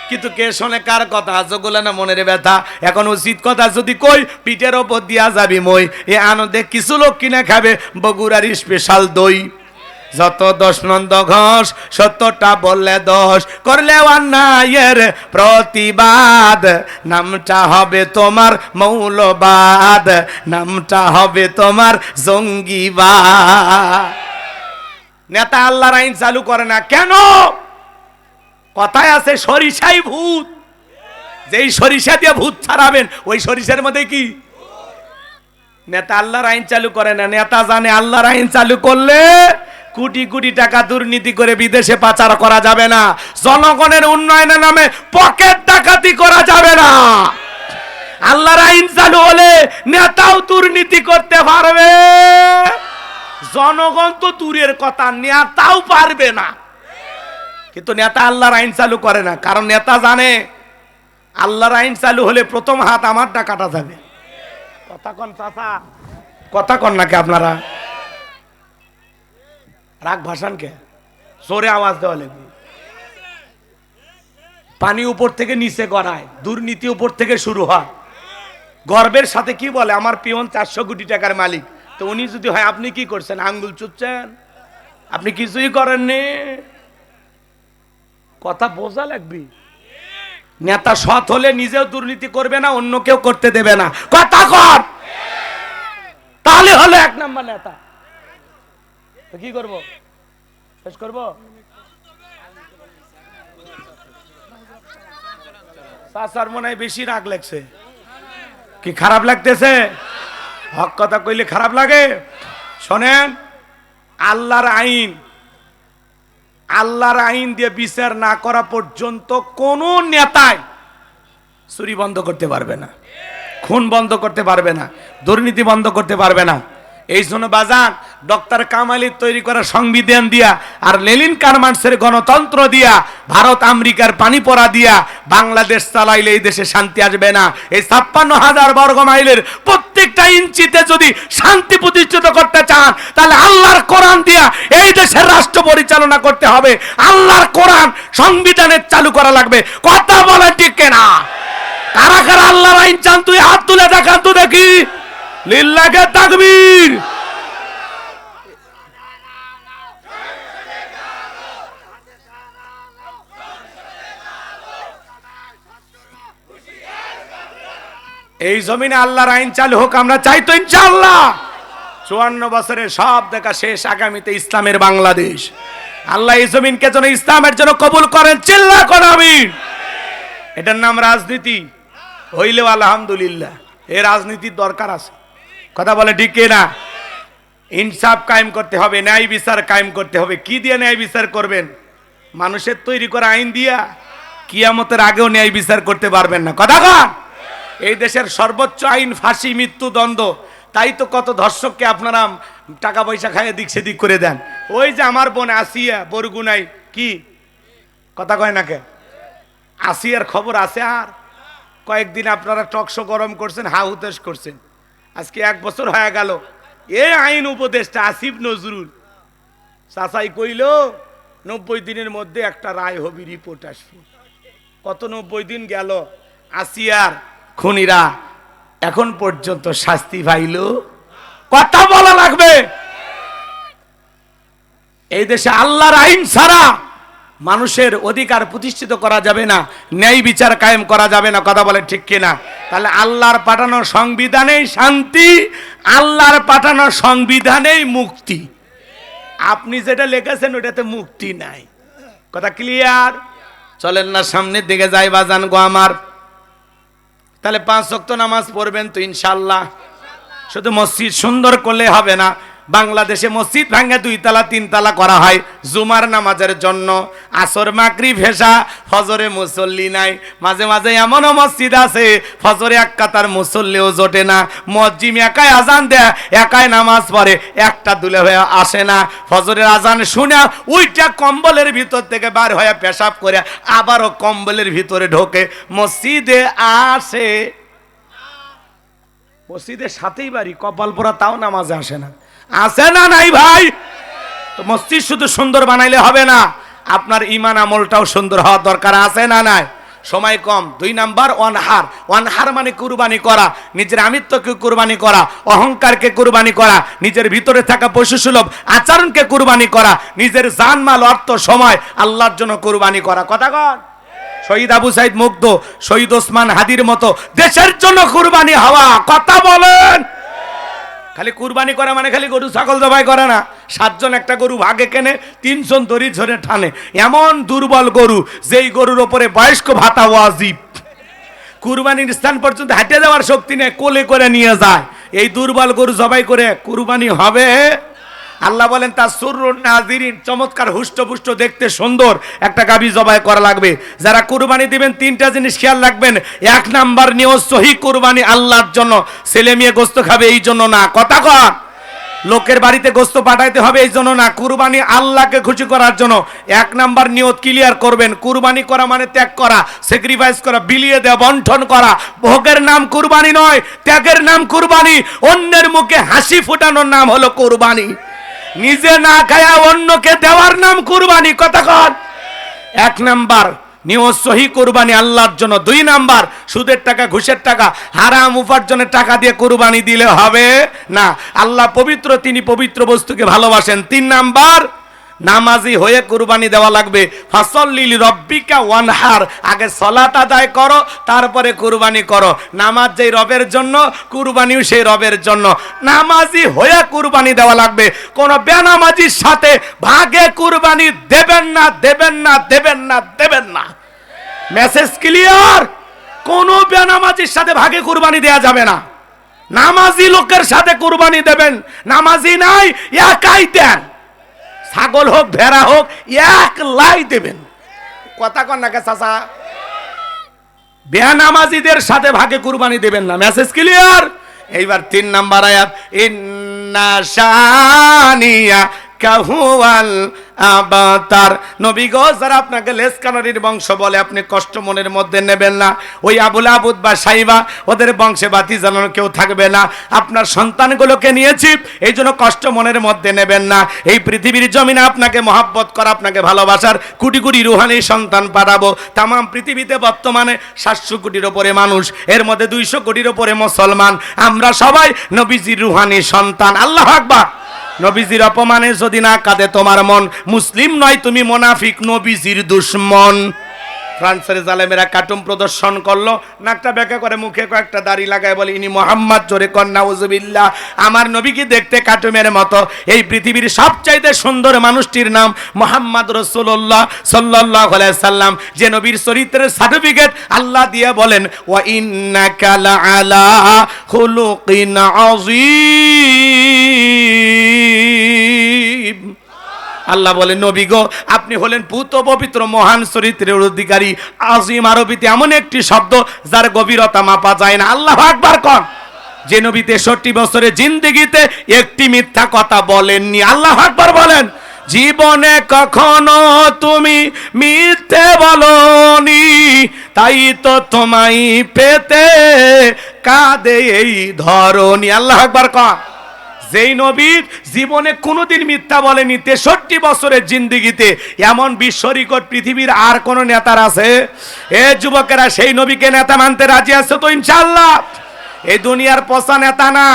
কিন্তু কে শোনে কার কথা? আজগুলা না মনের ব্যথা। এখন উচিত কথা যদি কই পিঠের ওপর দিয়া যাবি মই। এ আনন্দে কিছু লোক কিনে খাবে বগুড়ার স্পেশাল দই। যত দোষ নন্দ ঘোষ, ৭০টা বললে দোষ, করলে অন্যায়ের প্রতিবাদ, নামটা হবে তোমার মৌলবাদ, নামটা হবে তোমার জঙ্গিবাদ। নেতা আল্লাহর আইন চালু করে না কেন? কথায় আছে সরিষাই ভূত। যেই সরিষা দিয়ে ভূত ছাড়াবেন ওই সরিষার মধ্যে কি? নেতা আল্লাহর আইন চালু করে না। নেতা জানে আল্লাহর আইন চালু করলে কোটি কোটি টাকা দুর্নীতি করে বিদেশে পাচার করা যাবে না, জনগণের উন্নয়নের নামে পকেট ডাকাতি করা যাবে না। আল্লাহর আইন চালু হলে নেতাও দুর্নীতি করতে পারবে, জনগণ তো দূরের কথা নেতাও পারবে না। কিন্তু নেতা আল্লাহর আইন চালু করে না, কারণ নেতা জানে আল্লাহর আইন চালু হলে প্রথম হাত আমারটা কাটা যাবে। কথা কন চাচা, কথা কন নাকি আপনারা? রাগ ভাষান কে? জোরে আওয়াজ দেওয়া লাগবে। পানি উপর থেকে নিচে গড়ায়, দুর্নীতি উপর থেকে শুরু হয়। গর্বের সাথে কি বলে আমার পিয়ন ৪০০ কোটি টাকার মালিক, তো উনি যদি হয় আপনি কি করছেন? আঙ্গুল চুচ্ছেন, আপনি কিছুই করেননি। কথা বোঝা লাগবে। নেতা সৎ হলে নিজেও দুর্নীতি করবে না, অন্য কেউ করতে দেবে না। কথা কর, তাহলে হলো এক নম্বর নেতা। কি করব, শেষ করব? চাচার মনে হয় বেশি রাগ লাগছে, কি খারাপ লাগতেছে? হক কথা কইলে খারাপ লাগে? শোনেন, আল্লাহর আইন দিয়ে বিচার না করা পর্যন্ত কোন নেতাই চুরি বন্ধ করতে পারবে না, খুন বন্ধ করতে পারবে না, দুর্নীতি বন্ধ করতে পারবে না। এই জন্য বাজান, ডক্টর কামালির তৈরি করা সংবিধান দিয়া আর লেনিন কারমার্ক্সের গণতন্ত্র দিয়া, ভারত আমেরিকার পানি পড়া দিয়া বাংলাদেশ চালাইলে এই দেশে শান্তি আসবে না। এই ৫৬,০০০ বর্গ মাইলের প্রত্যেকটা ইঞ্চিতে যদি শান্তি প্রতিষ্ঠিত করতে চান, তাহলে আল্লাহর কোরআন দিয়া এই দেশের রাষ্ট্র পরিচালনা করতে হবে। আল্লাহর কোরআন সংবিধানে চালু করা লাগবে। কথা বলে ঠিক না? কারা কারা আল্লাহর আইন চান? তুই হাত তুলে দেখান তো দেখি। লিল্লাহে তাকবীর। এই জমিনে আল্লাহর আইন চালু হোক, আমরা চাই তো ইনশাআল্লাহ। ৫৪ বছরের সব দেখা শেষ, আগামীতে ইসলামের বাংলাদেশ। আল্লাহ এই জমিনকে যেন ইসলামের জন্য কবুল করেন। চিল্লা কর আমিন। এটার নাম রাজনীতি হইলেও আলহামদুলিল্লাহ, এই রাজনীতির দরকার আছে। কথা বলে ঠিক না? ইনসাফ কায়েম করতে হবে, ন্যায় বিচার কায়েম করতে হবে। কি দিয়ে ন্যায় বিচার করবেন? মানুষের তৈরি করা আইন দিয়া কিয়ামতের আগেও ন্যায় বিচার করতে পারবেন না। কথা কন। এই দেশের সর্বোচ্চ আইন ফাঁসি, মৃত্যুদণ্ড। তাই তো কত ধর্ষককে আপনারা টাকা পয়সা খাইয়ে দিক সেদিক করে দেন। ওই যে আমার বোন আসিয়া বরগুনাই, কি কথা কয় না কে, আসিয়ার খবর আছে। আর কয়েকদিন আপনারা টকশো গরম করছেন, হাউতেশ করছেন। আজকে 1 বছর হয়ে গেল। এ আইন উপদেষ্টা আসিফ নজরুল চাচাই কইল 90 দিনের মধ্যে একটা রায় হবে, রিপোর্ট আসবে। কত 90 দিন গেল, আসিয়ার খুনিরা এখন পর্যন্ত শাস্তি পাইল? কথা বলা লাগবে। এই দেশে আল্লাহর আইন ছাড়া মানুষের অধিকার প্রতিষ্ঠিত করা যাবে না, ন্যায় বিচার কায়েম করা যাবে না। কথা বলে ঠিক কিনা? তাহলে আল্লাহর পাঠানো সংবিধানেই শান্তি, আল্লাহর পাঠানো সংবিধানেই মুক্তি। আপনি যেটা লিখেছেন ওটাতে মুক্তি নাই। কথা ক্লিয়ার? চলেন না সামনের দিকে যাই বাজান গো আমার। তাহলে 5 ওয়াক্ত নামাজ পড়বেন তো ইনশাআল্লাহ। শুধু মসজিদ সুন্দর করলে হবে না। বাংলাদেশে মসজিদ ভাঙে 2 তলা 3 তলা করা হয় জুমার নামাজের জন্য। আসর মাগরিব এশা ফজরে মুসল্লি নাই। মাঝে মাঝে এমনও মসজিদ আছে ফজরে 1 কাতার মুসল্লিও জোটে না। মুয়াজ্জিম একাই আজান দেয়, একাই নামাজ পড়ে, একটা দুলে হয়ে আসে না। ফজরের আজান শুনে ওইটা কম্বলের ভিতর থেকে বার হয়ে পেশাব করে আবারও কম্বলের ভিতরে ঢোকে, মসজিদে আসে। মসজিদের সাথেই বাড়ি, কপাল পোড়া, তাও নামাজে আসে না। আছে না নাই ভাই? তো মসজিদ শুধু সুন্দর বানাইলে হবে না, আপনার ঈমান আমলটাও সুন্দর হওয়া দরকার। আছে না নাই? সময় কম। 2 নাম্বার অনহার। অনহার মানে কুরবানি করা, নিজের আমিত্বকে কুরবানি করা, অহংকারকে কুরবানি করা, নিজের ভিতরে থাকা পশুসুলভ আচরণকে কুরবানি করা, নিজের জানমাল অর্থ সময় আল্লাহর জন্য কুরবানি করা। কথা কন। শহীদ আবু সাইদ মুগ্ধ, শহীদ ওসমান হাদির মতো দেশের জন্য কুরবানি হওয়া। কথা বলেন। খালি কুরবানি করা মানে খালি গরু ছাগল জবাই করে না। 7 জন একটা গরু ভাগে কেনে, 3 জন দড়ি ধরে টানে। এমন দুর্বল গরু যেই গরুর ওপরে বয়স্ক ভাতা ওয়াজিব। কুরবানির স্থান পর্যন্ত হাঁটে যাওয়ার শক্তি নেই, কোলে করে নিয়ে যায়। এই দুর্বল গরু জবাই করে কুরবানি হবে? আল্লাহ বলেন তার সুরুন নাজিরিন, চমৎকার হুষ্টপুষ্ট দেখতে সুন্দর একটা গাভী জবাই করা লাগবে। যারা কুরবানি দিবেন 3টা জিনিস খেয়াল রাখবেন। 1 নাম্বার নিয়ত সহি কুরবানি আল্লাহর জন্য। ছেলে মেয়ে গোস্ত খাবে এই জন্য না। কথা কন। লোকের বাড়িতে গোস্ত পাঠাইতে হবে এই জন্য না, কুরবানি আল্লাহকে খুশি করার জন্য। 1 নাম্বার নিয়ত ক্লিয়ার করবেন। কুরবানি করা মানে ত্যাগ করা, স্যাক্রিফাইস করা, বিলিয়ে দেওয়া, বন্টন করা। ভোগের নাম কুরবানি নয়, ত্যাগের নাম কুরবানি। অন্যের মুখে হাসি ফোটানোর নাম হলো কুরবানি। নিজে না খায়া অন্যকে দেওয়ার নাম কুরবানি। কথা কন। 1 নাম্বার নিয়ত সহি কুরবানি আল্লাহর জন্য। 2 নাম্বার সুদের টাকা, ঘুষের টাকা, হারাম উপার্জনের টাকা দিয়ে কুরবানি দিলে হবে না। আল্লাহ পবিত্র, তিনি পবিত্র বস্তুকে ভালোবাসেন। 3 নাম্বার নামাজি হয়ে কুরবানি দেওয়া লাগবে। ফাসল্লি লিরাব্বিকা ওয়ানহার, আগে সালাত আদায় করো তারপরে কুরবানি করো। নামাজ যেই রবের জন্য, কুরবানিও সেই রবের জন্য। নামাজি হয়ে কুরবানি দেওয়া লাগবে। কোন বেনামাজির সাথে ভাগে কুরবানি দেবেন না, দেবেন না, দেবেন না, দেবেন না। Message clear? কোন বেনামাজির সাথে ভাগে কুরবানি দেয়া যাবে না। নামাজি লোকের সাথে কুরবানি দেবেন, নামাজি নাই একাই দেন। ছাগল হোক ভেড়া হোক একলাই দেবেন। কথা কন না কে চাচা? বেনামাজিদের সাথে ভাগে কুরবানি দেবেন না। Message clear? এইবার 3 নাম্বার আয়াত, ইন্না শানিয়া কাহুয়াল আবাতার। নবী গো, যারা আপনাকে লেসকানারির বংশ বলে আপনি কষ্ট মনের মধ্যে নেবেন না। ওই আবুল আবুদ বা সাইবা, ওদের বংশে বাতি জ্বালানো কেউ থাকবে না। আপনার সন্তানগুলোকে নিয়েছি, এই জন্য কষ্ট মনের মধ্যে নেবেন না। এই পৃথিবীর জমিনে আপনাকে মহাব্বত করা, আপনাকে ভালোবাসার কোটি কোটি রুহানি সন্তান পাঠাবো। তাম পৃথিবীতে বর্তমানে 700 কোটির ওপরে মানুষ, এর মধ্যে 200 কোটির ওপরে মুসলমান। আমরা সবাই নবীজির রুহানি সন্তান। আল্লাহু আকবার। নবীজির অপমানে যদি না কাঁদে তোমার মন, মুসলিম নয় তুমি মুনাফিক, নবীজির দুশমন। ফ্রান্সের জালেমেরা কার্টুন প্রদর্শন করলো, নাকটা বেঁকা করে মুখে কয়েকটা দাড়ি লাগায় বলে ইনি মোহাম্মদ, জোরে কর নাউজুবিল্লাহ। আমার নবীকে দেখতে কার্টুনের মতো। এই পৃথিবীর সবচাইতে সুন্দর মানুষটির নাম মুহাম্মদ রাসূলুল্লাহ সাল্লাল্লাহু আলাইহি সাল্লাম, যে নবীর চরিত্রের সার্টিফিকেট আল্লাহ দিয়ে বলেন ওয়া ইন্নাকা লাআলা খুলুকিন আযীম। আল্লাহ বলেন নবী গো, আপনি হলেন পুত পবিত্র মহান চরিত্রের অধিকারী। আজিম আরবিতে এমন একটি শব্দ যার গভীরতা মাপা যায় না। আল্লাহু আকবার কন। যে নবী 63 বছরের জিন্দেগিতে একটি মিথ্যা কথা বলেননি। আল্লাহু আকবার বলেন। জীবনে কখনো তুমি মিথ্যে বলনি, তাই তো তোমায় পেতে কাঁদে এই ধরনী। আল্লাহু আকবার কন। যেই নবীর জীবনে কোনোদিন মিথ্যা বলেনি, 63 বছরের জিন্দেগিতে, এমন বিশ্ব রেকর্ড পৃথিবীর আর কোন নেতার আছে? এ যুবকেরা, সেই নবীকে নেতা মানতে রাজি আছে তো ইনশাআল্লাহ? এই দুনিয়ার পচা নেতা না,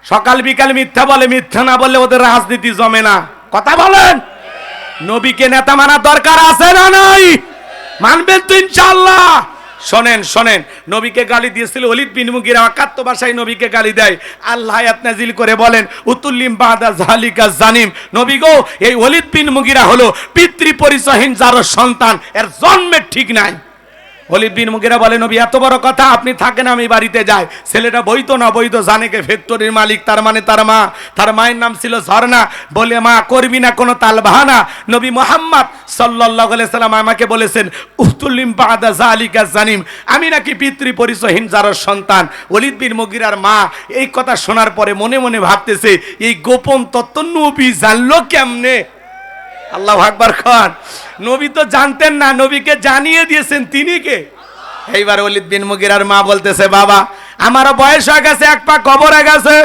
সকাল বিকাল মিথ্যা বলে, মিথ্যা না বললে ওদের রাজনীতি জমে না। কথা বলেন। নবীকে নেতা মানার দরকার আছে না নাই? মানবেন তো ইনশাআল্লাহ? শোনেন শোনেন, নবীকে গালি দিয়েছিল ওলীদ বিন মুগীরা, অকাত্য ভাষায় নবীকে গালি দেয়। আল্লাহ আয়াত নাযিল করে বলেন উতুল্লিম বাদা যালিকা জানিম। নবী গো, এই ওলীদ বিন মুগীরা হলো পিতৃ পরিচয়হীন যার সন্তান, এর জন্মের ঠিক নাই। ওলীদ বিন মুগীরা বলে নবী এত বড় কথা, আপনি থাকেন আমি বাড়িতে যাই। ছেলেটা বৈধ না বৈধ জানে কে? ফ্যাক্টরির মালিক, তার মানে তার মা, তার মায়ের নাম ছিল ঝর্ণা। বলে মা করবি না কোনো তাল বাহানা। নবী মুহাম্মদ সাল্লাল্লাহু আলাইহি সাল্লাম আমাকে বলেছেন উতুল্লিম বাদা যালিকা জানিম, আমি নাকি পিতৃ পরিচয়হীন যার সন্তান। ওলীদ বিন মুগীরার মা এই কথা শোনার পরে মনে মনে ভাবতেছে এই গোপন তত্ত্ব নবী জানলো কেমনে? আল্লাহু আকবার খান। নবী তো জানতেন না, নবীকে জানিয়ে দিয়েছেন তিনি কে? এইবার ওলীদ বিন মুগীরার মা বলতেছে বাবা, আমারও বয়স হয়ে গেছে, এক পা কবরে গেছে,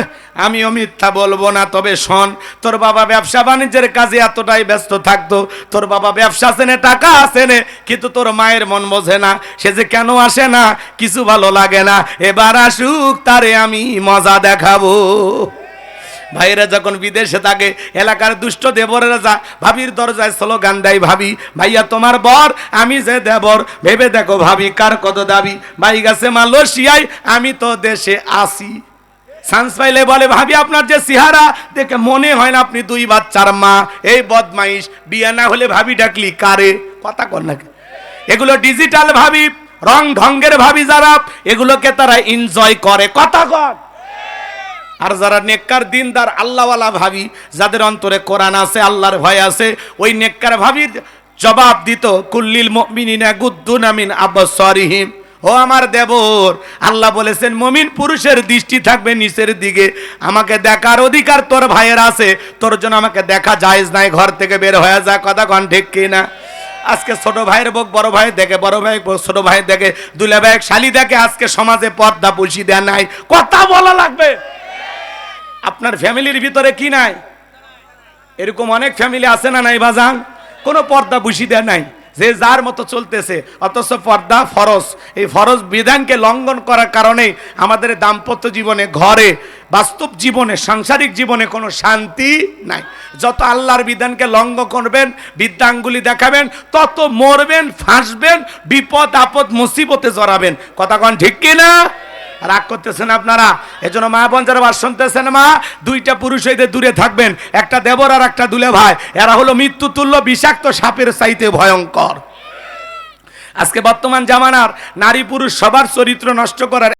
আমিও মিথ্যা বলবো না। তবে শোন, তোর বাবা ব্যবসা বাণিজ্যের কাজে এতটাই ব্যস্ত থাকতো, তোর বাবা ব্যবসা চেনে, টাকা আসেনে, কিন্তু তোর মায়ের মন বোঝে না। সে যে কেন আসে না, কিছু ভালো লাগে না। এবার আসুক, তারে আমি মজা দেখাবো। ভাইরা যখন বিদেশে থাকে, এলাকার দুষ্ট দেবরেরা যা ভাবির দরজায় স্লোগান দেয়, ভাবি ভাইয়া তোমার বর, আমি যে দেবর, ভেবে দেখো ভাবি কার কত দাবি। ভাই গেছে মালয়েশিয়ায়, আমি তো দেশে আসি। চান্স পাইলে বলে ভাবি আপনার যে চেহারা দেখে মনে হয় না আপনি 2 বাচ্চার মা। এই বদমাইশ, বিয়ে না হলে ভাবি ডাকলি কারে? কথা কর না। এগুলো ডিজিটাল ভাবি, রং ঢঙ্গের ভাবি যারা, এগুলোকে তারা এনজয় করে। কথা কর। আর যারা নেককার দিনদার আল্লাহওয়ালা ভাবি, যাদের অন্তরে কোরআন আছে, আল্লাহর ভয় আছে, ওই নেককার ভাবির জবাব দিত কুল্লিল মুমিনিনা গুদ্দুনা মিন আবসারিহিম। ও আমার দেবর, আল্লাহ বলেছেন মুমিন পুরুষের দৃষ্টি থাকবে নিচের দিকে। আমাকে দেখার অধিকার তোর ভাইয়ের আছে, তোর জন্য আমাকে দেখা জায়েজ নাই, ঘর থেকে বের হয়ে যা। কথা কন ঠিক কিনা? আজকে ছোট ভাইয়ের বউ বড় ভাই দেখে, বড় ভাই ছোট ভাই দেখে, দুলা ভাই শালি দেখে। আজকে সমাজে পর্দা পুষি দেয়া নাই। কথা বলা লাগবে। আপনার ফ্যামিলির ভিতরে কি নাই? এরকম অনেক ফ্যামিলি আছে না নাই বাজান? কোনো পর্দা বুঝি দেয় নাই, যে যার মতো চলতেছে। অথচ পর্দা ফরজ। এই ফরজ বিধানকে লঙ্ঘন করার কারণে আমাদের দাম্পত্য জীবনে, ঘরে বাস্তব জীবনে সাংসারিক জীবনে কোনো শান্তি নাই। যত আল্লাহর বিধানকে লঙ্ঘন করবেন, বৃদ্ধাঙ্গুলি দেখাবেন, তত মরবেন, ফাঁসবেন, বিপদ আপদ মুসিবতে জড়াবেন। কথা কন ঠিক কি না? রাগ করতেছেন আপনারা? এজন্য মা বোন যারা বাস শুনতেছেন, মা দুইটা পুরুষ হইতে দূরে থাকবেন, একটা দেবর আর একটা দুলে ভাই। এরা হলো মৃত্যু তুল্য বিষাক্ত সাপের চাইতে ভয়ঙ্কর। আজকে বর্তমান জামানার নারী পুরুষ সবার চরিত্র নষ্ট করার